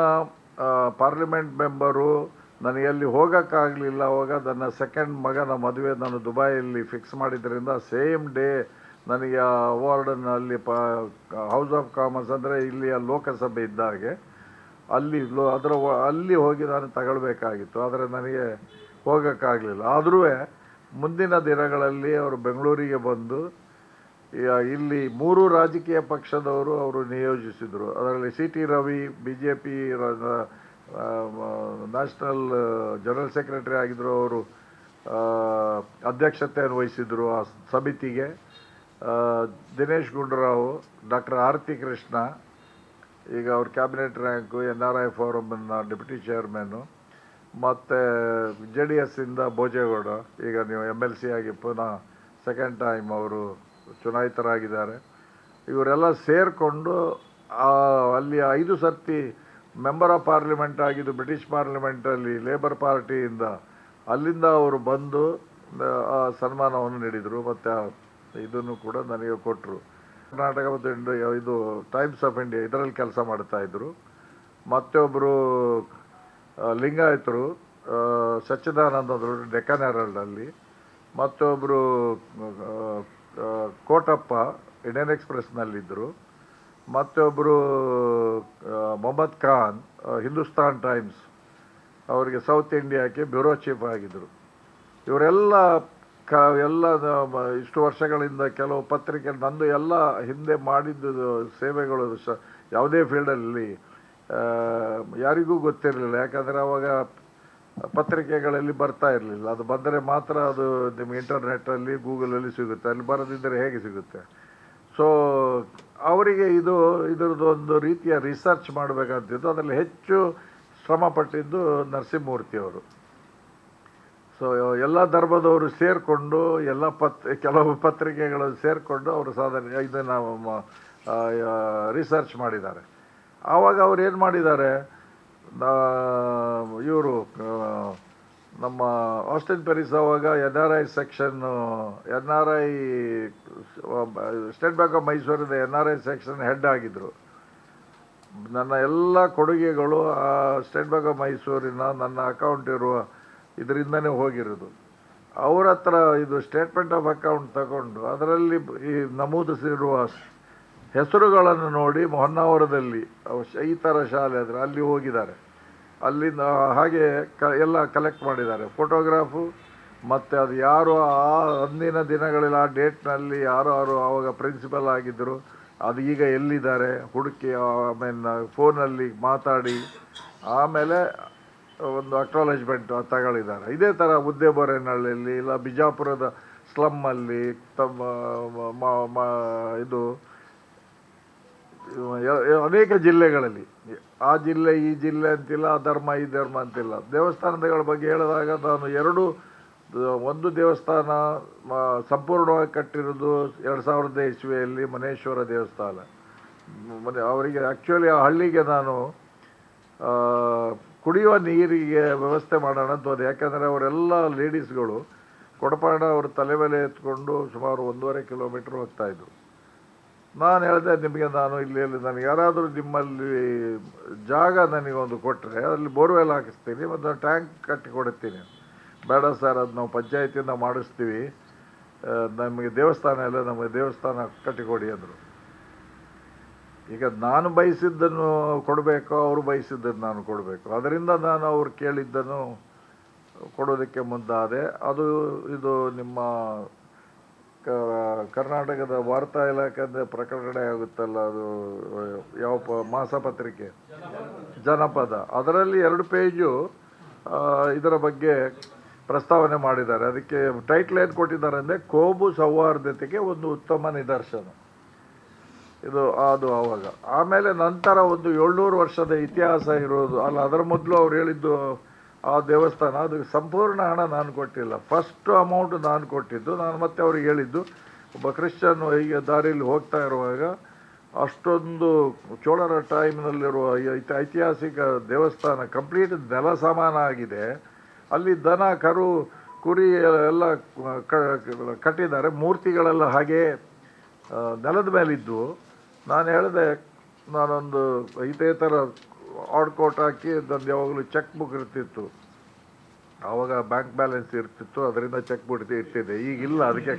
ಪಾರ್ಲಿಮೆಂಟ್ ಮೆಂಬರು ನನಗೆ ಅಲ್ಲಿ ಹೋಗೋಕ್ಕಾಗಲಿಲ್ಲ. ಅವಾಗ ನನ್ನ ಸೆಕೆಂಡ್ ಮಗನ ಮದುವೆ ನಾನು ದುಬೈಯಲ್ಲಿ ಫಿಕ್ಸ್ ಮಾಡಿದ್ದರಿಂದ ಸೇಮ್ ಡೇ ನನಗೆ ಆ ಅವಾರ್ಡನ್ನು ಅಲ್ಲಿ ಹೌಸ್ ಆಫ್ ಕಾಮನ್ಸ್ ಅಂದರೆ ಇಲ್ಲಿಯ ಲೋಕಸಭೆ ಇದ್ದಾಗೆ ಅಲ್ಲಿ ಹೋಗಿ ನಾನು ತಗೊಳ್ಬೇಕಾಗಿತ್ತು. ಆದರೆ ನನಗೆ ಹೋಗೋಕ್ಕಾಗಲಿಲ್ಲ. ಆದರೂ ಮುಂದಿನ ದಿನಗಳಲ್ಲಿ ಅವರು ಬೆಂಗಳೂರಿಗೆ ಬಂದು ಇಲ್ಲಿ 3 ರಾಜಕೀಯ ಪಕ್ಷದವರು ಅವರು ನಿಯೋಜಿಸಿದರು. ಅದರಲ್ಲಿ CT Ravi BJP national general secretary ಆಗಿದ್ದರು. ಅವರು ಅಧ್ಯಕ್ಷತೆಯನ್ನು ವಹಿಸಿದರು ಆ ಸಮಿತಿಗೆ. ದಿನೇಶ್ ಗುಂಡೂರಾವ್, ಡಾಕ್ಟರ್ ಆರತಿ ಕೃಷ್ಣ, ಈಗ ಅವ್ರ ಕ್ಯಾಬಿನೆಟ್ ರ್ಯಾಂಕು, NRI ಫೋರಮ್ನ ಡೆಪ್ಯೂಟಿ ಚೇರ್ಮನ್ನು, ಮತ್ತು JDS ಇಂದ ಭೋಜೇಗೌಡ, ಈಗ ನೀವು MLC ಆಗಿ ಪುನಃ ಸೆಕೆಂಡ್ ಟೈಮ್ ಅವರು ಚುನಾಯಿತರಾಗಿದ್ದಾರೆ. ಇವರೆಲ್ಲ ಸೇರಿಕೊಂಡು ಅಲ್ಲಿ 5 ಸರ್ತಿ ಮೆಂಬರ್ ಆಫ್ ಪಾರ್ಲಿಮೆಂಟ್ ಆಗಿದ್ದು ಬ್ರಿಟಿಷ್ ಪಾರ್ಲಿಮೆಂಟಲ್ಲಿ ಲೇಬರ್ ಪಾರ್ಟಿಯಿಂದ ಅಲ್ಲಿಂದ ಅವರು ಬಂದು ಸನ್ಮಾನವನ್ನು ನೀಡಿದರು. ಮತ್ತು ಇದನ್ನು ಕೂಡ ನನಗೆ ಕೊಟ್ಟರು. ಕರ್ನಾಟಕ ಮತ್ತು ಇದು ಟೈಮ್ಸ್ ಆಫ್ ಇಂಡಿಯಾ ಇದರಲ್ಲಿ ಕೆಲಸ ಮಾಡ್ತಾಯಿದ್ರು. ಮತ್ತೊಬ್ಬರು ಲಿಂಗಾಯತರು ಸಚ್ಚಿದಾನಂದರು ಡೆಕ್ಕನ್ ಹೆರಾಲ್ಡಲ್ಲಿ, ಮತ್ತೊಬ್ಬರು ಕೋಟಪ್ಪ ಇಂಡಿಯನ್ ಎಕ್ಸ್ಪ್ರೆಸ್ನಲ್ಲಿದ್ದರು, ಮತ್ತೊಬ್ಬರು ಮೊಹಮ್ಮದ್ ಖಾನ್ ಹಿಂದೂಸ್ತಾನ್ ಟೈಮ್ಸ್ ಅವರಿಗೆ ಸೌತ್ ಇಂಡಿಯಾಕ್ಕೆ ಬ್ಯೂರೋ ಚೀಫ್ ಆಗಿದ್ದರು. ಇವರೆಲ್ಲ ಇಷ್ಟು ವರ್ಷಗಳಿಂದ ಕೆಲವು ಪತ್ರಿಕೆ ನಂದು ಎಲ್ಲ ಹಿಂದೆ ಮಾಡಿದ್ದು ಸೇವೆಗಳು ಯಾವುದೇ ಫೀಲ್ಡಲ್ಲಿ ಯಾರಿಗೂ ಗೊತ್ತಿರಲಿಲ್ಲ. ಯಾಕಂದರೆ ಆವಾಗ ಪತ್ರಿಕೆಗಳಲ್ಲಿ ಬರ್ತಾ ಇರಲಿಲ್ಲ. ಅದು ಬಂದರೆ ಮಾತ್ರ ಅದು ನಿಮಗೆ ಇಂಟರ್ನೆಟ್ಟಲ್ಲಿ ಗೂಗಲಲ್ಲಿ ಸಿಗುತ್ತೆ, ಅಲ್ಲಿ ಬರದಿದ್ದರೆ ಹೇಗೆ ಸಿಗುತ್ತೆ. ಸೊ ಅವರಿಗೆ ಇದರದ್ದು ಒಂದು ರೀತಿಯ ರಿಸರ್ಚ್ ಮಾಡಬೇಕಂತಿದ್ದು. ಅದರಲ್ಲಿ ಹೆಚ್ಚು ಶ್ರಮಪಟ್ಟಿದ್ದು ನರಸಿಂಹಮೂರ್ತಿಯವರು. ಸೊ ಎಲ್ಲ ಧರ್ಮದವರು ಸೇರಿಕೊಂಡು ಕೆಲವು ಪತ್ರಿಕೆಗಳನ್ನು ಸೇರಿಕೊಂಡು ಅವರು ಸಾಧನೆ ಇದನ್ನು ರಿಸರ್ಚ್ ಮಾಡಿದ್ದಾರೆ. ಆವಾಗ ಅವ್ರು ಏನು ಮಾಡಿದ್ದಾರೆ, ಇವರು ನಮ್ಮ ಆಸ್ಟಿನ್ ಪೆರಿಸ್ ಆವಾಗ NRI section state bank of ಮೈಸೂರಿನ NRI ಸೆಕ್ಷನ್ ಹೆಡ್ ಆಗಿದ್ದರು. ನನ್ನ ಎಲ್ಲ ಕೊಡುಗೆಗಳು ಆ ಸ್ಟೇಟ್ ಬ್ಯಾಂಕ್ ಆಫ್ ಮೈಸೂರಿನ ನನ್ನ ಅಕೌಂಟ್ ಇರುವ ಇದರಿಂದನೇ ಹೋಗಿರೋದು. ಅವ್ರ ಹತ್ರ ಇದು ಸ್ಟೇಟ್ಮೆಂಟ್ ಆಫ್ ಅಕೌಂಟ್ ತಗೊಂಡು ಅದರಲ್ಲಿ ಈ ನಮೂದಿಸಿರುವ ಹೆಸರುಗಳನ್ನು ನೋಡಿ ಹೊನ್ನಾವರದಲ್ಲಿ ಈ ಥರ ಶಾಲೆ ಆದರೆ ಅಲ್ಲಿ ಹೋಗಿದ್ದಾರೆ. ಅಲ್ಲಿಂದ ಹಾಗೆ ಎಲ್ಲ ಕಲೆಕ್ಟ್ ಮಾಡಿದ್ದಾರೆ ಫೋಟೋಗ್ರಾಫು. ಮತ್ತು ಅದು ಯಾರು ಆ ಅಂದಿನ ದಿನಗಳಲ್ಲಿ ಆ ಡೇಟ್ನಲ್ಲಿ ಯಾರು ಆವಾಗ ಪ್ರಿನ್ಸಿಪಲ್ ಆಗಿದ್ದರು ಅದು ಈಗ ಎಲ್ಲಿದ್ದಾರೆ ಹುಡುಕಿ ಆಮೇಲೆ ಫೋನಲ್ಲಿ ಮಾತಾಡಿ ಆಮೇಲೆ ಒಂದು ಅಕ್ನಾಲೇಜ್ಮೆಂಟ್ ತಗೊಳ್ಳಿದ್ದಾರೆ. ಇದೇ ಥರ ಮುದ್ದೇಬೋರೇನಹಳ್ಳಿಯಲ್ಲಿ ಇಲ್ಲ ಬಿಜಾಪುರದ ಸ್ಲಮ್ಮಲ್ಲಿ ಇದು ಅನೇಕ ಜಿಲ್ಲೆಗಳಲ್ಲಿ, ಆ ಜಿಲ್ಲೆ ಈ ಜಿಲ್ಲೆ ಅಂತಿಲ್ಲ, ಆ ಧರ್ಮ ಈ ಧರ್ಮ ಅಂತಿಲ್ಲ. ದೇವಸ್ಥಾನಗಳ ಬಗ್ಗೆ ಹೇಳಿದಾಗ ನಾನು ಒಂದು ದೇವಸ್ಥಾನ ಸಂಪೂರ್ಣವಾಗಿ ಕಟ್ಟಿರೋದು 2000 ಇಸ್ವಿಯಲ್ಲಿ ಮನೇಶ್ವರ ದೇವಸ್ಥಾನ. ಅವರಿಗೆ ಆ್ಯಕ್ಚುಲಿ ಆ ಹಳ್ಳಿಗೆ ನಾನು ಕುಡಿಯುವ ನೀರಿಗೆ ವ್ಯವಸ್ಥೆ ಮಾಡೋಣ ಅಂತ ಹೋದೆ. ಯಾಕಂದರೆ ಅವರೆಲ್ಲ ಲೇಡೀಸ್ಗಳು ಕೊಡಪಾಡ ಅವ್ರ ತಲೆ ಮೇಲೆ ಎತ್ಕೊಂಡು ಸುಮಾರು 1.5 ಕಿಲೋಮೀಟ್ರ್ ಹೋಗ್ತಾಯಿದ್ರು. ನಾನು ಹೇಳಿದೆ, ನಿಮಗೆ ನಾನು ಇಲ್ಲಿ ನನಗೆ ಯಾರಾದರೂ ನಿಮ್ಮಲ್ಲಿ ಜಾಗ ನನಗೊಂದು ಕೊಟ್ಟರೆ ಅಲ್ಲಿ ಬೋರ್ವೆಲ್ ಹಾಕಿಸ್ತೀನಿ ಮತ್ತು ಟ್ಯಾಂಕ್ ಕಟ್ಟಿ ಕೊಡುತ್ತೀನಿ. ಬೇಡ ಸರ್, ಅದು ನಾವು ಪಂಚಾಯತಿಯಿಂದ ಮಾಡಿಸ್ತೀವಿ, ನಮಗೆ ದೇವಸ್ಥಾನ ಎಲ್ಲ ನಮಗೆ ದೇವಸ್ಥಾನ ಕಟ್ಟಿಕೊಡಿ ಅಂದರು. ಈಗ ನಾನು ಬಯಸಿದ್ದನ್ನು ಕೊಡಬೇಕು, ಅವರು ಬಯಸಿದ್ದನ್ನು ನಾನು ಕೊಡಬೇಕು. ಅದರಿಂದ ನಾನು ಅವ್ರು ಕೇಳಿದ್ದನ್ನು ಕೊಡೋದಕ್ಕೆ ಮುಂದಾದೆ. ಇದು ನಿಮ್ಮ ಕರ್ನಾಟಕದ ವಾರ್ತಾ ಇಲಾಖೆಯಿಂದ ಪ್ರಕಟಣೆ ಆಗುತ್ತಲ್ಲ, ಅದು ಯಾವ ಮಾಸಪತ್ರಿಕೆ ಜನಪದ, ಅದರಲ್ಲಿ 2 ಪೇಜು ಇದರ ಬಗ್ಗೆ ಪ್ರಸ್ತಾವನೆ ಮಾಡಿದ್ದಾರೆ. ಅದಕ್ಕೆ ಟೈಟ್ಲ್ ಏನು ಕೊಟ್ಟಿದ್ದಾರೆ ಅಂದರೆ ಕೋಮು ಸೌಹಾರ್ದತೆಗೆ ಒಂದು ಉತ್ತಮ ನಿದರ್ಶನ. ಅದು ಆವಾಗ. ಆಮೇಲೆ ನಂತರ ಒಂದು 700 ವರ್ಷದ ಇತಿಹಾಸ ಇರೋದು ಅಲ್ಲ. ಅದರ ಮೊದಲು ಅವ್ರು ಹೇಳಿದ್ದು ಆ ದೇವಸ್ಥಾನ, ಅದು ಸಂಪೂರ್ಣ ಹಣ ನಾನು ಕೊಟ್ಟಿಲ್ಲ, ಫಸ್ಟ್ ಅಮೌಂಟ್ ನಾನು ಕೊಟ್ಟಿದ್ದು. ನಾನು ಮತ್ತೆ ಅವ್ರಿಗೆ ಹೇಳಿದ್ದು, ಒಬ್ಬ ಕ್ರಿಶ್ಚಿಯನ್ ಹೀಗೆ ದಾರಿಯಲ್ಲಿ ಹೋಗ್ತಾ ಇರುವಾಗ ಅಷ್ಟೊಂದು ಚೋಳರ ಟೈಮ್ನಲ್ಲಿರುವ ಐತಿಹಾಸಿಕ ದೇವಸ್ಥಾನ ಕಂಪ್ಲೀಟ್ ನೆಲ ಸಮಾನ ಆಗಿದೆ, ಅಲ್ಲಿ ದನ ಕರು ಕುರಿ ಎಲ್ಲ ಕಟ್ಟಿದ್ದಾರೆ, ಮೂರ್ತಿಗಳೆಲ್ಲ ಹಾಗೆ ನೆಲದ ಮೇಲಿದ್ದು. ನಾನು ಹೇಳಿದೆ, ನಾನೊಂದು ಇದೇ ಥರ ಆಡ್ಕೋಟ್ ಹಾಕಿ ನಂದು ಯಾವಾಗಲೂ ಚೆಕ್ ಬುಕ್ ಇರ್ತಿತ್ತು, ಆವಾಗ ಬ್ಯಾಂಕ್ ಬ್ಯಾಲೆನ್ಸ್ ಇರ್ತಿತ್ತು, ಅದರಿಂದ ಚೆಕ್ ಬುಕ್ ಇರ್ತಿದ್ದೆ. ಈಗಿಲ್ಲ, ಅದಕ್ಕೆ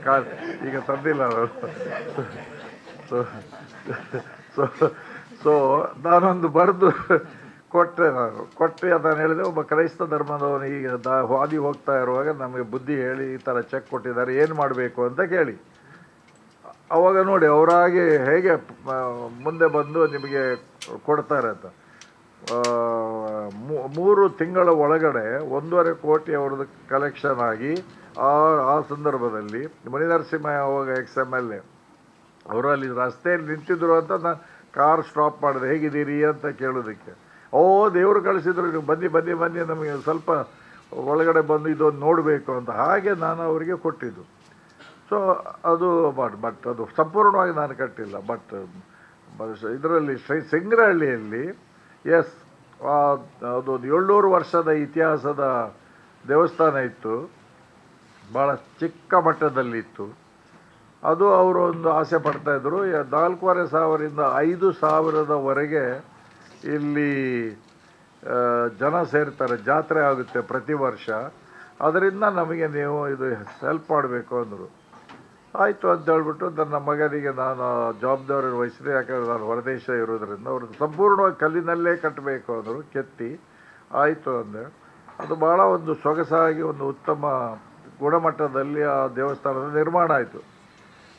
ಈಗ ತಂದಿಲ್ಲ ನಾನು. ಸೊ ನಾನೊಂದು ಬರೆದು ಕೊಟ್ಟೆ. ನಾನು ಹೇಳಿದೆ, ಒಬ್ಬ ಕ್ರೈಸ್ತ ಧರ್ಮದವನು ಈಗ ಹಾದಿ ಹೋಗ್ತಾ ಇರುವಾಗ ನಮಗೆ ಬುದ್ಧಿ ಹೇಳಿ ಈ ಥರ ಚೆಕ್ ಕೊಟ್ಟಿದ್ದಾರೆ, ಏನು ಮಾಡಬೇಕು ಅಂತ ಕೇಳಿ. ಅವಾಗ ನೋಡಿ ಅವರಾಗಿ ಹೇಗೆ ಮುಂದೆ ಬಂದು ನಿಮಗೆ ಕೊಡ್ತಾರೆ ಅಂತ. 3 ತಿಂಗಳ ಒಳಗಡೆ 1.5 ಕೋಟಿ ಅವ್ರದ್ದು ಕಲೆಕ್ಷನ್ ಆಗಿ ಆ ಸಂದರ್ಭದಲ್ಲಿ ಮಣಿನರಸಿಂಹ ಅವಾಗ XMLA ಅವರು ಅಲ್ಲಿ ರಸ್ತೆಯಲ್ಲಿ ನಿಂತಿದ್ರು ಅಂತ ನಾನು ಕಾರ್ ಸ್ಟಾಪ್ ಮಾಡಿದೆ, ಹೇಗಿದ್ದೀರಿ ಅಂತ ಕೇಳೋದಕ್ಕೆ. ದೇವರು ಕಳಿಸಿದ್ರು, ನೀವು ಬನ್ನಿ ನಮಗೆ ಸ್ವಲ್ಪ ಒಳಗಡೆ ಬಂದು ಇದೊಂದು ನೋಡಬೇಕು ಅಂತ. ಹಾಗೆ ನಾನು ಅವರಿಗೆ ಕೊಟ್ಟಿದ್ದು. ಸೊ ಅದು ಬಟ್ ಅದು ಸಂಪೂರ್ಣವಾಗಿ ನಾನು ಕಟ್ಟಿಲ್ಲ. ಬಟ್ ಇದರಲ್ಲಿ ಸಿಂಗ್ರಹಳ್ಳಿಯಲ್ಲಿ ಅದೊಂದು 700 ವರ್ಷದ ಇತಿಹಾಸದ ದೇವಸ್ಥಾನ ಇತ್ತು, ಭಾಳ ಚಿಕ್ಕ ಮಟ್ಟದಲ್ಲಿತ್ತು. ಅದು ಅವರು ಒಂದು ಆಸೆ ಪಡ್ತಾಯಿದ್ರು. 4,500ರಿಂದ 5,000ವರೆಗೆ ಇಲ್ಲಿ ಜನ ಸೇರ್ತಾರೆ, ಜಾತ್ರೆ ಆಗುತ್ತೆ ಪ್ರತಿ ವರ್ಷ, ಅದರಿಂದ ನಮಗೆ ನೀವು ಇದು ಹೆಲ್ಪ್ ಮಾಡಬೇಕು ಅಂದರು. ಆಯಿತು ಅಂತ ಹೇಳ್ಬಿಟ್ಟು ನನ್ನ ಮಗನಿಗೆ ನಾನು ಜವಾಬ್ದಾರಿ ವಹಿಸಿದೆ. ಯಾಕಂದರೆ ನಾನು ಹೊರದೇಶ ಇರೋದ್ರಿಂದ ಅವ್ರಿಗೆ ಸಂಪೂರ್ಣವಾಗಿ ಕಲ್ಲಿನಲ್ಲೇ ಕಟ್ಟಬೇಕು ಅಂದರು, ಕೆತ್ತಿ. ಆಯಿತು ಅಂದೆ. ಅದು ಭಾಳ ಒಂದು ಸೊಗಸಾಗಿ ಒಂದು ಉತ್ತಮ ಗುಣಮಟ್ಟದಲ್ಲಿ ಆ ದೇವಸ್ಥಾನದ ನಿರ್ಮಾಣ ಆಯಿತು.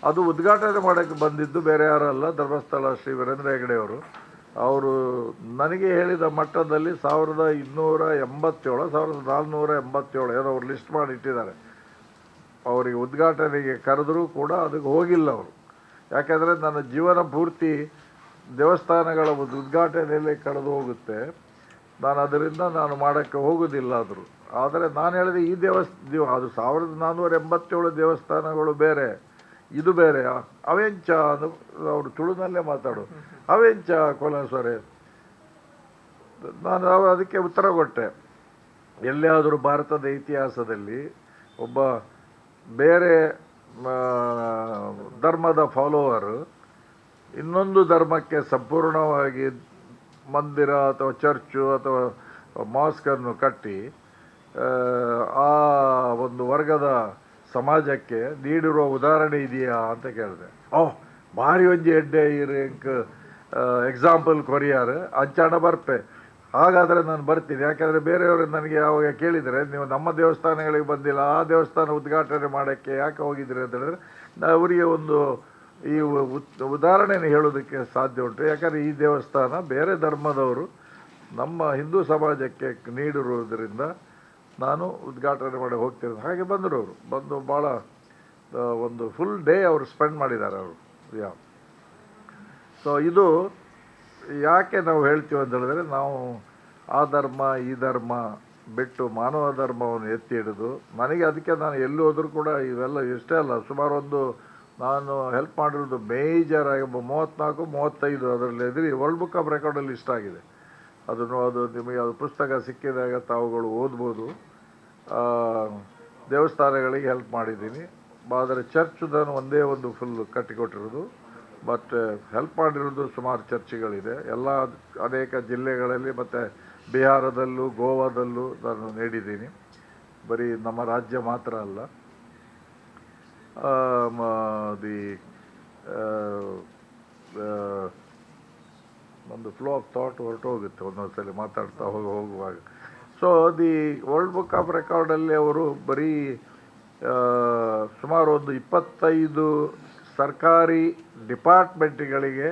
ಅದು ಉದ್ಘಾಟನೆ ಮಾಡೋಕ್ಕೆ ಬಂದಿದ್ದು ಬೇರೆ ಯಾರಲ್ಲ, ಧರ್ಮಸ್ಥಳ ಶ್ರೀ ವೀರೇಂದ್ರ ಹೆಗ್ಗಡೆ ಅವರು ನನಗೆ ಹೇಳಿದ ಮಟ್ಟದಲ್ಲಿ 1287, 1487 ಏನೋ ಅವ್ರು ಲಿಸ್ಟ್ ಮಾಡಿ ಇಟ್ಟಿದ್ದಾರೆ. ಅವರಿಗೆ ಉದ್ಘಾಟನೆಗೆ ಕರೆದರೂ ಕೂಡ ಅದಕ್ಕೆ ಹೋಗಿಲ್ಲ ಅವರು. ಯಾಕೆಂದರೆ ನನ್ನ ಜೀವನ ಪೂರ್ತಿ ದೇವಸ್ಥಾನಗಳ ಒಂದು ಉದ್ಘಾಟನೆಯಲ್ಲೇ ಕಳೆದು ಹೋಗುತ್ತೆ, ನಾನು ಅದರಿಂದ ನಾನು ಮಾಡೋಕ್ಕೆ ಹೋಗೋದಿಲ್ಲ ಆದರೂ. ಆದರೆ ನಾನು ಹೇಳಿದೆ, ಈ ಅದು 1487 ದೇವಸ್ಥಾನಗಳು ಬೇರೆ, ಇದು ಬೇರೆ. ಅವೆಂಚ ಅವರು ತುಳುನಲ್ಲೇ ಮಾತಾಡು, ಅವೆಂಚ ಕೊಲಸೊರೆ. ನಾನು ಅದಕ್ಕೆ ಉತ್ತರ ಕೊಟ್ಟೆ, ಎಲ್ಲಿಯಾದರೂ ಭಾರತದ ಇತಿಹಾಸದಲ್ಲಿ ಒಬ್ಬ ಬೇರೆ ಧರ್ಮದ ಫಾಲೋವರು ಇನ್ನೊಂದು ಧರ್ಮಕ್ಕೆ ಸಂಪೂರ್ಣವಾಗಿ ಮಂದಿರ ಅಥವಾ ಚರ್ಚು ಅಥವಾ ಮಾಸ್ಕನ್ನು ಕಟ್ಟಿ ಆ ಒಂದು ವರ್ಗದ ಸಮಾಜಕ್ಕೆ ನೀಡಿರುವ ಉದಾಹರಣೆ ಇದೆಯಾ ಅಂತ ಕೇಳಿದೆ. ಭಾರಿ ಒಂಜಿ ಎಡ್ಡೆ ಇರಂಕ್ ಎಕ್ಸಾಂಪಲ್ ಕೊರಿಯಾರ್ ಅಂಚಾಣ ಬರ್ಪೆ. ಹಾಗಾದರೆ ನಾನು ಬರ್ತೀನಿ. ಯಾಕೆಂದರೆ ಬೇರೆಯವರು ನನಗೆ ಯಾವಾಗ ಕೇಳಿದರೆ, ನೀವು ನಮ್ಮ ದೇವಸ್ಥಾನಗಳಿಗೆ ಬಂದಿಲ್ಲ, ಆ ದೇವಸ್ಥಾನ ಉದ್ಘಾಟನೆ ಮಾಡೋಕ್ಕೆ ಯಾಕೆ ಹೋಗಿದ್ದೀರಿ ಅಂತ ಹೇಳಿದ್ರೆ, ಅವರಿಗೆ ಒಂದು ಈ ಉದಾಹರಣೆಯನ್ನು ಹೇಳೋದಕ್ಕೆ ಸಾಧ್ಯ ಉಂಟು. ಯಾಕಂದರೆ ಈ ದೇವಸ್ಥಾನ ಬೇರೆ ಧರ್ಮದವರು ನಮ್ಮ ಹಿಂದೂ ಸಮಾಜಕ್ಕೆ ನೀಡಿರುವುದರಿಂದ ನಾನು ಉದ್ಘಾಟನೆ ಮಾಡಿ ಹೋಗ್ತಿರೋದು. ಹಾಗೆ ಬಂದರು ಅವರು, ಬಂದು ಭಾಳ ಒಂದು ಫುಲ್ ಡೇ ಅವರು ಸ್ಪೆಂಡ್ ಮಾಡಿದ್ದಾರೆ ಅವರು. ಸೊ ಇದು ಯಾಕೆ ನಾವು ಹೇಳ್ತೀವಿ ಅಂತ ಹೇಳಿದ್ರೆ, ನಾವು ಆ ಧರ್ಮ ಈ ಧರ್ಮ ಬಿಟ್ಟು ಮಾನವ ಧರ್ಮವನ್ನು ಎತ್ತಿ ಹಿಡಿದು, ನನಗೆ ಅದಕ್ಕೆ ನಾನು ಎಲ್ಲಿ ಹೋದರೂ ಕೂಡ ಇವೆಲ್ಲ ಇಷ್ಟೇ ಅಲ್ಲ, ಸುಮಾರು ನಾನು ಹೆಲ್ಪ್ ಮಾಡಿರೋದು ಮೇಜರ್ ಆಗಿ 34-35 ಅದರಲ್ಲಿ ಎದುರಿ ವರ್ಲ್ಡ್ ಬುಕ್ ಆಫ್ ರೆಕಾರ್ಡಲ್ಲಿ ಇಷ್ಟ ಆಗಿದೆ. ಅದು ನಿಮಗೆ ಅದು ಪುಸ್ತಕ ಸಿಕ್ಕಿದಾಗ ತಾವುಗಳು ಓದ್ಬೋದು. ದೇವಸ್ಥಾನಗಳಿಗೆ ಹೆಲ್ಪ್ ಮಾಡಿದ್ದೀನಿ, ಆದರೆ ಚರ್ಚ್ ನಾನು ಒಂದೇ ಒಂದು ಫುಲ್ ಕಟ್ಟಿಕೊಟ್ಟಿರೋದು. ಬಟ್ ಹೆಲ್ಪ್ ಮಾಡಿರೋದು ಸುಮಾರು ಚರ್ಚ್ಗಳಿದೆ ಎಲ್ಲ ಅನೇಕ ಜಿಲ್ಲೆಗಳಲ್ಲಿ, ಮತ್ತು ಬಿಹಾರದಲ್ಲೂ ಗೋವಾದಲ್ಲೂ ನಾನು ನೀಡಿದ್ದೀನಿ. ಬರೀ ನಮ್ಮ ರಾಜ್ಯ ಮಾತ್ರ ಅಲ್ಲ. ಒಂದು ಫ್ಲೋ ಆಫ್ ಥಾಟ್ ಹೊರಟೋಗುತ್ತೆ ಒಂದೊಂದ್ಸಲಿ ಮಾತಾಡ್ತಾ ಹೋಗುವಾಗ. ಸೊ ವರ್ಲ್ಡ್ ಬುಕ್ ಆಫ್ ರೆಕಾರ್ಡಲ್ಲಿ ಅವರು ಬರೀ ಸುಮಾರು ಒಂದು 25 ಸರ್ಕಾರಿ ಡಿಪಾರ್ಟ್ಮೆಂಟ್ಗಳಿಗೆ,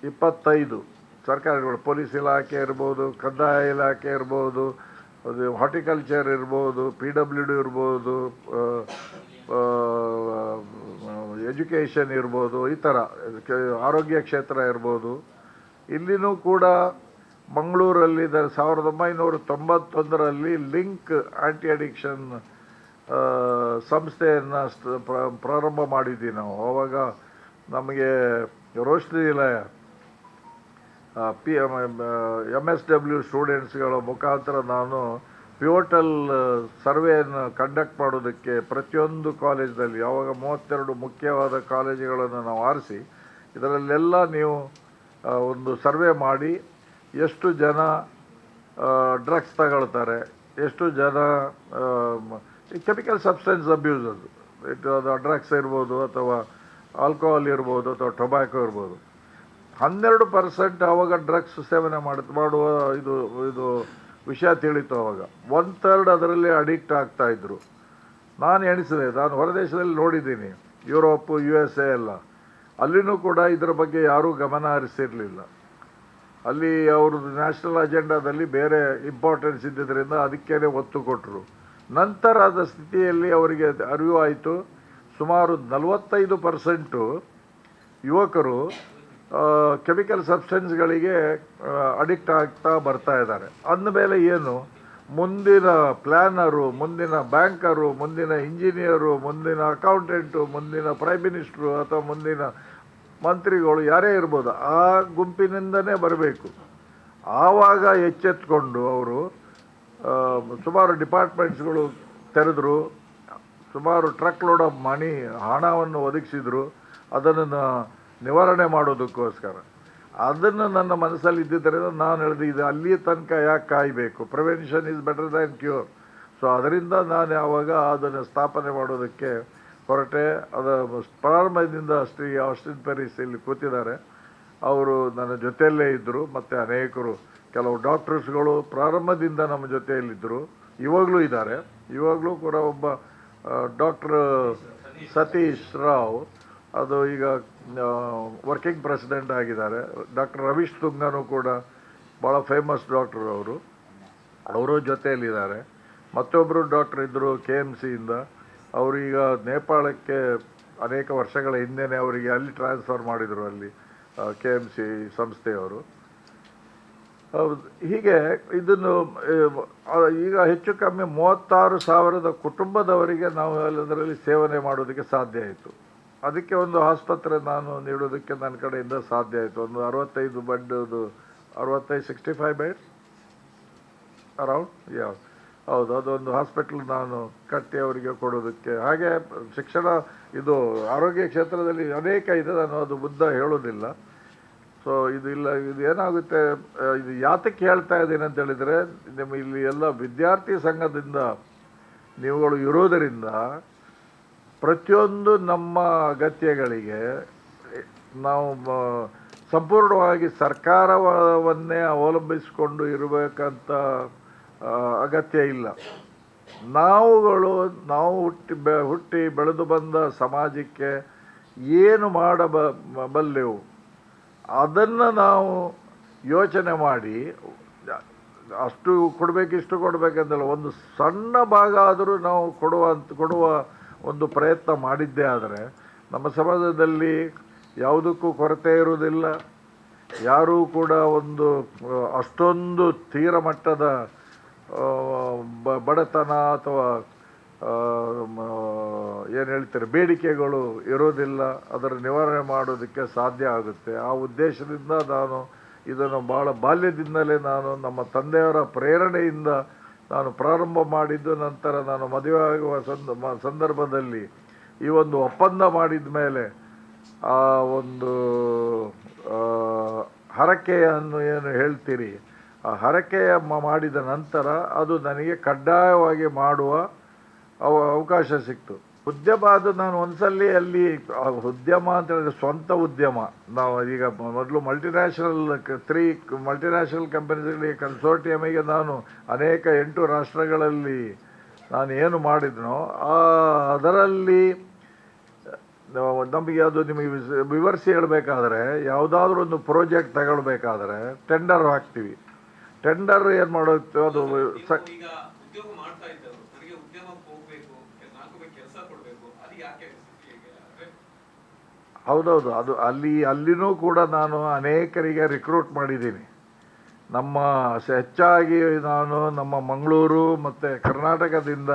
25 ಸರ್ಕಾರಗಳು, ಪೊಲೀಸ್ ಇಲಾಖೆ ಇರ್ಬೋದು, ಕಂದಾಯ ಇಲಾಖೆ ಇರ್ಬೋದು, ಅದು ಹಾರ್ಟಿಕಲ್ಚರ್ ಇರ್ಬೋದು, PWD ಇರ್ಬೋದು, ಎಜುಕೇಷನ್ ಇರ್ಬೋದು, ಈ ಥರ ಆರೋಗ್ಯ ಕ್ಷೇತ್ರ ಇರ್ಬೋದು. ಇಲ್ಲಿನೂ ಕೂಡ ಮಂಗಳೂರಲ್ಲಿ 1991ರಲ್ಲಿ ಲಿಂಕ್ ಆ್ಯಂಟಿ ಅಡಿಕ್ಷನ್ ಸಂಸ್ಥೆಯನ್ನು ಪ್ರಾರಂಭ ಮಾಡಿದ್ವಿ ನಾವು. ಆವಾಗ ನಮಗೆ ರೋಶ್ನಿ ನಿಲಯ MSW ಸ್ಟೂಡೆಂಟ್ಸ್ಗಳ ಮುಖಾಂತರ ನಾನು ಪಿವೋಟಲ್ ಸರ್ವೆಯನ್ನು ಕಂಡಕ್ಟ್ ಮಾಡೋದಕ್ಕೆ ಪ್ರತಿಯೊಂದು ಕಾಲೇಜ್ನಲ್ಲಿ, ಆವಾಗ 32 ಮುಖ್ಯವಾದ ಕಾಲೇಜುಗಳನ್ನು ನಾವು ಆರಿಸಿ, ಇದರಲ್ಲೆಲ್ಲ ನೀವು ಒಂದು ಸರ್ವೆ ಮಾಡಿ ಎಷ್ಟು ಜನ ಡ್ರಗ್ಸ್ ತಗೊಳ್ತಾರೆ, ಎಷ್ಟು ಜನ ಕೆಮಿಕಲ್ ಸಬ್ಸ್ಟೆನ್ಸ್ ಅಬ್ಯೂಸ್, ಅದು ಡ್ರಗ್ಸ್ ಇರ್ಬೋದು, ಅಥವಾ ಆಲ್ಕೋಹಾಲ್ ಇರ್ಬೋದು, ಅಥವಾ ಟೊಬ್ಯಾಕೊ ಇರ್ಬೋದು. 12% ಆವಾಗ ಡ್ರಗ್ಸ್ ಸೇವನೆ ಮಾಡುವ ಇದು ವಿಷಯ ತಿಳಿತು. ಆವಾಗ 1/3 ಅದರಲ್ಲಿ ಅಡಿಕ್ಟ್ ಆಗ್ತಾಯಿದ್ರು. ನಾನು ಎಣಿಸಿದೆ, ನಾನು ಹೊರದೇಶದಲ್ಲಿ ನೋಡಿದ್ದೀನಿ, ಯುರೋಪು USA ಎಲ್ಲ, ಅಲ್ಲಿನೂ ಕೂಡ ಇದರ ಬಗ್ಗೆ ಯಾರೂ ಗಮನ ಹರಿಸಿರಲಿಲ್ಲ. ಅಲ್ಲಿ ಅವ್ರದ್ದು ನ್ಯಾಷನಲ್ ಅಜೆಂಡಾದಲ್ಲಿ ಬೇರೆ ಇಂಪಾರ್ಟೆನ್ಸ್ ಇದ್ದಿದ್ದರಿಂದ ಅದಕ್ಕೇ ಒತ್ತು ಕೊಟ್ಟರು. ನಂತರದ ಸ್ಥಿತಿಯಲ್ಲಿ ಅವರಿಗೆ ಅರಿವು ಆಯಿತು, ಸುಮಾರು 45% ಯುವಕರು ಕೆಮಿಕಲ್ ಸಬ್ಸ್ಟೆನ್ಸ್ಗಳಿಗೆ ಅಡಿಕ್ಟ್ ಆಗ್ತಾ ಬರ್ತಾ ಇದ್ದಾರೆ. ಅಂದಮೇಲೆ ಏನು, ಮುಂದಿನ ಪ್ಲ್ಯಾನರು, ಮುಂದಿನ ಬ್ಯಾಂಕರು, ಮುಂದಿನ ಇಂಜಿನಿಯರು, ಮುಂದಿನ ಅಕೌಂಟೆಂಟು, ಮುಂದಿನ ಪ್ರೈಮ್ ಮಿನಿಸ್ಟ್ರು ಅಥವಾ ಮುಂದಿನ ಮಂತ್ರಿಗಳು ಯಾರೇ ಇರ್ಬೋದು, ಆ ಗುಂಪಿನಿಂದನೇ ಬರಬೇಕು. ಆವಾಗ ಎಚ್ಚೆತ್ಕೊಂಡು ಅವರು ಸುಮಾರು ಡಿಪಾರ್ಟ್ಮೆಂಟ್ಸ್ಗಳು ತೆರೆದ್ರು, ಸುಮಾರು ಟ್ರಕ್ ಲೋಡ್ ಆಫ್ ಮನಿ, ಹಣವನ್ನು ಒದಗಿಸಿದ್ರು ಅದನ್ನು ನಿವಾರಣೆ ಮಾಡೋದಕ್ಕೋಸ್ಕರ. ಅದನ್ನು ನನ್ನ ಮನಸ್ಸಲ್ಲಿ ಇದ್ದಿದ್ದರಿಂದ ನಾನು ಹೇಳಿದೆ, ಇದು ಅಲ್ಲಿಯ ತನಕ ಯಾಕೆ ಕಾಯಬೇಕು, prevention is better than cure. So ಅದರಿಂದ ನಾನು ಆವಾಗ ಅದನ್ನು ಸ್ಥಾಪನೆ ಮಾಡೋದಕ್ಕೆ ಹೊರಟೆ. ಅದರ ಪ್ರಾರಂಭದಿಂದ ಶ್ರೀ ಆಸ್ಟಿನ್ ಪೆರಿಸ್ ಇಲ್ಲಿ ಕೂತಿದ್ದಾರೆ, ಅವರು ನನ್ನ ಜೊತೆಯಲ್ಲೇ ಇದ್ದರು. ಮತ್ತು ಅನೇಕರು, ಕೆಲವು ಡಾಕ್ಟರ್ಸ್ಗಳು ಪ್ರಾರಂಭದಿಂದ ನಮ್ಮ ಜೊತೆಯಲ್ಲಿದ್ದರು, ಇವಾಗಲೂ ಇದ್ದಾರೆ. ಇವಾಗಲೂ ಕೂಡ ಒಬ್ಬ ಡಾಕ್ಟರ್ ಸತೀಶ್ ರಾವ್, ಅದು ಈಗ ವರ್ಕಿಂಗ್ ಪ್ರೆಸಿಡೆಂಟ್ ಆಗಿದ್ದಾರೆ. ಡಾಕ್ಟರ್ ರವೀಶ್ ತುಂಗನೂ ಕೂಡ ಭಾಳ ಫೇಮಸ್ ಡಾಕ್ಟರ್, ಅವರು ಜೊತೆಯಲ್ಲಿದ್ದಾರೆ. ಮತ್ತೊಬ್ಬರು ಡಾಕ್ಟರ್ ಇದ್ದರು KMCಯಿಂದ, ಅವರೀಗ ನೇಪಾಳಕ್ಕೆ ಅನೇಕ ವರ್ಷಗಳ ಹಿಂದೆಯೇ ಅವರಿಗೆ ಅಲ್ಲಿ ಟ್ರಾನ್ಸ್ಫರ್ ಮಾಡಿದರು, ಅಲ್ಲಿ KMC ಸಂಸ್ಥೆಯವರು. ಹೀಗೆ ಇದನ್ನು ಈಗ ಹೆಚ್ಚು ಕಮ್ಮಿ 36,000 ಕುಟುಂಬದವರಿಗೆ ನಾವು ಅದರಲ್ಲಿ ಸೇವನೆ ಮಾಡೋದಕ್ಕೆ ಸಾಧ್ಯ ಆಯಿತು. ಅದಕ್ಕೆ ಒಂದು ಆಸ್ಪತ್ರೆ ನಾನು ನೀಡೋದಕ್ಕೆ ನನ್ನ ಕಡೆಯಿಂದ ಸಾಧ್ಯ ಆಯಿತು. ಒಂದು 65 ಬೆಡ್ದು, 65-65 ಬೆಡ್ ಅರೌಂಡ್, ಹೌದು, ಅದೊಂದು ಹಾಸ್ಪಿಟ್ಲ್ ನಾನು ಕಟ್ಟಿ ಅವರಿಗೆ ಕೊಡೋದಕ್ಕೆ. ಹಾಗೆ ಶಿಕ್ಷಣ, ಇದು ಆರೋಗ್ಯ ಕ್ಷೇತ್ರದಲ್ಲಿ ಅನೇಕ ಇದೆ, ನಾನು ಅದು ಉದ್ದ ಹೇಳೋದಿಲ್ಲ. ಸೊ ಇದು ಏನಾಗುತ್ತೆ, ಇದು ಯಾತಕ್ಕೆ ಹೇಳ್ತಾ ಇದ್ದೀನಿ ಅಂತ ಹೇಳಿದರೆ, ನಿಮ್ಮ ಇಲ್ಲಿ ಎಲ್ಲ ವಿದ್ಯಾರ್ಥಿ ಸಂಘದಿಂದ ನೀವುಗಳು ಇರೋದರಿಂದ ಪ್ರತಿಯೊಂದು ನಮ್ಮ ಅಗತ್ಯಗಳಿಗೆ ನಾವು ಸಂಪೂರ್ಣವಾಗಿ ಸರ್ಕಾರವನ್ನೇ ಅವಲಂಬಿಸಿಕೊಂಡು ಇರಬೇಕಂತ ಅಗತ್ಯ ಇಲ್ಲ. ನಾವು ಹುಟ್ಟಿ ಬೆಳೆದು ಬಂದ ಸಮಾಜಕ್ಕೆ ಏನು ಮಾಡಬಲ್ಲೆವು ಅದನ್ನು ನಾವು ಯೋಚನೆ ಮಾಡಿ, ಅಷ್ಟು ಕೊಡಬೇಕು ಇಷ್ಟು ಕೊಡಬೇಕಂತಲ್ಲ, ಒಂದು ಸಣ್ಣ ಭಾಗ ಆದರೂ ನಾವು ಕೊಡುವ ಒಂದು ಪ್ರಯತ್ನ ಮಾಡಿದ್ದೇ ಆದರೆ ನಮ್ಮ ಸಮಾಜದಲ್ಲಿ ಯಾವುದಕ್ಕೂ ಕೊರತೆ ಇರುವುದಿಲ್ಲ. ಯಾರೂ ಕೂಡ ಒಂದು ಅಷ್ಟೊಂದು ತೀರ ಮಟ್ಟದ ಬಡತನ ಅಥವಾ ಏನು ಹೇಳ್ತಾರೆ ಬೇಡಿಕೆಗಳು ಇರೋದಿಲ್ಲ. ಅದರ ನಿವಾರಣೆ ಮಾಡೋದಕ್ಕೆ ಸಾಧ್ಯ ಆಗುತ್ತೆ. ಆ ಉದ್ದೇಶದಿಂದ ನಾನು ಇದನ್ನು ಭಾಳ ಬಾಲ್ಯದಿಂದಲೇ ನಾನು ನಮ್ಮ ತಂದೆಯವರ ಪ್ರೇರಣೆಯಿಂದ ನಾನು ಪ್ರಾರಂಭ ಮಾಡಿದ್ದು. ನಂತರ ನಾನು ಮದುವೆ ಆಗುವ ಸಂದರ್ಭದಲ್ಲಿ ಈ ಒಂದು ಒಪ್ಪಂದ ಮಾಡಿದ ಮೇಲೆ ಆ ಒಂದು ಹರಕೆಯನ್ನು ಏನು ಹೇಳ್ತೀರಿ, ಆ ಹರಕೆಯ ಮಾಡಿದ ನಂತರ ಅದು ನನಗೆ ಕಡ್ಡಾಯವಾಗಿ ಮಾಡುವ ಅವಕಾಶ ಸಿಕ್ತು. ಉದ್ಯಮ ಅದು ನಾನು ಒಂದ್ಸಲಿ ಅಲ್ಲಿ ಉದ್ಯಮ ಅಂತ ಹೇಳಿದ್ರೆ ಸ್ವಂತ ಉದ್ಯಮ. ನಾವು ಈಗ ಮೊದಲು ಮಲ್ಟಿನ್ಯಾಷನಲ್ ಕಂಪನೀಸ್ಗಳಿಗೆ ಕನ್ಸೋರ್ಟಿಯಮಿಗೆ ನಾನು ಅನೇಕ 8 ರಾಷ್ಟ್ರಗಳಲ್ಲಿ ನಾನು ಏನು ಮಾಡಿದ್ನೋ ಅದರಲ್ಲಿ ನಮಗೆ ಅದು ನಿಮಗೆ ವಿವರಿಸಿ ಹೇಳಬೇಕಾದ್ರೆ, ಯಾವುದಾದ್ರೂ ಒಂದು ಪ್ರಾಜೆಕ್ಟ್ ತಗೊಳ್ಬೇಕಾದ್ರೆ ಟೆಂಡರ್ ಹಾಕ್ತೀವಿ. ಟೆಂಡರ್ ಏನು ಮಾಡೋದು ಅದು ಹೌದೌದು, ಅದು ಅಲ್ಲಿನೂ ಕೂಡ ನಾನು ಅನೇಕರಿಗೆ ರಿಕ್ರೂಟ್ ಮಾಡಿದ್ದೀನಿ. ಹೆಚ್ಚಾಗಿ ನಾನು ನಮ್ಮ ಮಂಗಳೂರು ಮತ್ತು ಕರ್ನಾಟಕದಿಂದ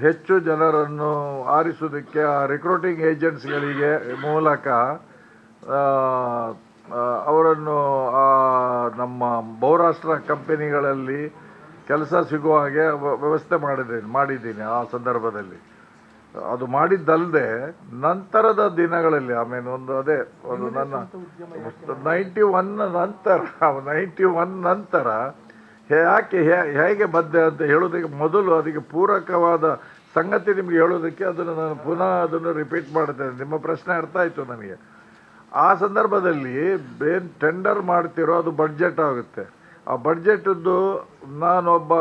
ಹೆಚ್ಚು ಜನರನ್ನು ಆರಿಸುವುದಕ್ಕೆ ಆ ರಿಕ್ರೂಟಿಂಗ್ ಏಜೆಂಟ್ಸ್ಗಳಿಗೆ ಮೂಲಕ ಅವರನ್ನು ನಮ್ಮ ಬಹುರಾಷ್ಟ್ರ ಕಂಪನಿಗಳಲ್ಲಿ ಕೆಲಸ ಸಿಗುವ ಹಾಗೆ ವ್ಯವಸ್ಥೆ ಮಾಡಿದ್ದೀನಿ ಆ ಸಂದರ್ಭದಲ್ಲಿ. ಅದು ಮಾಡಿದ್ದಲ್ಲದೆ ನಂತರದ ದಿನಗಳಲ್ಲಿ ಆಮೇಲೆ ಒಂದು ನನ್ನ 91 ನಂತರ ಹೇಗೆ ಬದ್ದೆ ಅಂತ ಹೇಳೋದಕ್ಕೆ ಮೊದಲು ಅದಕ್ಕೆ ಪೂರಕವಾದ ಸಂಗತಿ ನಿಮಗೆ ಹೇಳೋದಕ್ಕೆ ನಾನು ಅದನ್ನು ರಿಪೀಟ್ ಮಾಡ್ತೇನೆ. ನಿಮ್ಮ ಪ್ರಶ್ನೆ ಅರ್ಥ ಆಯಿತು ನನಗೆ. ಆ ಸಂದರ್ಭದಲ್ಲಿ ಏನು ಟೆಂಡರ್ ಮಾಡ್ತಿರೋ ಅದು ಬಡ್ಜೆಟ್ ಆಗುತ್ತೆ. ಆ ಬಡ್ಜೆಟದ್ದು ನಾನೊಬ್ಬ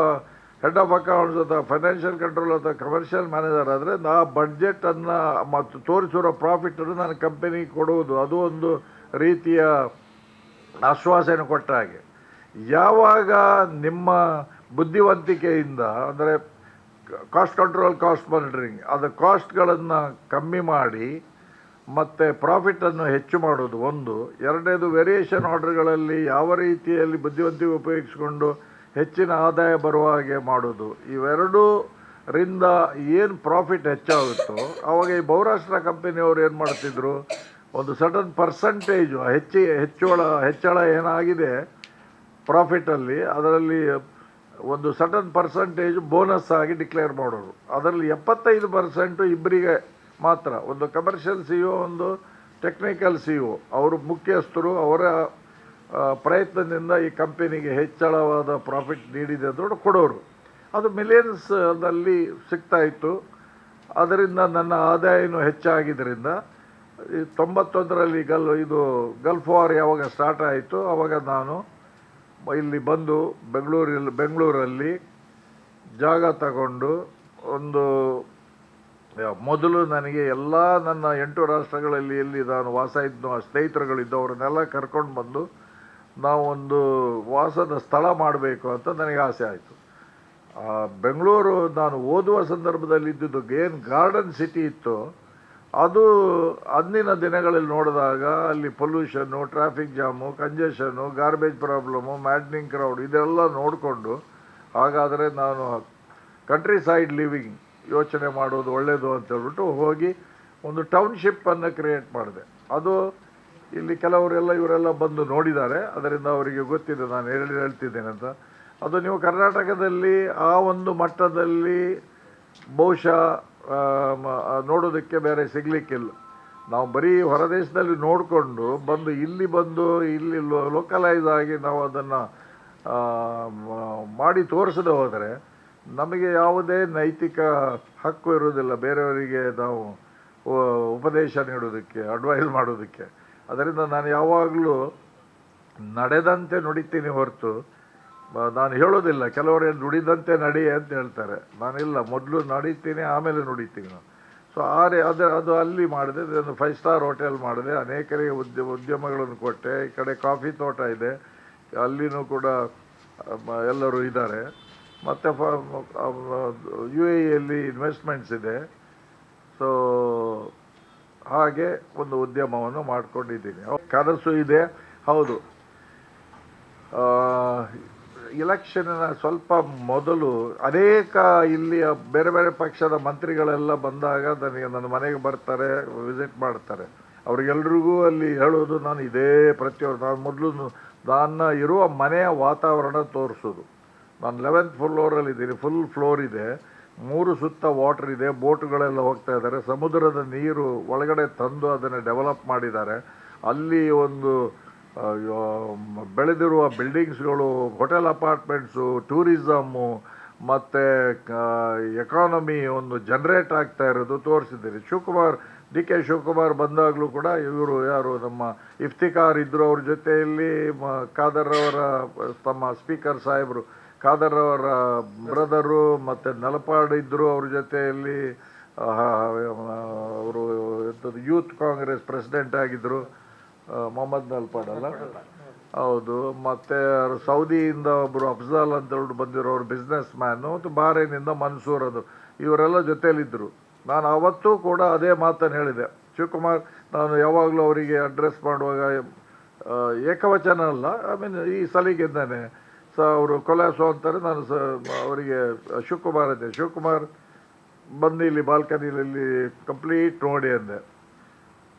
ಹೆಡ್ ಆಫ್ ಅಕೌಂಟ್ಸ್ ಅಥವಾ ಫೈನಾನ್ಷಿಯಲ್ ಕಂಟ್ರೋಲ್ ಅಥವಾ ಕಮರ್ಷಿಯಲ್ ಮ್ಯಾನೇಜರ್ ಆದರೆ ಆ ಬಡ್ಜೆಟನ್ನು ಮತ್ತು ತೋರಿಸಿರೋ ಪ್ರಾಫಿಟನ್ನು ನಾನು ಕಂಪನಿಗೆ ಕೊಡುವುದು, ಅದು ಒಂದು ರೀತಿಯ ಆಶ್ವಾಸನೆ ಕೊಟ್ಟ ಹಾಗೆ. ಯಾವಾಗ ನಿಮ್ಮ ಬುದ್ಧಿವಂತಿಕೆಯಿಂದ ಅಂದರೆ ಕಾಸ್ಟ್ ಕಂಟ್ರೋಲ್, ಕಾಸ್ಟ್ ಮಾನಿಟರಿಂಗ್, ಅದು ಕಾಸ್ಟ್ಗಳನ್ನು ಕಮ್ಮಿ ಮಾಡಿ ಮತ್ತು ಪ್ರಾಫಿಟನ್ನು ಹೆಚ್ಚು ಮಾಡೋದು ಒಂದು. ಎರಡನೇದು ವೇರಿಯೇಷನ್ ಆರ್ಡರ್ಗಳಲ್ಲಿ ಯಾವ ರೀತಿಯಲ್ಲಿ ಬುದ್ಧಿವಂತಿಕೆ ಉಪಯೋಗಿಸಿಕೊಂಡು ಹೆಚ್ಚಿನ ಆದಾಯ ಬರುವ ಹಾಗೆ ಮಾಡೋದು. ಇವೆರಡರಿಂದ ಏನು ಪ್ರಾಫಿಟ್ ಹೆಚ್ಚಾಗುತ್ತೋ ಆವಾಗ ಈ ಬಹುರಾಷ್ಟ್ರ ಕಂಪನಿಯವರು ಏನು ಮಾಡ್ತಿದ್ರು, ಒಂದು ಸಡನ್ ಪರ್ಸಂಟೇಜು ಹೆಚ್ಚಳ ಏನಾಗಿದೆ ಪ್ರಾಫಿಟಲ್ಲಿ, ಅದರಲ್ಲಿ ಒಂದು ಸಡನ್ ಪರ್ಸಂಟೇಜ್ ಬೋನಸ್ ಆಗಿ ಡಿಕ್ಲೇರ್ ಮಾಡೋರು. ಅದರಲ್ಲಿ 75% ಇಬ್ಬರಿಗೆ ಮಾತ್ರ, ಒಂದು ಕಮರ್ಷಿಯಲ್ CEO, ಒಂದು ಟೆಕ್ನಿಕಲ್ CEO, ಅವರು ಮುಖ್ಯಸ್ಥರು, ಅವರ ಪ್ರಯತ್ನದಿಂದ ಈ ಕಂಪನಿಗೆ ಹೆಚ್ಚಳವಾದ ಪ್ರಾಫಿಟ್ ನೀಡಿದೆ ಅಂತ ಕೊಡೋರು. ಅದು ಮಿಲಿಯನ್ಸ್ನಲ್ಲಿ ಸಿಗ್ತಾಯಿತ್ತು. ಅದರಿಂದ ನನ್ನ ಆದಾಯನೂ ಹೆಚ್ಚಾಗಿದ್ದರಿಂದ 91ರಲ್ಲಿ ಗಲ್ಫ್ ವಾರ್ ಯಾವಾಗ ಸ್ಟಾರ್ಟ್ ಆಯಿತು ಆವಾಗ ನಾನು ಇಲ್ಲಿ ಬಂದು ಬೆಂಗಳೂರಲ್ಲಿ ಜಾಗ ತಗೊಂಡು ಮೊದಲು ನನಗೆ ಎಲ್ಲ ನನ್ನ 8 ರಾಷ್ಟ್ರಗಳಲ್ಲಿ ಎಲ್ಲಿ ನಾನು ವಾಸ ಇದ್ದೋ ಸ್ನೇಹಿತರುಗಳಿದ್ದು ಅವರನ್ನೆಲ್ಲ ಕರ್ಕೊಂಡು ಬಂದು ನಾವೊಂದು ವಾಸದ ಸ್ಥಳ ಮಾಡಬೇಕು ಅಂತ ನನಗೆ ಆಸೆ ಆಯಿತು. ಬೆಂಗಳೂರು ನಾನು ಓದುವ ಸಂದರ್ಭದಲ್ಲಿ ಇದ್ದಿದ್ದು ಏನು ಗಾರ್ಡನ್ ಸಿಟಿ ಇತ್ತು, ಅದು ಅಂದಿನ ದಿನಗಳಲ್ಲಿ ನೋಡಿದಾಗ ಅಲ್ಲಿ pollution, traffic jam, congestion, garbage problem, maddening crowd ಇದೆಲ್ಲ ನೋಡಿಕೊಂಡು ಹಾಗಾದರೆ ನಾನು ಕಂಟ್ರಿ ಸೈಡ್ ಲಿವಿಂಗ್ ಯೋಚನೆ ಮಾಡೋದು ಒಳ್ಳೆಯದು ಅಂತ ಹೇಳ್ಬಿಟ್ಟು ಹೋಗಿ ಒಂದು ಟೌನ್ಶಿಪ್ಪನ್ನು ಕ್ರಿಯೇಟ್ ಮಾಡಿದೆ. ಅದು ಇಲ್ಲಿ ಇವರೆಲ್ಲ ಬಂದು ನೋಡಿದ್ದಾರೆ, ಅದರಿಂದ ಅವರಿಗೆ ಗೊತ್ತಿದೆ ನಾನು ಹೇಳ್ತಿದ್ದೇನೆ ಅಂತ. ಅದು ನೀವು ಕರ್ನಾಟಕದಲ್ಲಿ ಆ ಒಂದು ಮಟ್ಟದಲ್ಲಿ ಬಹುಶಃ ನೋಡೋದಕ್ಕೆ ಬೇರೆ ಸಿಗಲಿಕ್ಕಿಲ್ಲ. ನಾವು ಬರೀ ಹೊರದೇಶದಲ್ಲಿ ನೋಡಿಕೊಂಡು ಇಲ್ಲಿ ಲೋಕಲೈಸ್ ಆಗಿ ನಾವು ಅದನ್ನು ಮಾಡಿ ತೋರಿಸದೆ ಹೋದರೆ ನಮಗೆ ಯಾವುದೇ ನೈತಿಕ ಹಕ್ಕು ಇರುವುದಿಲ್ಲ ಬೇರೆಯವರಿಗೆ ನಾವು ಉಪದೇಶ ನೀಡೋದಕ್ಕೆ, ಅಡ್ವೈಸ್ ಮಾಡೋದಕ್ಕೆ. ಅದರಿಂದ ನಾನು ಯಾವಾಗಲೂ ನಡೆದಂತೆ ನುಡಿತೀನಿ ಹೊರತು ನಾನು ಹೇಳೋದಿಲ್ಲ. ಕೆಲವರು ನುಡಿದಂತೆ ನಡಿ ಅಂತ ಹೇಳ್ತಾರೆ, ನಾನಿಲ್ಲ, ಮೊದಲು ನಡೀತೀನಿ ಆಮೇಲೆ ನುಡಿತೀನಿ. ಸೊ ಅದು ಅಲ್ಲಿ ಮಾಡಿದೆ. ಒಂದು 5 ಸ್ಟಾರ್ ಹೋಟೆಲ್ ಮಾಡಿದೆ, ಅನೇಕರಿಗೆ ಉದ್ಯಮಗಳನ್ನು ಕೊಟ್ಟೆ. ಈ ಕಡೆ ಕಾಫಿ ತೋಟ ಇದೆ, ಅಲ್ಲಿನೂ ಕೂಡ ಎಲ್ಲರೂ ಇದ್ದಾರೆ. ಮತ್ತು UAEಯಲ್ಲಿ ಇನ್ವೆಸ್ಟ್ಮೆಂಟ್ಸ್ ಇದೆ. ಸೊ ಹಾಗೆ ಒಂದು ಉದ್ಯಮವನ್ನು ಮಾಡ್ಕೊಂಡಿದ್ದೀನಿ. ಕನಸು ಇದೆ, ಹೌದು. ಇಲೆಕ್ಷನ್ನ ಸ್ವಲ್ಪ ಮೊದಲು ಅನೇಕ ಇಲ್ಲಿಯ ಬೇರೆ ಬೇರೆ ಪಕ್ಷದ ಮಂತ್ರಿಗಳೆಲ್ಲ ಬಂದಾಗ ನನ್ನ ಮನೆಗೆ ಬರ್ತಾರೆ, ವಿಸಿಟ್ ಮಾಡ್ತಾರೆ. ಅವ್ರಿಗೆಲ್ರಿಗೂ ಅಲ್ಲಿ ಹೇಳೋದು ನಾನು ಇದೇ ಪ್ರತಿಯೊಂದು ನಾನು ಮೊದಲು ನಾನು ಇರುವ ಮನೆಯ ವಾತಾವರಣ ತೋರಿಸೋದು. ನಾನು 11th ಫ್ಲೋರಲ್ಲಿದ್ದೀನಿ, ಫುಲ್ ಫ್ಲೋರ್ ಇದೆ, 3 ಸುತ್ತ ವಾಟರ್ ಇದೆ, ಬೋಟ್ಗಳೆಲ್ಲ ಹೋಗ್ತಾ ಇದ್ದಾರೆ, ಸಮುದ್ರದ ನೀರು ಒಳಗಡೆ ತಂದು ಅದನ್ನು ಡೆವಲಪ್ ಮಾಡಿದ್ದಾರೆ. ಅಲ್ಲಿ ಒಂದು ಬೆಳೆದಿರುವ ಬಿಲ್ಡಿಂಗ್ಸ್ಗಳು, ಹೋಟೆಲ್ ಅಪಾರ್ಟ್ಮೆಂಟ್ಸು, ಟೂರಿಸಮ್ಮು ಮತ್ತು ಎಕಾನಮಿ ಒಂದು ಜನರೇಟ್ ಆಗ್ತಾ ಇರೋದು ತೋರಿಸಿದ್ದೀರಿ. DK ಶಿವಕುಮಾರ್ ಬಂದಾಗಲೂ ಕೂಡ ಇವರು ಯಾರು ನಮ್ಮ ಇಫ್ತಿಕಾರ್ ಇದ್ದರು, ಅವ್ರ ಜೊತೆಯಲ್ಲಿ ಖಾದರ್ ಅವರ ತಮ್ಮ ಸ್ಪೀಕರ್ ಸಾಹೇಬರು ಖಾದರ್ ಅವರ ಬ್ರದರು ಮತ್ತು ನಲಪಾಡ್ ಇದ್ದರು, ಅವ್ರ ಜೊತೆಯಲ್ಲಿ ಅವರು ಯೂತ್ ಕಾಂಗ್ರೆಸ್ ಪ್ರೆಸಿಡೆಂಟ್ ಆಗಿದ್ದರು, ಮೊಹಮ್ಮದ್ ನಲ್ಪಾಡ್ ಅಲ್ಲ, ಹೌದು. ಮತ್ತು ಸೌದಿಯಿಂದ ಒಬ್ಬರು ಅಫ್ಜಲ್ ಅಂತ ಹೇಳ್ಬಿಟ್ಟು ಬಂದಿರೋರು ಬಿಸ್ನೆಸ್ ಮ್ಯಾನು, ಮತ್ತು ಬಾರೇನಿಂದ ಮನ್ಸೂರ್ ಅದು, ಇವರೆಲ್ಲ ಜೊತೆಯಲ್ಲಿದ್ದರು. ನಾನು ಅವತ್ತೂ ಕೂಡ ಅದೇ ಮಾತನ್ನು ಹೇಳಿದೆ. ಶಿವಕುಮಾರ್ ನಾನು ಯಾವಾಗಲೂ ಅವರಿಗೆ ಅಡ್ರೆಸ್ ಮಾಡುವಾಗ ಏಕವಚನ ಅಲ್ಲ, ಈ ಸಲಿಗೆಂದಾನೆ ಅವರು ಕೊಲಾಸೋ ಅಂತಾರೆ, ನಾನು ಅವರಿಗೆ ಶಿವಕುಮಾರ್ ಅಂದೆ. ಶಿವಕುಮಾರ್ ಬಂದು ಇಲ್ಲಿ ಬಾಲ್ಕನಿಯಲ್ಲಿ ಕಂಪ್ಲೀಟ್ ನೋಡಿ ಅಂದೆ.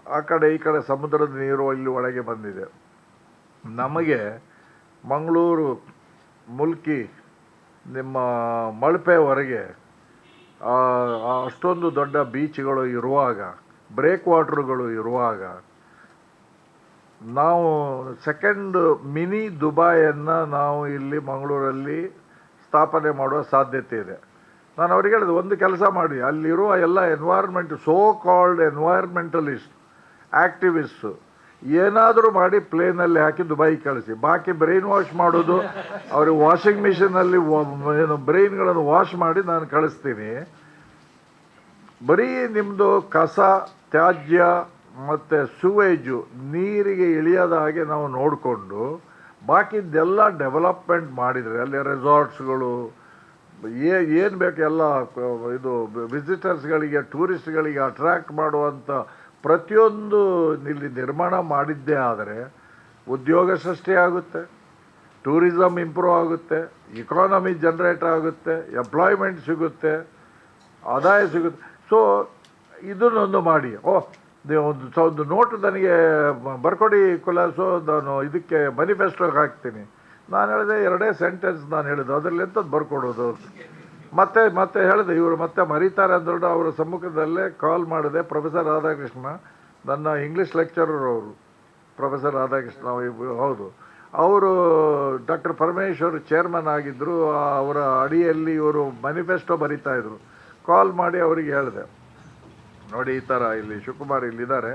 ಆ ಕಡೆ ಈ ಕಡೆ ಸಮುದ್ರದ ನೀರು ಇಲ್ಲಿ ಒಳಗೆ ಬಂದಿದೆ. ನಮಗೆ ಮಂಗಳೂರು ಮುಲ್ಕಿ ನಿಮ್ಮ ಮಲ್ಪೆವರೆಗೆ ಅಷ್ಟೊಂದು ದೊಡ್ಡ ಬೀಚ್ಗಳು ಇರುವಾಗ, ಬ್ರೇಕ್ ವಾಟ್ರುಗಳು ಇರುವಾಗ, ನಾವು ಸೆಕೆಂಡ್ ಮಿನಿ ದುಬಾಯನ್ನು ನಾವು ಇಲ್ಲಿ ಮಂಗಳೂರಲ್ಲಿ ಸ್ಥಾಪನೆ ಮಾಡುವ ಸಾಧ್ಯತೆ ಇದೆ. ನಾನು ಅವ್ರಿಗೆ ಹೇಳಿದೆ, ಒಂದು ಕೆಲಸ ಮಾಡಿ, ಅಲ್ಲಿರುವ ಎಲ್ಲ ಸೋ ಕಾಲ್ಡ್ ಎನ್ವೈರ್ಮೆಂಟಲಿಸ್ಟ್ ಆ್ಯಕ್ಟಿವಿಸ್ಟು ಏನಾದರೂ ಮಾಡಿ ಪ್ಲೇನಲ್ಲಿ ಹಾಕಿ ದುಬೈ ಕಳಿಸಿ. ಬಾಕಿ ಬ್ರೈನ್ ವಾಶ್ ಮಾಡೋದು, ಅವ್ರಿಗೆ ವಾಷಿಂಗ್ ಮಿಷಿನಲ್ಲಿ ಏನು ಬ್ರೈನ್ಗಳನ್ನು ವಾಶ್ ಮಾಡಿ ನಾನು ಕಳಿಸ್ತೀನಿ. ಬರೀ ನಿಮ್ಮದು ಕಸ, ತ್ಯಾಜ್ಯ ಮತ್ತು ಸುವೇಜು ನೀರಿಗೆ ಇಳಿಯೋದ ಹಾಗೆ ನಾವು ನೋಡಿಕೊಂಡು ಬಾಕಿದ್ದೆಲ್ಲ ಡೆವಲಪ್ಮೆಂಟ್ ಮಾಡಿದರೆ, ಅಲ್ಲಿ ರೆಸಾರ್ಟ್ಸ್ಗಳು ಏನು ಬೇಕು ಎಲ್ಲ ಇದು ವಿಸಿಟರ್ಸ್ಗಳಿಗೆ, ಟೂರಿಸ್ಟ್ಗಳಿಗೆ ಅಟ್ರ್ಯಾಕ್ಟ್ ಮಾಡುವಂಥ ಪ್ರತಿಯೊಂದು ಇಲ್ಲಿ ನಿರ್ಮಾಣ ಮಾಡಿದ್ದೇ ಆದರೆ ಉದ್ಯೋಗ ಸೃಷ್ಟಿಯಾಗುತ್ತೆ, ಟೂರಿಸಮ್ ಇಂಪ್ರೂವ್ ಆಗುತ್ತೆ, ಇಕಾನಮಿ ಜನ್ರೇಟ್ ಆಗುತ್ತೆ, ಎಂಪ್ಲಾಯ್ಮೆಂಟ್ ಸಿಗುತ್ತೆ, ಆದಾಯ ಸಿಗುತ್ತೆ. ಸೊ ಇದನ್ನೊಂದು ಮಾಡಿ. ಒಂದು ನೋಟು ನನಗೆ ಬರ್ಕೊಡಿ ಕುಲಾಸು, ನಾನು ಇದಕ್ಕೆ ಮ್ಯಾನಿಫೆಸ್ಟೋಗೆ ಹಾಕ್ತೀನಿ. ನಾನು ಹೇಳಿದೆ 2 ಸೆಂಟೆನ್ಸ್ ನಾನು ಹೇಳಿದ್ದು, ಅದರಲ್ಲಿ ಎಂಥದ್ದು ಬರ್ಕೊಡೋದು. ಮತ್ತೆ ಹೇಳಿದೆ, ಇವರು ಮತ್ತೆ ಮರೀತಾರೆ ಅಂದ್ಕೊಂಡು ಅವರ ಸಮ್ಮುಖದಲ್ಲೇ ಕಾಲ್ ಮಾಡಿದೆ. ಪ್ರೊಫೆಸರ್ ರಾಧಾಕೃಷ್ಣ, ನನ್ನ ಇಂಗ್ಲೀಷ್ ಲೆಕ್ಚರರ್ ಅವರು, ಪ್ರೊಫೆಸರ್ ರಾಧಾಕೃಷ್ಣ, ಹೌದು, ಅವರು ಡಾಕ್ಟರ್ ಪರಮೇಶ್ವರ್ ಚೇರ್ಮನ್ ಆಗಿದ್ದರು. ಅವರ ಅಡಿಯಲ್ಲಿ ಇವರು ಮ್ಯಾನಿಫೆಸ್ಟೋ ಬರೀತಾಯಿದ್ರು. ಕಾಲ್ ಮಾಡಿ ಅವರಿಗೆ ಹೇಳಿದೆ, ನೋಡಿ ಈ ಥರ ಇಲ್ಲಿ ಶಿವಕುಮಾರ್ ಇಲ್ಲಿದ್ದಾರೆ,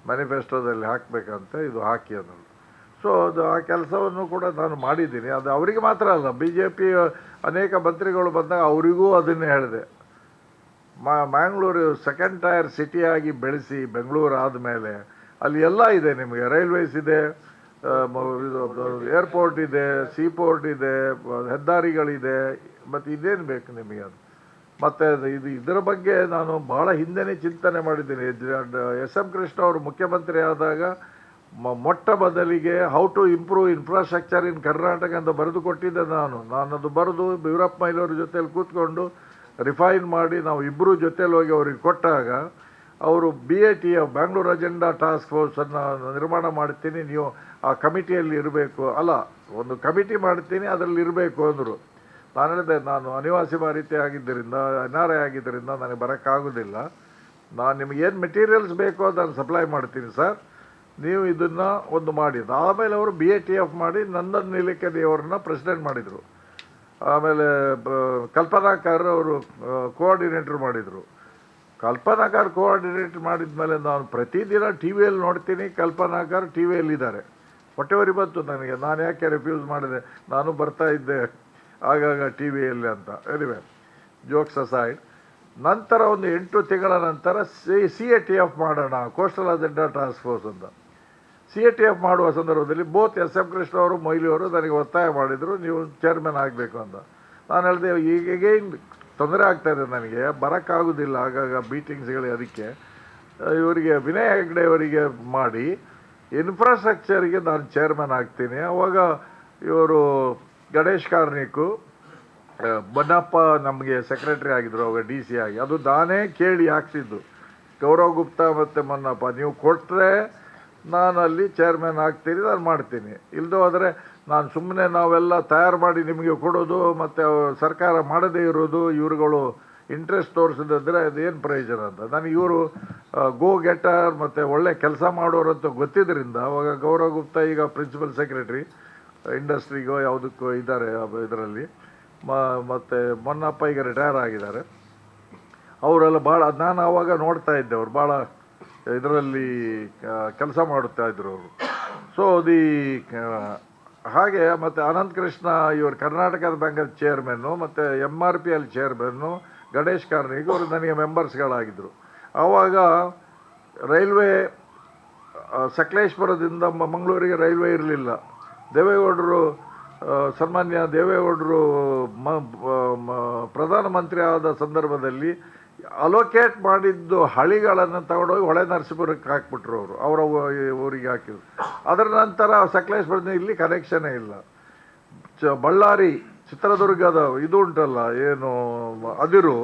ಮ್ಯಾನಿಫೆಸ್ಟೋದಲ್ಲಿ ಹಾಕಬೇಕಂತ, ಇದು ಹಾಕಿ ಅನ್ನೋದು. ಸೊ ಅದು ಆ ಕೆಲಸವನ್ನು ಕೂಡ ನಾನು ಮಾಡಿದ್ದೀನಿ. ಅದು ಅವರಿಗೆ ಮಾತ್ರ ಅಲ್ಲ, BJP ಅನೇಕ ಮಂತ್ರಿಗಳು ಬಂದಾಗ ಅವರಿಗೂ ಅದನ್ನೇ ಹೇಳಿದೆ. ಮ್ಯಾಂಗ್ಳೂರು ಸೆಕೆಂಡ್ ಟೈರ್ ಸಿಟಿಯಾಗಿ ಬೆಳೆಸಿ, ಬೆಂಗಳೂರು ಆದಮೇಲೆ ಅಲ್ಲಿ ಎಲ್ಲ ಇದೆ ನಿಮಗೆ, ರೈಲ್ವೇಸ್ ಇದೆ, ಏರ್ಪೋರ್ಟ್ ಇದೆ, ಸೀಪೋರ್ಟ್ ಇದೆ, ಹೆದ್ದಾರಿಗಳಿದೆ, ಮತ್ತು ಇದೇನು ಬೇಕು ನಿಮಗೆ ಅದು. ಮತ್ತು ಇದರ ಬಗ್ಗೆ ನಾನು ಭಾಳ ಹಿಂದೆನೇ ಚಿಂತನೆ ಮಾಡಿದ್ದೀನಿ. SM ಕೃಷ್ಣ ಅವರು ಮುಖ್ಯಮಂತ್ರಿ ಆದಾಗ ಮೊಟ್ಟ ಮೊದಲಿಗೆ ಹೌ ಟು ಇಂಪ್ರೂವ್ ಇನ್ಫ್ರಾಸ್ಟ್ರಕ್ಚರ್ ಇನ್ ಕರ್ನಾಟಕ ಅಂತ ಬರೆದು ಕೊಟ್ಟಿದ್ದೆ ನಾನು. ಅದು ಬರೆದು ವೀರಪ್ಪ ಮೊಯ್ಲಿಯವ್ರ ಜೊತೆಲಿ ಕೂತ್ಕೊಂಡು ರಿಫೈನ್ ಮಾಡಿ ನಾವು ಇಬ್ಬರು ಜೊತೆಲಿ ಹೋಗಿ ಅವ್ರಿಗೆ ಕೊಟ್ಟಾಗ ಅವರು BATF ಬ್ಯಾಂಗ್ಳೂರ್ ಅಜೆಂಡಾ ಟಾಸ್ಕ್ ಫೋರ್ಸನ್ನು ನಿರ್ಮಾಣ ಮಾಡ್ತೀನಿ, ನೀವು ಆ ಕಮಿಟಿಯಲ್ಲಿ ಇರಬೇಕು, ಅಲ್ಲ ಒಂದು ಕಮಿಟಿ ಮಾಡ್ತೀನಿ ಅದರಲ್ಲಿ ಇರಬೇಕು ಅಂದರು. ನಾನು ಹೇಳಿದೆ, ನಾನು ಅನಿವಾಸಿ ಭಾರತೀಯ ಆಗಿದ್ದರಿಂದ, NRI ಆಗಿದ್ದರಿಂದ ನನಗೆ ಬರೋಕ್ಕಾಗೋದಿಲ್ಲ, ನಾನು ನಿಮಗೇನು ಮೆಟೀರಿಯಲ್ಸ್ ಬೇಕೋ ಅದನ್ನು ಸಪ್ಲೈ ಮಾಡ್ತೀನಿ ಸರ್, ನೀವು ಇದನ್ನು ಒಂದು ಮಾಡಿ. ಆಮೇಲೆ ಅವರು BATF ಮಾಡಿ ನಂದನ್ ನೀಲಕೇಣಿ ಅವ್ರನ್ನ ಪ್ರೆಸಿಡೆಂಟ್ ಮಾಡಿದರು. ಆಮೇಲೆ ಕಲ್ಪನಾಕರ್ ಅವರು ಕೋಆರ್ಡಿನೇಟರ್ ಮಾಡಿದರು. ಕಲ್ಪನಾಕರ್ ಕೋಆರ್ಡಿನೇಟರ್ ಮಾಡಿದ ಮೇಲೆ ನಾನು ಪ್ರತಿದಿನ TVಯಲ್ಲಿ ನೋಡ್ತೀನಿ, ಕಲ್ಪನಾಕರ್ TVಯಲ್ಲಿದ್ದಾರೆ. ಹೊಟ್ಟೆವರಿ ಬಂತು ನನಗೆ, ನಾನು ಯಾಕೆ ರಿಫ್ಯೂಸ್ ಮಾಡಿದೆ, ನಾನು ಬರ್ತಾ ಇದ್ದೆ ಆಗಾಗ TVಯಲ್ಲಿ ಅಂತ. ಎನಿವೆ, ಜೋಕ್ಸ್ ಅಸೈಡ್, ನಂತರ ಒಂದು 8 ತಿಂಗಳ ನಂತರ CATF ಮಾಡೋಣ, ಕೋಸ್ಟಲ್ ಅಜೆಂಡಾ ಟಾಸ್ಕ್ ಫೋರ್ಸ್ ಅಂತ. CATF ಮಾಡುವ ಸಂದರ್ಭದಲ್ಲಿ ಬೋತ್ SM ಕೃಷ್ಣ ಅವರು ಮೊಯ್ಲಿ ಅವರು ನನಗೆ ಒತ್ತಾಯ ಮಾಡಿದರು, ನೀವು ಚೇರ್ಮನ್ ಆಗಬೇಕು ಅಂತ. ನಾನು ಹೇಳಿದೆ ಈಗೇನು ತೊಂದರೆ ಆಗ್ತಾಯಿದೆ, ನನಗೆ ಬರೋಕ್ಕಾಗೋದಿಲ್ಲ ಆಗಾಗ ಮೀಟಿಂಗ್ಸ್ಗಳಿಗೆ. ಅದಕ್ಕೆ ಇವರಿಗೆ ವಿನಯ್ ಹೆಗ್ಡೆ ಅವರಿಗೆ ಮಾಡಿ ಇನ್ಫ್ರಾಸ್ಟ್ರಕ್ಚರಿಗೆ ನಾನು ಚೇರ್ಮನ್ ಆಗ್ತೀನಿ. ಅವಾಗ ಇವರು ಗಣೇಶ್ ಕಾರ್ಣಿಕು, ಬನ್ನಪ್ಪ ನಮಗೆ ಸೆಕ್ರೆಟರಿ ಆಗಿದ್ರು, ಅವಾಗ DC ಆಗಿ. ಅದು ನಾನೇ ಕೇಳಿ ಹಾಕ್ಸಿದ್ದು, ಗೌರವ್ ಗುಪ್ತಾ ಮತ್ತು ಮನ್ನಪ್ಪ ನೀವು ಕೊಟ್ಟರೆ ನಾನು ಅಲ್ಲಿ ಚೇರ್ಮನ್ ಆಗ್ತೀನಿ, ನಾನು ಮಾಡ್ತೀನಿ. ಇಲ್ಲದೋ ಆದರೆ ನಾನು ಸುಮ್ಮನೆ ನಾವೆಲ್ಲ ತಯಾರು ಮಾಡಿ ನಿಮಗೆ ಕೊಡೋದು ಮತ್ತು ಸರ್ಕಾರ ಮಾಡದೇ ಇರೋದು, ಇವ್ರುಗಳು ಇಂಟ್ರೆಸ್ಟ್ ತೋರಿಸಿದ್ರೆ ಅದೇನು ಪ್ರಯೋಜನ ಅಂತ. ನನಗೆ ಇವರು ಗೋ ಗೆಟರ್ ಮತ್ತು ಒಳ್ಳೆ ಕೆಲಸ ಮಾಡೋರು ಅಂತ ಗೊತ್ತಿದ್ದರಿಂದ ಅವಾಗ ಗೌರವ್ ಗುಪ್ತಾ ಈಗ ಪ್ರಿನ್ಸಿಪಲ್ ಸೆಕ್ರೆಟರಿ ಇಂಡಸ್ಟ್ರಿಗೋ ಯಾವುದಕ್ಕೂ ಇದ್ದಾರೆ ಇದರಲ್ಲಿ, ಮತ್ತು ಮೊನ್ನಪ್ಪ ಈಗ ರಿಟೈರ್ ಆಗಿದ್ದಾರೆ. ಅವರೆಲ್ಲ ಭಾಳ, ನಾನು ಆವಾಗ ನೋಡ್ತಾ ಇದ್ದೆ, ಅವ್ರು ಭಾಳ ಇದರಲ್ಲಿ ಕೆಲಸ ಮಾಡುತ್ತಾ ಇದ್ರು ಅವರು. ಸೊ ಹಾಗೆ ಮತ್ತು ಅನಂತ್ ಕೃಷ್ಣ ಇವರು ಕರ್ನಾಟಕದ ಬ್ಯಾಂಕಲ್ಲಿ ಚೇರ್ಮನ್ನು ಮತ್ತು MRPL ಚೇರ್ಮನ್ನು, ಗಣೇಶ್ ಕಾರ್ಣಿಕ್ ಅವರು ನನಗೆ ಮೆಂಬರ್ಸ್ಗಳಾಗಿದ್ದರು. ಆವಾಗ ರೈಲ್ವೆ ಸಕಲೇಶ್ಪುರದಿಂದ ಮಂಗಳೂರಿಗೆ ರೈಲ್ವೆ ಇರಲಿಲ್ಲ. ದೇವೇಗೌಡರು, ಸನ್ಮಾನ್ಯ ದೇವೇಗೌಡರು ಪ್ರಧಾನಮಂತ್ರಿ ಆದ ಸಂದರ್ಭದಲ್ಲಿ ಅಲೋಕೇಟ್ ಮಾಡಿದ್ದು ಹಳಿಗಳನ್ನು ತಗೊಂಡೋಗಿ ಹೊಳೆ ನರಸೀಪುರಕ್ಕೆ ಹಾಕ್ಬಿಟ್ರು ಅವರ ಊರಿಗೆ ಹಾಕಿದ್ರು. ಅದರ ನಂತರ ಸಕಲೇಶ್ಪುರದಿಂದ ಇಲ್ಲಿ ಕನೆಕ್ಷನೇ ಇಲ್ಲ. ಬಳ್ಳಾರಿ ಚಿತ್ರದುರ್ಗದ ಇದು ಉಂಟಲ್ಲ ಏನು ಅದಿರು,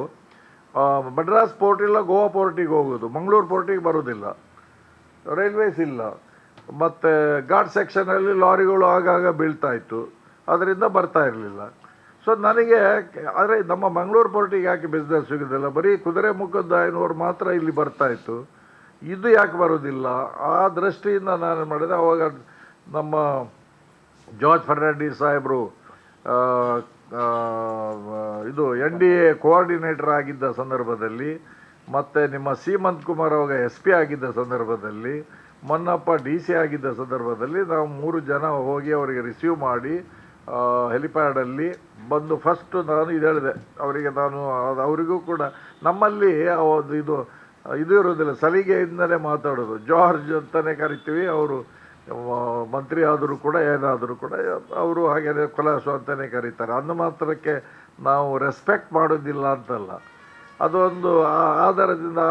ಮಡ್ರಾಸ್ ಪೋರ್ಟ್ ಇಲ್ಲ, ಗೋವಾ ಪೋರ್ಟಿಗೆ ಹೋಗೋದು, ಮಂಗಳೂರು ಪೋರ್ಟಿಗೆ ಬರೋದಿಲ್ಲ, ರೈಲ್ವೇಸ್ ಇಲ್ಲ. ಮತ್ತು ಘಾಟ್ ಸೆಕ್ಷನಲ್ಲಿ ಲಾರಿಗಳು ಆಗಾಗ ಬೀಳ್ತಾ ಇತ್ತು, ಅದರಿಂದ ಬರ್ತಾ ಇರಲಿಲ್ಲ. ಸೊ ನನಗೆ ಆದರೆ ನಮ್ಮ ಮಂಗಳೂರು ಪೋರ್ಟಿಗೆ ಯಾಕೆ ಬಿಸ್ನೆಸ್ ಸಿಗೋದಿಲ್ಲ, ಬರೀ ಕುದುರೆ ಮುಖದ ಐನೂರು ಮಾತ್ರ ಇಲ್ಲಿ ಬರ್ತಾಯಿತ್ತು, ಇದು ಯಾಕೆ ಬರೋದಿಲ್ಲ? ಆ ದೃಷ್ಟಿಯಿಂದ ನಾನು ಮಾಡಿದೆ. ಆವಾಗ ನಮ್ಮ ಜಾರ್ಜ್ ಫರ್ನಾಂಡಿಸ್ ಸಾಹೇಬರು ಇದು NDA ಕೋಆರ್ಡಿನೇಟರ್ ಆಗಿದ್ದ ಸಂದರ್ಭದಲ್ಲಿ, ಮತ್ತು ನಿಮ್ಮ ಸೀಮಂತ್ ಕುಮಾರ್ ಅವಾಗ SP ಆಗಿದ್ದ ಸಂದರ್ಭದಲ್ಲಿ, ಮೊನ್ನಪ್ಪ DC ಆಗಿದ್ದ ಸಂದರ್ಭದಲ್ಲಿ ನಾವು 3 ಜನ ಹೋಗಿ ಅವರಿಗೆ ರಿಸೀವ್ ಮಾಡಿ ಹೆಲಿಪ್ಯಾಡಲ್ಲಿ ಬಂದು ಫಸ್ಟು ನಾನು ಇದು ಹೇಳಿದೆ ಅವರಿಗೆ. ನಾನು ಅವರಿಗೂ ಕೂಡ ನಮ್ಮಲ್ಲಿ ಇದು ಇರೋದಿಲ್ಲ, ಸಲಿಗೆಯಿಂದಲೇ ಮಾತಾಡೋದು. ಜಾರ್ಜ್ ಅಂತಲೇ ಕರಿತೀವಿ, ಅವರು ಮಂತ್ರಿ ಆದರೂ ಕೂಡ ಏನಾದರೂ ಕೂಡ ಅವರು ಹಾಗೆ ಕೊಲಾಸು ಅಂತಲೇ ಕರೀತಾರೆ. ಅಂದ ಮಾತ್ರಕ್ಕೆ ನಾವು ರೆಸ್ಪೆಕ್ಟ್ ಮಾಡೋದಿಲ್ಲ ಅಂತಲ್ಲ, ಅದೊಂದು ಆಧಾರದಿಂದ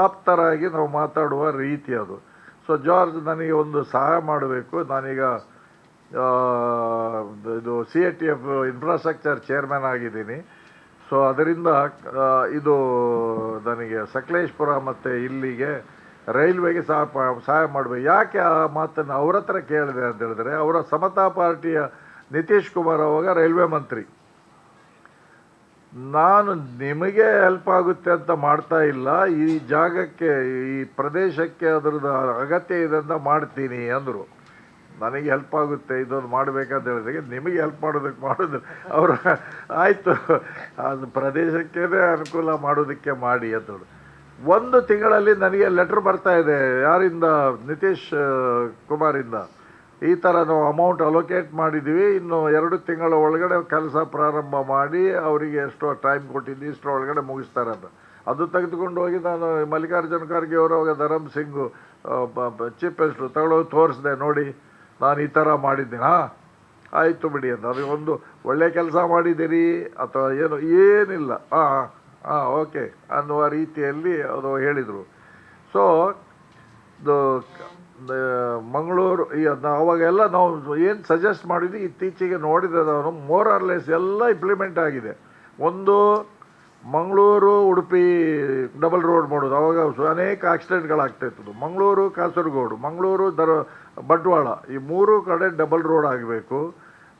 ಆಪ್ತರಾಗಿ ನಾವು ಮಾತಾಡುವ ರೀತಿ ಅದು. ಸೊ ಜಾರ್ಜ್ ನನಗೆ ಒಂದು ಸಹಾಯ ಮಾಡಬೇಕು, ನಾನೀಗ ಇದು CATF ಇನ್ಫ್ರಾಸ್ಟ್ರಕ್ಚರ್ ಚೇರ್ಮನ್ ಆಗಿದ್ದೀನಿ. ಸೊ ಅದರಿಂದ ಇದು ನನಗೆ ಸಕಲೇಶ್ಪುರ ಮತ್ತು ಇಲ್ಲಿಗೆ ರೈಲ್ವೆಗೆ ಸಹಾಯ ಮಾಡಬೇಕು. ಯಾಕೆ ಆ ಮಾತನ್ನು ಅವ್ರ ಹತ್ರ ಕೇಳಿದೆ ಅಂತ ಹೇಳಿದ್ರೆ, ಅವರ ಸಮತಾ ಪಾರ್ಟಿಯ ನಿತೀಶ್ ಕುಮಾರ್ ಅವಾಗ ರೈಲ್ವೆ ಮಂತ್ರಿ. ನಾನು ನಿಮಗೆ ಹೆಲ್ಪ್ ಆಗುತ್ತೆ ಅಂತ ಮಾಡ್ತಾ ಇಲ್ಲ, ಈ ಜಾಗಕ್ಕೆ ಈ ಪ್ರದೇಶಕ್ಕೆ ಅದರದ್ದು ಅಗತ್ಯ ಇದೆ ಅಂತ ಮಾಡ್ತೀನಿ ಅಂದರು. ನನಗೆ ಹೆಲ್ಪ್ ಆಗುತ್ತೆ ಇದೊಂದು ಮಾಡಬೇಕಂತ ಹೇಳಿದಾಗ ನಿಮಗೆ ಹೆಲ್ಪ್ ಮಾಡೋದು ಅವರು ಆಯಿತು, ಅದು ಪ್ರದೇಶಕ್ಕೇ ಅನುಕೂಲ ಮಾಡೋದಕ್ಕೆ ಮಾಡಿ ಅಂತೇಳಿ. 1 ತಿಂಗಳಲ್ಲಿ ನನಗೆ ಲೆಟ್ರ್ ಬರ್ತಾ ಇದೆ ಯಾರಿಂದ, ನಿತೀಶ್ ಕುಮಾರಿಂದ, ಈ ಥರ ನಾವು ಅಮೌಂಟ್ ಅಲೋಕೇಟ್ ಮಾಡಿದ್ದೀವಿ, ಇನ್ನು 2 ತಿಂಗಳ ಒಳಗಡೆ ಕೆಲಸ ಪ್ರಾರಂಭ ಮಾಡಿ ಅವರಿಗೆ ಎಷ್ಟೋ ಟೈಮ್ ಕೊಟ್ಟಿದ್ದು ಇಷ್ಟರ ಒಳಗಡೆ ಮುಗಿಸ್ತಾರೆ ಅಂತ. ಅದು ತೆಗೆದುಕೊಂಡು ಹೋಗಿ ನಾನು ಮಲ್ಲಿಕಾರ್ಜುನ ಖರ್ಗೆ ಅವರು ಅವಾಗ ಧರಮ್ ಸಿಂಗ್ ಚೀಫ್ ಮಿನಿಸ್ಟ್ರು ತಗೊಳ್ಳೋಗಿ ತೋರಿಸಿದೆ, ನೋಡಿ ನಾನು ಈ ಥರ ಮಾಡಿದ್ದೀನಿ, ಆಯಿತು ಬಿಡಿ ಅಂತ. ಅದು ಒಂದು ಒಳ್ಳೆ ಕೆಲಸ ಮಾಡಿದ್ದೀರಿ ಅಥವಾ ಏನಿಲ್ಲ, ಓಕೆ ಅನ್ನುವ ರೀತಿಯಲ್ಲಿ ಅದು ಹೇಳಿದರು. ಸೊ ಮಂಗಳೂರು ಅವಾಗೆಲ್ಲ ನಾವು ಏನು ಸಜೆಸ್ಟ್ ಮಾಡಿದ್ವಿ ಇತ್ತೀಚೆಗೆ ನೋಡಿದ ನಾನು ಮೋರ್ ಆರ್ ಲೆಸ್ ಎಲ್ಲ ಇಂಪ್ಲಿಮೆಂಟ್ ಆಗಿದೆ. ಒಂದು ಮಂಗಳೂರು ಉಡುಪಿ ಡಬಲ್ ರೋಡ್ ಮಾಡೋದು, ಅವಾಗ ಅನೇಕ ಆಕ್ಸಿಡೆಂಟ್ಗಳಾಗ್ತಾಯಿತ್ತು. ಮಂಗಳೂರು ಕಾಸರಗೋಡು, ಮಂಗಳೂರು ಬಂಟ್ವಾಳ, ಈ 3 ಕಡೆ ಡಬಲ್ ರೋಡ್ ಆಗಬೇಕು.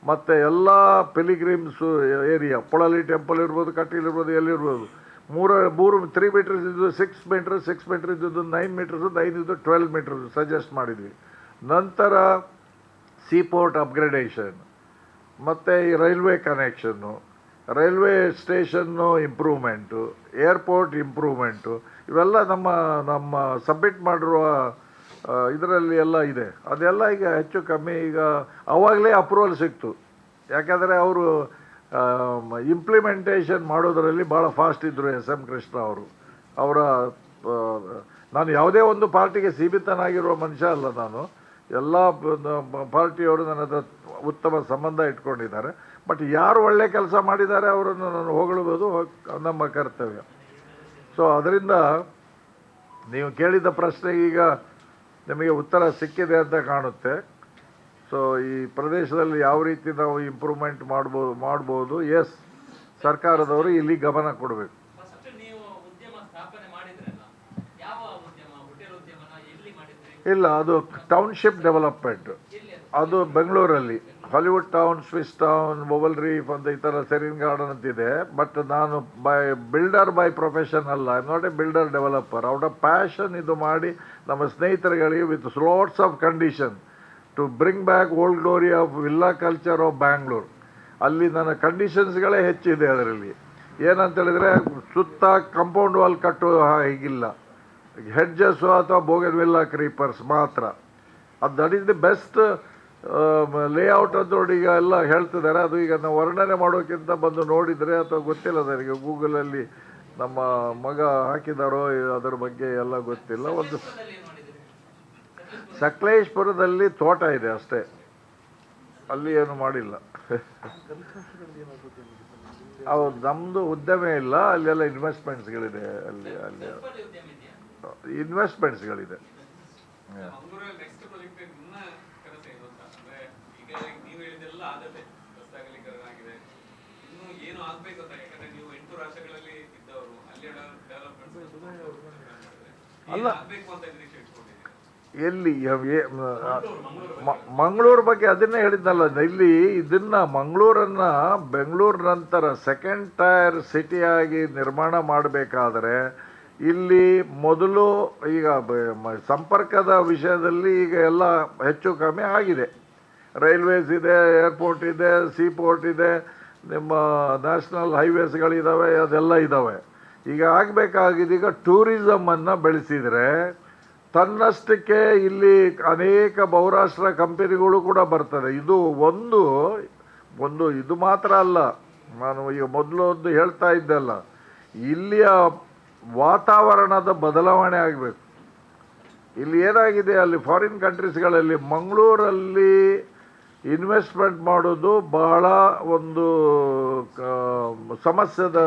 ಮತ್ತು ಎಲ್ಲ ಪಿಲಿಗ್ರಿಮ್ಸು ಏರಿಯಾ, ಪೊಳಲಿ ಟೆಂಪಲ್ ಇರ್ಬೋದು, ಕಟೀಲ್ ಇರ್ಬೋದು, ಎಲ್ಲಿರ್ಬೋದು, 3 ಮೀಟರ್ಸ್ ಇದ್ದು 6 ಮೀಟರ್ಸ್, 6 ಮೀಟರ್ ಇದ್ದು 9 ಮೀಟರ್ಸು, 9 ಇದ್ದು 12 ಮೀಟರ್ಸು ಸಜೆಸ್ಟ್ ಮಾಡಿದ್ವಿ. ನಂತರ ಸೀಪೋರ್ಟ್ ಅಪ್ಗ್ರೇಡೇಷನ್, ಮತ್ತು ಈ railway connection, railway station improvement, airport improvement, ಇವೆಲ್ಲ ನಮ್ಮ ಸಬ್ಮಿಟ್ ಮಾಡಿರುವ ಇದರಲ್ಲಿ ಎಲ್ಲ ಇದೆ. ಅದೆಲ್ಲ ಈಗ ಹೆಚ್ಚು ಕಮ್ಮಿ ಈಗ ಆವಾಗಲೇ ಅಪ್ರೂವಲ್ ಸಿಕ್ತು. ಯಾಕಂದರೆ ಅವರು ಇಂಪ್ಲಿಮೆಂಟೇಷನ್ ಮಾಡೋದರಲ್ಲಿ ಭಾಳ ಫಾಸ್ಟ್ ಇದ್ದರು ಎಸ್.ಎಂ. ಕೃಷ್ಣ ಅವರು. ಅವರ ನಾನು ಯಾವುದೇ ಒಂದು ಪಾರ್ಟಿಗೆ ಸೀಮಿತನಾಗಿರುವ ಮನುಷ್ಯ ಅಲ್ಲ. ನಾನು ಎಲ್ಲ ಪಾರ್ಟಿಯವರು ನನ್ನ ಹತ್ರ ಉತ್ತಮ ಸಂಬಂಧ ಇಟ್ಕೊಂಡಿದ್ದಾರೆ. ಬಟ್ ಯಾರು ಒಳ್ಳೆ ಕೆಲಸ ಮಾಡಿದ್ದಾರೆ ಅವರನ್ನು ನಾನು ಹೊಗಳುವುದು ನಮ್ಮ ಕರ್ತವ್ಯ. ಸೊ ಅದರಿಂದ ನೀವು ಕೇಳಿದ ಪ್ರಶ್ನೆಗೆ ಈಗ ನಿಮಗೆ ಉತ್ತರ ಸಿಕ್ಕಿದೆ ಅಂತ ಕಾಣುತ್ತೆ. ಸೊ ಈ ಪ್ರದೇಶದಲ್ಲಿ ಯಾವ ರೀತಿ ನಾವು ಇಂಪ್ರೂವ್ಮೆಂಟ್ ಮಾಡ್ಬೋದು ಎಸ್, ಸರ್ಕಾರದವರು ಇಲ್ಲಿ ಗಮನ ಕೊಡಬೇಕು. ಇಲ್ಲ, ಅದು ಟೌನ್ಶಿಪ್ ಡೆವಲಪ್ಮೆಂಟ್, ಅದು ಬೆಂಗಳೂರಲ್ಲಿ ಹಾಲಿವುಡ್ ಟೌನ್, ಸ್ವಿಸ್ ಟೌನ್, ಮೊಬಲ್ ರೀಫ್ ಅಂತ ಈ ಥರ ಸೆರಿನ್ ಗಾರ್ಡನ್ ಅಂತಿದೆ. ಬಟ್ ನಾನು ಬಿಲ್ಡರ್ ಬೈ ಪ್ರೊಫೆಷನ್ ಅಲ್ಲ, I am not a builder developer. Out of passion ಇದು ಮಾಡಿ ನಮ್ಮ ಸ್ನೇಹಿತರುಗಳಿಗೆ with lots of condition to bring back old glory of villa culture of Bangalore. ಅಲ್ಲಿ ನನ್ನ ಕಂಡೀಷನ್ಸ್ಗಳೇ ಹೆಚ್ಚಿದೆ. ಅದರಲ್ಲಿ ಏನಂತೇಳಿದರೆ ಸುತ್ತ ಕಾಂಪೌಂಡ್ ವಾಲ್ ಕಟ್ಟುವ ಹೀಗಿಲ್ಲ, ಹೆಡ್ಜಸ್ಸು ಅಥವಾ ಬೋಗನ್ವಿಲ್ಲಾ ಕ್ರೀಪರ್ಸ್ ಮಾತ್ರ. That is the best layout ಅಂತ ನೋಡಿ ಈಗ ಎಲ್ಲ ಹೇಳ್ತಿದ್ದಾರೆ. ಅದು ಈಗ ನಾವು ವರ್ಣನೆ ಮಾಡೋಕ್ಕಿಂತ ಬಂದು ನೋಡಿದರೆ ಅಥವಾ ಗೊತ್ತಿಲ್ಲ ನನಗೆ, ಗೂಗಲಲ್ಲಿ ನಮ್ಮ ಮಗ ಹಾಕಿದಾರೋ ಅದರ ಬಗ್ಗೆ ಎಲ್ಲ ಗೊತ್ತಿಲ್ಲ. ಒಂದು ಸಕಲೇಶ್ಪುರದಲ್ಲಿ ತೋಟ ಇದೆ ಅಷ್ಟೇ, ಅಲ್ಲಿ ಏನು ಮಾಡಿಲ್ಲ. ಹೌದು, ನಮ್ಮದು ಉದ್ಯಮ ಇಲ್ಲ, ಅಲ್ಲೆಲ್ಲ ಇನ್ವೆಸ್ಟ್ಮೆಂಟ್ಸ್ಗಳಿದೆ. ಅಲ್ಲಿ ಇನ್ವೆಸ್ಟ್ಮೆಂಟ್ಸ್ಗಳಿದೆ. ಅಲ್ಲ, ಎಲ್ಲಿ ಮಂಗಳೂರು ಬಗ್ಗೆ ಅದನ್ನೇ ಹೇಳಿದ್ನಲ್ಲ. ಇಲ್ಲಿ ಇದನ್ನ ಮಂಗಳೂರನ್ನ ಬೆಂಗಳೂರು ನಂತರ ಸೆಕೆಂಡ್ ಟೈರ್ ಸಿಟಿಯಾಗಿ ನಿರ್ಮಾಣ ಮಾಡಬೇಕಾದ್ರೆ ಇಲ್ಲಿ ಮೊದಲು ಈಗ ಸಂಪರ್ಕದ ವಿಷಯದಲ್ಲಿ ಈಗ ಎಲ್ಲ ಹೆಚ್ಚು ಕಮ್ಮಿ ಆಗಿದೆ. ರೈಲ್ವೇಸ್ ಇದೆ, ಏರ್ಪೋರ್ಟ್ ಇದೆ, ಸೀಪೋರ್ಟ್ ಇದೆ, ನಿಮ್ಮ ನ್ಯಾಷನಲ್ ಹೈವೇಸ್ಗಳಿದ್ದಾವೆ, ಅದೆಲ್ಲ ಇದ್ದಾವೆ. ಈಗ ಆಗಬೇಕಾಗಿದ್ದೀಗ ಟೂರಿಸಮನ್ನು ಬೆಳೆಸಿದರೆ ತನ್ನಷ್ಟಕ್ಕೆ ಇಲ್ಲಿ ಅನೇಕ ಬಹುರಾಷ್ಟ್ರ ಕಂಪನಿಗಳು ಕೂಡ ಬರ್ತದೆ. ಇದು ಒಂದು ಇದು ಮಾತ್ರ ಅಲ್ಲ, ನಾನು ಈಗ ಮೊದಲು ಒಂದು ಹೇಳ್ತಾ ಇದ್ದಲ್ಲ, ಇಲ್ಲಿಯ ವಾತಾವರಣದ ಬದಲಾವಣೆ ಆಗಬೇಕು. ಇಲ್ಲಿ ಏನಾಗಿದೆ, ಅಲ್ಲಿ ಫಾರಿನ್ ಕಂಟ್ರೀಸ್ಗಳಲ್ಲಿ ಮಂಗಳೂರಲ್ಲಿ ಇನ್ವೆಸ್ಟ್ಮೆಂಟ್ ಮಾಡೋದು ಬಹಳ ಒಂದು ಸಮಸ್ಯೆದ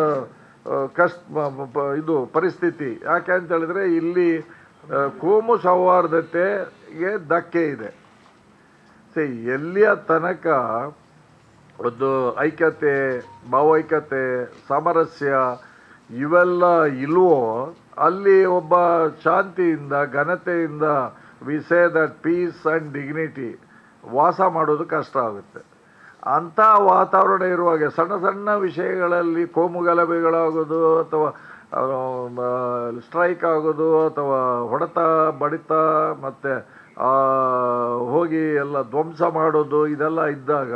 ಇದು ಪರಿಸ್ಥಿತಿ. ಯಾಕೆ ಅಂತ ಹೇಳಿದ್ರೆ ಇಲ್ಲಿ ಕೋಮು ಸೌಹಾರ್ದತೆಗೆ ಧಕ್ಕೆ ಇದೆ. ಎಲ್ಲಿಯ ತನಕ ಒಂದು ಐಕ್ಯತೆ, ಭಾವೈಕ್ಯತೆ, ಸಾಮರಸ್ಯ ಇವೆಲ್ಲ ಇಲ್ವೋ ಅಲ್ಲಿ ಒಬ್ಬ ಶಾಂತಿಯಿಂದ, ಘನತೆಯಿಂದ, we say that peace and dignity ವಾಸ ಮಾಡೋದು ಕಷ್ಟ ಆಗುತ್ತೆ. ಅಂಥ ವಾತಾವರಣ ಇರುವಾಗ ಸಣ್ಣ ಸಣ್ಣ ವಿಷಯಗಳಲ್ಲಿ ಕೋಮು ಗಲಭೆಗಳಾಗೋದು ಅಥವಾ ಸ್ಟ್ರೈಕ್ ಆಗೋದು ಅಥವಾ ಹೊಡೆತ ಬಡಿತ ಮತ್ತು ಹೋಗಿ ಎಲ್ಲ ಧ್ವಂಸ ಮಾಡೋದು ಇದೆಲ್ಲ ಇದ್ದಾಗ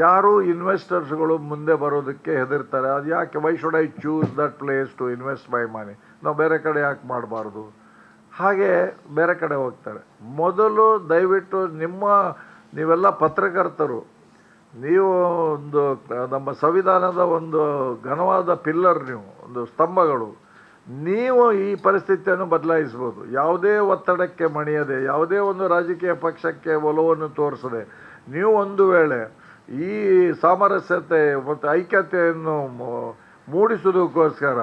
ಯಾರೂ ಇನ್ವೆಸ್ಟರ್ಸ್ಗಳು ಮುಂದೆ ಬರೋದಕ್ಕೆ ಹೆದರ್ತಾರೆ. ಅದು ಯಾಕೆ, why should I choose that place to invest my money, ನಾವು ಬೇರೆ ಕಡೆ ಯಾಕೆ ಮಾಡಬಾರ್ದು, ಹಾಗೆ ಬೇರೆ ಕಡೆ ಹೋಗ್ತಾರೆ. ಮೊದಲು ದಯವಿಟ್ಟು ನೀವೆಲ್ಲ ಪತ್ರಕರ್ತರು, ನೀವು ಒಂದು ನಮ್ಮ ಸಂವಿಧಾನದ ಒಂದು ಘನವಾದ ಪಿಲ್ಲರ್, ನೀವು ಒಂದು ಸ್ತಂಭಗಳು. ನೀವು ಈ ಪರಿಸ್ಥಿತಿಯನ್ನು ಬದಲಾಯಿಸ್ಬೋದು. ಯಾವುದೇ ಒತ್ತಡಕ್ಕೆ ಮಣಿಯದೆ, ಯಾವುದೇ ಒಂದು ರಾಜಕೀಯ ಪಕ್ಷಕ್ಕೆ ಒಲವನ್ನು ತೋರಿಸದೆ, ನೀವು ಒಂದು ವೇಳೆ ಈ ಸಾಮರಸ್ಯತೆ ಮತ್ತು ಐಕ್ಯತೆಯನ್ನು ಮೂಡಿಸುವುದಕ್ಕೋಸ್ಕರ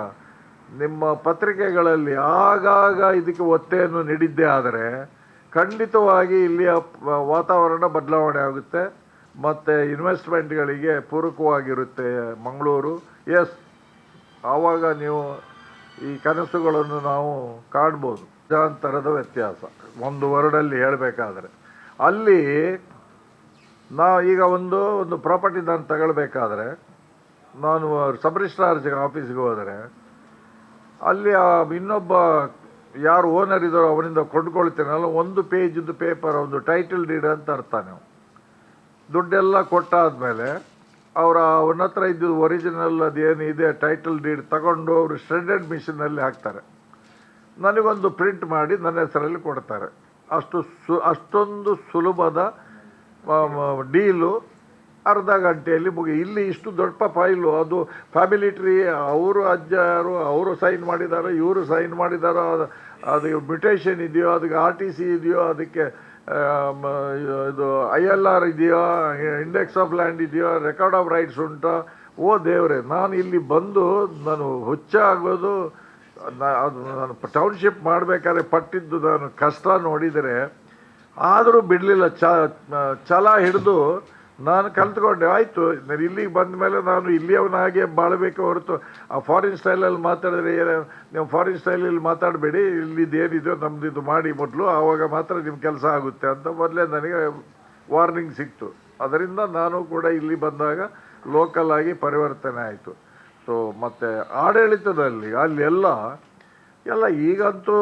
ನಿಮ್ಮ ಪತ್ರಿಕೆಗಳಲ್ಲಿ ಆಗಾಗ ಇದಕ್ಕೆ ಒತ್ತೆಯನ್ನು ನೀಡಿದ್ದೇ ಆದರೆ ಖಂಡಿತವಾಗಿ ಇಲ್ಲಿಯ ವಾತಾವರಣ ಬದಲಾವಣೆ ಆಗುತ್ತೆ ಮತ್ತು ಇನ್ವೆಸ್ಟ್ಮೆಂಟ್ಗಳಿಗೆ ಪೂರಕವಾಗಿರುತ್ತೆ ಮಂಗಳೂರು. ಎಸ್, ಆವಾಗ ನೀವು ಈ ಕನಸುಗಳನ್ನು ನಾವು ಕಾಣ್ಬೋದು. ಜಾಂತರದ ವ್ಯತ್ಯಾಸ ಒಂದು ವರ್ಡಲ್ಲಿ ಹೇಳಬೇಕಾದ್ರೆ, ಅಲ್ಲಿ ಈಗ ಒಂದು ಪ್ರಾಪರ್ಟಿ ನಾನು ತಗೊಳ್ಬೇಕಾದ್ರೆ ನಾನು ಸಬ್ ರಿಜಿಸ್ಟ್ರಾರ್ ಆಫೀಸ್ಗೆ ಹೋದರೆ ಅಲ್ಲಿ ಇನ್ನೊಬ್ಬ ಯಾರು ಓನರ್ ಇದ್ದಾರೋ ಅವನಿಂದ ಕೊಂಡ್ಕೊಳ್ತೇನಲ್ಲ, ಒಂದು ಪೇಜಿದ್ದು ಪೇಪರ್, ಒಂದು ಟೈಟಲ್ ಡೀಡ್ ಅಂತ ಅರ್ಥ. ನೀವು ದುಡ್ಡೆಲ್ಲ ಕೊಟ್ಟಾದಮೇಲೆ ಅವನ ಹತ್ರ ಇದ್ದು ಒರಿಜಿನಲ್ ಅದೇನಿದೆ ಟೈಟಲ್ ಡೀಡ್ ತಗೊಂಡು ಅವರು ಶ್ರೆಡೆಡ್ ಮಿಷಿನಲ್ಲಿ ಹಾಕ್ತಾರೆ. ನನಗೊಂದು ಪ್ರಿಂಟ್ ಮಾಡಿ ನನ್ನ ಹೆಸರಲ್ಲಿ ಕೊಡ್ತಾರೆ. ಅಷ್ಟೊಂದು ಸುಲಭದ ಡೀಲು ಅರ್ಧ ಗಂಟೆಯಲ್ಲಿ ಇಲ್ಲಿ ಇಷ್ಟು ದೊಡ್ಡ ಫೈಲು, ಅದು ಫ್ಯಾಮಿಲಿ ಟ್ರೀ, ಅವರು ಅಜ್ಜರು ಅವರು ಸೈನ್ ಮಾಡಿದಾರೋ ಇವರು ಸೈನ್ ಮಾಡಿದಾರೋ, ಅದು ಮ್ಯುಟೇಷನ್ ಇದೆಯೋ, ಅದಕ್ಕೆ RTC ಇದೆಯೋ, ಅದಕ್ಕೆ ಇದು ILR ಇದೆಯೋ, ಇಂಡೆಕ್ಸ್ ಆಫ್ ಲ್ಯಾಂಡ್ ಇದೆಯೋ, ರೆಕಾರ್ಡ್ ಆಫ್ ರೈಟ್ಸ್ ಉಂಟೋ. ಓ ದೇವರೇ, ನಾನು ಇಲ್ಲಿ ಬಂದು ನಾನು ಹುಚ್ಚ ಆಗೋದು. ನಾನು ಟೌನ್ಶಿಪ್ ಮಾಡಬೇಕಾದ್ರೆ ಪಟ್ಟಿದ್ದು ನಾನು ಕಷ್ಟ ನೋಡಿದರೆ ಆದರೂ ಬಿಡಲಿಲ್ಲ. ಛಲ ಹಿಡಿದು ನಾನು ಕಲ್ತ್ಕೊಂಡೆ. ಆಯಿತು, ಇಲ್ಲಿಗೆ ಬಂದ ಮೇಲೆ ನಾನು ಇಲ್ಲಿಯವನಾಗೆ ಬಾಳಬೇಕು ಹೊರತು ಆ ಫಾರಿನ್ ಸ್ಟೈಲಲ್ಲಿ ಮಾತಾಡಿದ್ರೆ ನೀವು ಫಾರಿನ್ ಸ್ಟೈಲಲ್ಲಿ ಮಾತಾಡಬೇಡಿ, ಇಲ್ಲಿದ್ದು ಏನಿದೆಯೋ ನಮ್ದು ಇದು ಮಾಡಿ ಮೊದಲು, ಆವಾಗ ಮಾತ್ರ ನಿಮ್ಮ ಕೆಲಸ ಆಗುತ್ತೆ ಅಂತ ಮೊದಲೇ ನನಗೆ ವಾರ್ನಿಂಗ್ ಸಿಕ್ತು. ಅದರಿಂದ ನಾನು ಕೂಡ ಇಲ್ಲಿ ಬಂದಾಗ ಲೋಕಲ್ ಆಗಿ ಪರಿವರ್ತನೆ ಆಯಿತು. ಸೊ ಮತ್ತು ಆಡಳಿತದಲ್ಲಿ ಅಲ್ಲೆಲ್ಲ ಈಗಂತೂ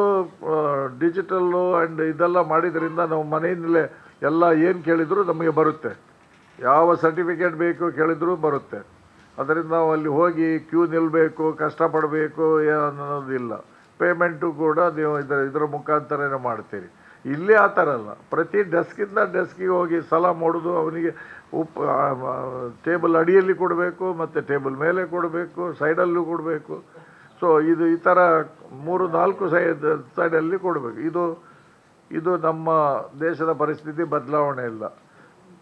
ಡಿಜಿಟಲ್ಲು ಆ್ಯಂಡ್ ಇದೆಲ್ಲ ಮಾಡಿದ್ರಿಂದ ನಾವು ಮನೆಯಿಂದಲೇ ಎಲ್ಲ ಏನು ಕೇಳಿದರೂ ನಮಗೆ ಬರುತ್ತೆ, ಯಾವ ಸರ್ಟಿಫಿಕೇಟ್ ಬೇಕು ಕೇಳಿದರೂ ಬರುತ್ತೆ. ಅದರಿಂದ ನಾವು ಅಲ್ಲಿ ಹೋಗಿ ಕ್ಯೂ ನಿಲ್ಲಬೇಕು, ಕಷ್ಟಪಡಬೇಕು ಅನ್ನೋದಿಲ್ಲ. ಪೇಮೆಂಟು ಕೂಡ ನೀವು ಇದರ ಮುಖಾಂತರನೇ ಮಾಡ್ತೀರಿ. ಇಲ್ಲಿ ಆ ಥರ ಅಲ್ಲ, ಪ್ರತಿ ಡೆಸ್ಕಿಂದ ಡೆಸ್ಕಿಗೆ ಹೋಗಿ ಸಲ ಮಾಡೋದು, ಅವನಿಗೆ ಟೇಬಲ್ ಅಡಿಯಲ್ಲಿ ಕೊಡಬೇಕು, ಮತ್ತು ಟೇಬಲ್ ಮೇಲೆ ಕೊಡಬೇಕು, ಸೈಡಲ್ಲೂ ಕೊಡಬೇಕು. ಸೊ ಈ ಥರ 3-4 ಸೈಡಲ್ಲಿ ಕೊಡಬೇಕು. ಇದು ನಮ್ಮ ದೇಶದ ಪರಿಸ್ಥಿತಿ ಬದಲಾವಣೆ ಇಲ್ಲ.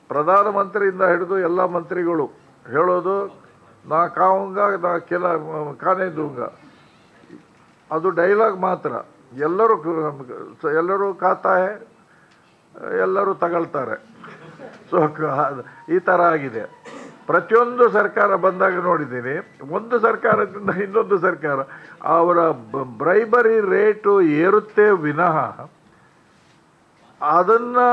ಪ್ರಧಾನಮಂತ್ರಿಯಿಂದ ಹಿಡಿದು ಎಲ್ಲ ಮಂತ್ರಿಗಳು ಹೇಳೋದು ನಾ ಕಾವುಂಗ ನಾ ಕಾನೇ ದೂಂಗ, ಅದು ಡೈಲಾಗ್ ಮಾತ್ರ. ಎಲ್ಲರೂ ಕಾತಾಯ, ಎಲ್ಲರೂ ತಗೊಳ್ತಾರೆ. ಸೊ ಈ ಥರ ಆಗಿದೆ. ಪ್ರತಿಯೊಂದು ಸರ್ಕಾರ ಬಂದಾಗ ನೋಡಿದ್ದೀನಿ, ಒಂದು ಸರ್ಕಾರದಿಂದ ಇನ್ನೊಂದು ಸರ್ಕಾರ ಅವರ ಬ್ರೈಬರಿ ರೇಟು ಏರುತ್ತೆ ವಿನಃ ಅದನ್ನು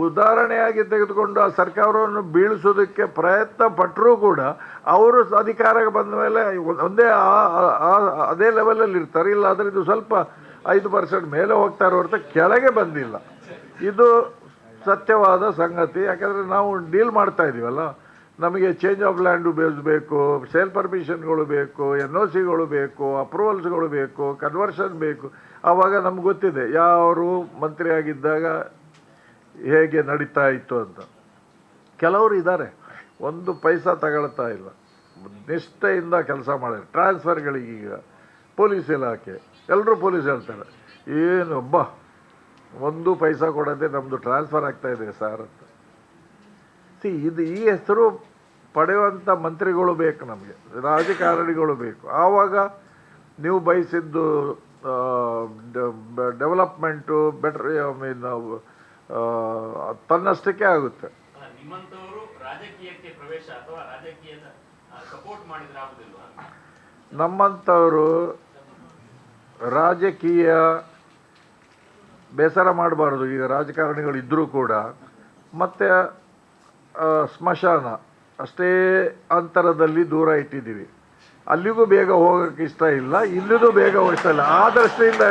ಉದಾಹರಣೆಯಾಗಿ ತೆಗೆದುಕೊಂಡು ಆ ಸರ್ಕಾರವನ್ನು ಬೀಳಿಸೋದಕ್ಕೆ ಪ್ರಯತ್ನ ಪಟ್ಟರೂ ಕೂಡ ಅವರು ಅಧಿಕಾರಕ್ಕೆ ಬಂದ ಮೇಲೆ ಒಂದೇ ಅದೇ ಲೆವೆಲಲ್ಲಿ ಇರ್ತಾರೆ. ಇಲ್ಲ ಆದರೆ ಇದು ಸ್ವಲ್ಪ 5% ಮೇಲೆ ಹೋಗ್ತಾರೆ ಹೊರತು ಕೆಳಗೆ ಬಂದಿಲ್ಲ. ಇದು ಸತ್ಯವಾದ ಸಂಗತಿ. ಯಾಕಂದರೆ ನಾವು ಡೀಲ್ ಮಾಡ್ತಾ ಇದ್ದೀವಲ್ಲ, ನಮಗೆ ಚೇಂಜ್ ಆಫ್ ಲ್ಯಾಂಡು ಬೇಕು, ಸೇಲ್ ಪರ್ಮಿಷನ್ಗಳು ಬೇಕು, NOCಗಳು ಬೇಕು, ಅಪ್ರೂವಲ್ಸ್ಗಳು ಬೇಕು, ಕನ್ವರ್ಷನ್ ಬೇಕು. ಆವಾಗ ನಮ್ಗೆ ಗೊತ್ತಿದೆ ಯಾರು ಮಂತ್ರಿ ಆಗಿದ್ದಾಗ ಹೇಗೆ ನಡೀತಾ ಇತ್ತು ಅಂತ. ಕೆಲವರು ಇದ್ದಾರೆ, ಒಂದು ಪೈಸಾ ತಗೊಳ್ತಾ ಇಲ್ಲ, ನಿಷ್ಠೆಯಿಂದ ಕೆಲಸ ಮಾಡಿದ್ರು. ಟ್ರಾನ್ಸ್ಫರ್ಗಳಿಗೀಗ ಪೊಲೀಸ್ ಇಲಾಖೆ ಎಲ್ಲರೂ ಪೊಲೀಸ್ ಹೇಳ್ತಾರೆ, ಏನು ಒಂದು ಪೈಸಾ ಕೊಡದೆ ನಮ್ಮದು ಟ್ರಾನ್ಸ್ಫರ್ ಆಗ್ತಾಯಿದೆ ಸರ್ ಅಂತ. ಈ ಹೆಸರು ಪಡೆಯುವಂಥ ಮಂತ್ರಿಗಳು ಬೇಕು ನಮಗೆ, ರಾಜಕಾರಣಿಗಳು ಬೇಕು. ಆವಾಗ ನೀವು ಬಯಸಿದ್ದು ಡೆವಲಪ್ಮೆಂಟು ಬೆಟರ್ ತನ್ನಷ್ಟಕ್ಕೆ ಆಗುತ್ತೆ. ನಮ್ಮಂಥವರು ರಾಜಕೀಯ ಬೇಸರ ಮಾಡಬಾರ್ದು. ಈಗ ರಾಜಕಾರಣಿಗಳು ಇದ್ದರೂ ಕೂಡ ಮತ್ತೆ ಸ್ಮಶಾನ ಅಷ್ಟೇ ಅಂತರದಲ್ಲಿ ದೂರ ಇಟ್ಟಿದ್ದೀವಿ. ಅಲ್ಲಿಗೂ ಬೇಗ ಹೋಗೋಕ್ಕೆ ಇಷ್ಟ ಇಲ್ಲ, ಇಲ್ಲಿಗೂ ಬೇಗ ಇಷ್ಟ ಇಲ್ಲ. ಆ ದೃಷ್ಟಿಯಿಂದ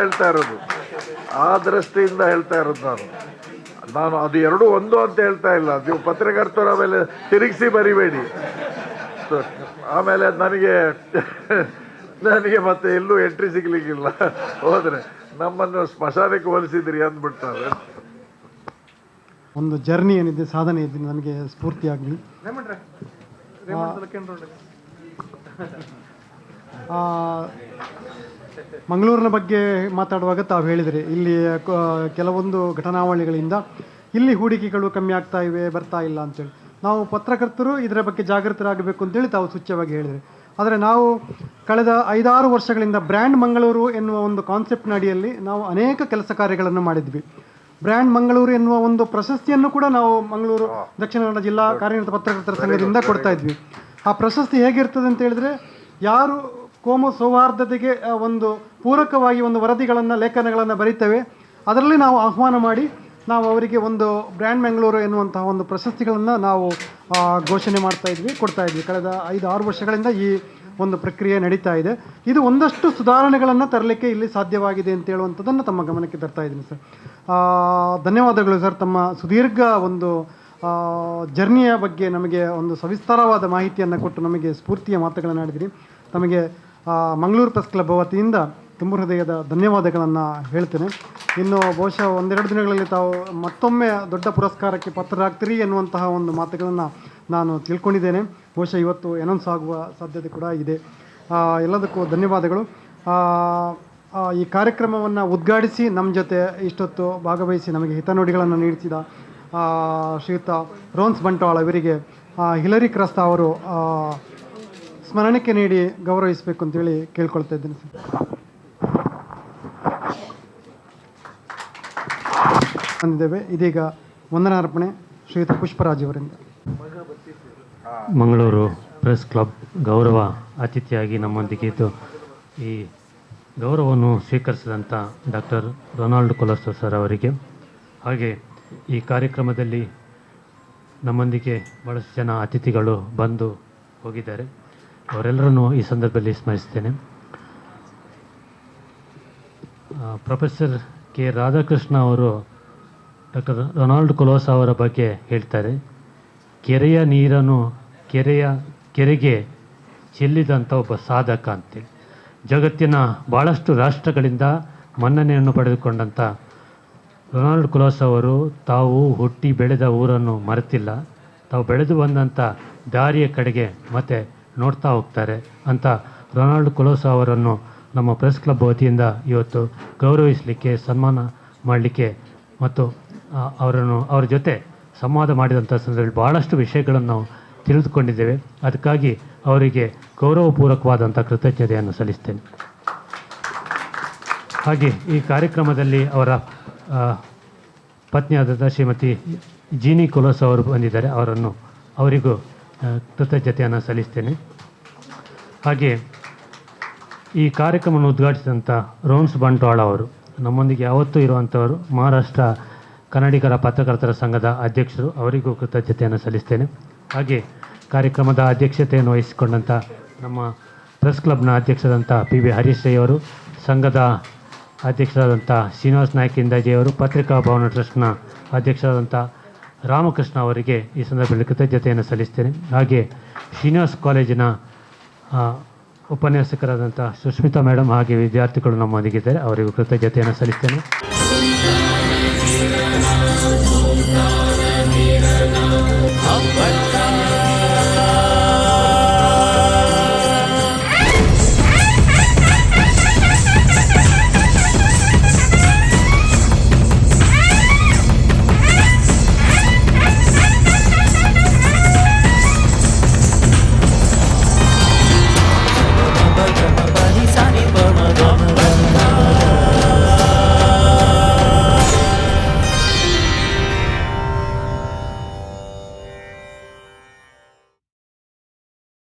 ಹೇಳ್ತಾ ಇರೋದು ನಾನು ಅದು ಎರಡೂ ಒಂದು ಅಂತ ಹೇಳ್ತಾ ಇಲ್ಲ. ನೀವು ಪತ್ರಕರ್ತರು ಆಮೇಲೆ ತಿರುಗಿಸಿ ಬರಿಬೇಡಿ. ಆಮೇಲೆ ನನಗೆ ಮತ್ತೆ ಎಲ್ಲೂ ಎಂಟ್ರಿ ಸಿಗ್ಲಿಕ್ಕಿಲ್ಲ. ಹೋದರೆ ನಮ್ಮನ್ನು ಸ್ಮಶಾನಕ್ಕೆ ಹೋಲಿಸಿದ್ರಿ ಅಂದ್ಬಿಡ್ತಾರೆ. ಒಂದು ಜರ್ನಿ ಏನಿದೆ, ಸಾಧನೆ ಇದೆ, ನನಗೆ ಸ್ಫೂರ್ತಿಯಾಗಲಿ. ಮಂಗಳೂರಿನ ಬಗ್ಗೆ ಮಾತಾಡುವಾಗ ತಾವು ಹೇಳಿದರೆ ಇಲ್ಲಿ ಕೆಲವೊಂದು ಘಟನಾವಳಿಗಳಿಂದ ಇಲ್ಲಿ ಹೂಡಿಕೆಗಳು ಕಮ್ಮಿ ಆಗ್ತಾ ಇವೆ, ಬರ್ತಾ ಇಲ್ಲ ಅಂತೇಳಿ. ನಾವು ಪತ್ರಕರ್ತರು ಇದರ ಬಗ್ಗೆ ಜಾಗೃತರಾಗಬೇಕು ಅಂತೇಳಿ ತಾವು ಸೂಚ್ಯವಾಗಿ ಹೇಳಿದರೆ. ಆದರೆ ನಾವು ಕಳೆದ 5-6 ವರ್ಷಗಳಿಂದ ಬ್ರ್ಯಾಂಡ್ ಮಂಗಳೂರು ಎನ್ನುವ ಒಂದು ಕಾನ್ಸೆಪ್ಟ್ನ ಅಡಿಯಲ್ಲಿ ನಾವು ಅನೇಕ ಕೆಲಸ ಕಾರ್ಯಗಳನ್ನು ಮಾಡಿದ್ವಿ. ಬ್ರ್ಯಾಂಡ್ ಮಂಗಳೂರು ಎನ್ನುವ ಒಂದು ಪ್ರಶಸ್ತಿಯನ್ನು ಕೂಡ ನಾವು ಮಂಗಳೂರು ದಕ್ಷಿಣ ಕನ್ನಡ ಜಿಲ್ಲಾ ಕಾರ್ಯನಿರತ ಪತ್ರಕರ್ತರ ಸಂಘದಿಂದ ಕೊಡ್ತಾ ಇದ್ವಿ. ಆ ಪ್ರಶಸ್ತಿ ಹೇಗಿರ್ತದೆ ಅಂತ ಹೇಳಿದ್ರೆ, ಯಾರು ಕೋಮು ಸೌಹಾರ್ದತೆಗೆ ಒಂದು ಪೂರಕವಾಗಿ ಒಂದು ವರದಿಗಳನ್ನು, ಲೇಖನಗಳನ್ನು ಬರೀತೇವೆ, ಅದರಲ್ಲಿ ನಾವು ಆಹ್ವಾನ ಮಾಡಿ ನಾವು ಅವರಿಗೆ ಒಂದು ಬ್ರ್ಯಾಂಡ್ ಮಂಗಳೂರು ಎನ್ನುವಂತಹ ಒಂದು ಪ್ರಶಸ್ತಿಗಳನ್ನು ನಾವು ಘೋಷಣೆ ಕೊಡ್ತಾ ಇದ್ವಿ. ಕಳೆದ 5-6 ವರ್ಷಗಳಿಂದ ಈ ಒಂದು ಪ್ರಕ್ರಿಯೆ ನಡೀತಾ ಇದೆ. ಇದು ಒಂದಷ್ಟು ಸುಧಾರಣೆಗಳನ್ನು ತರಲಿಕ್ಕೆ ಇಲ್ಲಿ ಸಾಧ್ಯವಾಗಿದೆ ಅಂತ ಹೇಳುವಂಥದ್ದನ್ನು ತಮ್ಮ ಗಮನಕ್ಕೆ ತರ್ತಾ ಇದ್ದೀನಿ ಸರ್. ಧನ್ಯವಾದಗಳು ಸರ್. ತಮ್ಮ ಸುದೀರ್ಘ ಒಂದು ಜರ್ನಿಯ ಬಗ್ಗೆ ನಮಗೆ ಒಂದು ಸವಿಸ್ತಾರವಾದ ಮಾಹಿತಿಯನ್ನು ಕೊಟ್ಟು ನಮಗೆ ಸ್ಫೂರ್ತಿಯ ಮಾತುಗಳನ್ನು ಆಡಿದಿರಿ. ತಮಗೆ ಮಂಗಳೂರು ಪ್ರೆಸ್ ಕ್ಲಬ್ ವತಿಯಿಂದ ತುಂಬ ಹೃದಯದ ಧನ್ಯವಾದಗಳನ್ನು ಹೇಳ್ತೇನೆ. ಇನ್ನು ಬಹುಶಃ ಒಂದೆರಡು ದಿನಗಳಲ್ಲಿ ತಾವು ಮತ್ತೊಮ್ಮೆ ದೊಡ್ಡ ಪುರಸ್ಕಾರಕ್ಕೆ ಪಾತ್ರರಾಗ್ತೀರಿ ಎನ್ನುವಂತಹ ಒಂದು ಮಾತುಗಳನ್ನು ನಾನು ತಿಳ್ಕೊಂಡಿದ್ದೇನೆ. ಬಹುಶಃ ಇವತ್ತು ಅನೌನ್ಸ್ ಆಗುವ ಸಾಧ್ಯತೆ ಕೂಡ ಇದೆ. ಎಲ್ಲದಕ್ಕೂ ಧನ್ಯವಾದಗಳು. ಈ ಕಾರ್ಯಕ್ರಮವನ್ನು ಉದ್ಘಾಟಿಸಿ ನಮ್ಮ ಜೊತೆ ಇಷ್ಟೊತ್ತು ಭಾಗವಹಿಸಿ ನಮಗೆ ಹಿತನುಡಿಗಳನ್ನು ನೀಡಿಸಿದ ಶ್ರೀಯುತ ರೋನ್ಸ್ ಬಂಟ್ವಾಳ ಇವರಿಗೆ ಹಿಲರಿ ಕ್ರಸ್ತ ಅವರು ಸ್ಮರಣಕ್ಕೆ ನೀಡಿ ಗೌರವಿಸಬೇಕು ಅಂತೇಳಿ ಕೇಳ್ಕೊಳ್ತಾ ಇದ್ದೇನೆ. ಬಂದಿದ್ದೇವೆ. ಇದೀಗ ವಂದನಾರ್ಪಣೆ ಶ್ರೀಯುತ ಪುಷ್ಪರಾಜ್ ಅವರಿಂದ. ಮಂಗಳೂರು ಪ್ರೆಸ್ ಕ್ಲಬ್ ಗೌರವ ಅತಿಥಿಯಾಗಿ ನಮ್ಮೊಂದಿಗಿದ್ದು ಈ ಗೌರವವನ್ನು ಸ್ವೀಕರಿಸಿದಂಥ ಡಾಕ್ಟರ್ ರೊನಾಲ್ಡ್ ಕೊಲೊಸೊ ಸರ್ ಅವರಿಗೆ, ಹಾಗೆ ಈ ಕಾರ್ಯಕ್ರಮದಲ್ಲಿ ನಮ್ಮೊಂದಿಗೆ ಭಾಳಷ್ಟು ಜನ ಅತಿಥಿಗಳು ಬಂದು ಹೋಗಿದ್ದಾರೆ, ಅವರೆಲ್ಲರನ್ನು ಈ ಸಂದರ್ಭದಲ್ಲಿ ಸ್ಮರಿಸ್ತೇನೆ. ಪ್ರೊಫೆಸರ್ ಕೆ ರಾಧಾಕೃಷ್ಣ ಅವರು ಡಾಕ್ಟರ್ ರೊನಾಲ್ಡ್ ಕೊಲೊಸೊ ಅವರ ಬಗ್ಗೆ ಹೇಳ್ತಾರೆ, ಕೆರೆಯ ನೀರನ್ನು ಕೆರೆಗೆ ಚೆಲ್ಲಿದಂಥ ಒಬ್ಬ ಸಾಧಕ ಅಂತೇಳಿ. ಜಗತ್ತಿನ ಭಾಳಷ್ಟು ರಾಷ್ಟ್ರಗಳಿಂದ ಮನ್ನಣೆಯನ್ನು ಪಡೆದುಕೊಂಡಂಥ ರೊನಾಲ್ಡ್ ಕೊಲೊಸೊ ಅವರು ತಾವು ಹುಟ್ಟಿ ಬೆಳೆದ ಊರನ್ನು ಮರೆತಿಲ್ಲ, ತಾವು ಬೆಳೆದು ಬಂದಂಥ ದಾರಿಯ ಕಡೆಗೆ ಮತ್ತೆ ನೋಡ್ತಾ ಹೋಗ್ತಾರೆ ಅಂತ ರೊನಾಲ್ಡ್ ಕೊಲೊಸೊ ಅವರನ್ನು ನಮ್ಮ ಪ್ರೆಸ್ ಕ್ಲಬ್ ವತಿಯಿಂದ ಇವತ್ತು ಗೌರವಿಸಲಿಕ್ಕೆ, ಸನ್ಮಾನ ಮಾಡಲಿಕ್ಕೆ ಮತ್ತು ಅವರ ಜೊತೆ ಸಂವಾದ ಮಾಡಿದಂಥ ಸಂದರ್ಭದಲ್ಲಿ ಭಾಳಷ್ಟು ವಿಷಯಗಳನ್ನು ನಾವು ತಿಳಿದುಕೊಂಡಿದ್ದೇವೆ. ಅದಕ್ಕಾಗಿ ಅವರಿಗೆ ಗೌರವಪೂರ್ವಕವಾದಂಥ ಕೃತಜ್ಞತೆಯನ್ನು ಸಲ್ಲಿಸ್ತೇನೆ. ಹಾಗೆ ಈ ಕಾರ್ಯಕ್ರಮದಲ್ಲಿ ಅವರ ಪತ್ನಿಯಾದ ಶ್ರೀಮತಿ ಜೀನಿ ಕೊಲೊಸೊ ಅವರು ಬಂದಿದ್ದಾರೆ, ಅವರಿಗೂ ಕೃತಜ್ಞತೆಯನ್ನು ಸಲ್ಲಿಸ್ತೇನೆ. ಹಾಗೆ ಈ ಕಾರ್ಯಕ್ರಮವನ್ನು ಉದ್ಘಾಟಿಸಿದಂಥ ರೋನ್ಸ್ ಬಂಟ್ವಾಳ ಅವರು ನಮ್ಮೊಂದಿಗೆ ಯಾವತ್ತೂ ಇರುವಂಥವರು, ಮಹಾರಾಷ್ಟ್ರ ಕನ್ನಡಿಗರ ಪತ್ರಕರ್ತರ ಸಂಘದ ಅಧ್ಯಕ್ಷರು, ಅವರಿಗೂ ಕೃತಜ್ಞತೆಯನ್ನು ಸಲ್ಲಿಸ್ತೇನೆ. ಹಾಗೆ ಕಾರ್ಯಕ್ರಮದ ಅಧ್ಯಕ್ಷತೆಯನ್ನು ವಹಿಸಿಕೊಂಡಂಥ ನಮ್ಮ ಪ್ರೆಸ್ ಕ್ಲಬ್ನ ಅಧ್ಯಕ್ಷರಾದಂಥ PB ಹರೀಶ್ ರೈ ಅವರು, ಸಂಘದ ಅಧ್ಯಕ್ಷರಾದಂಥ ಶ್ರೀನಿವಾಸ್ ನಾಯ್ಕ ಇಂದಾಜಿ ಅವರು, ಪತ್ರಿಕಾ ಭವನ ಟ್ರಸ್ಟ್ನ ಅಧ್ಯಕ್ಷರಾದಂಥ ರಾಮಕೃಷ್ಣ ಅವರಿಗೆ ಈ ಸಂದರ್ಭದಲ್ಲಿ ಕೃತಜ್ಞತೆಯನ್ನು ಸಲ್ಲಿಸ್ತೇನೆ. ಹಾಗೆ ಶ್ರೀನಿವಾಸ್ ಕಾಲೇಜಿನ ಉಪನ್ಯಾಸಕರಾದಂಥ ಸುಷ್ಮಿತಾ ಮೇಡಮ್ ಹಾಗೆ ವಿದ್ಯಾರ್ಥಿಗಳು ನಮ್ಮೊಂದಿಗಿದ್ದಾರೆ, ಅವರಿಗೂ ಕೃತಜ್ಞತೆಯನ್ನು ಸಲ್ಲಿಸ್ತೇನೆ.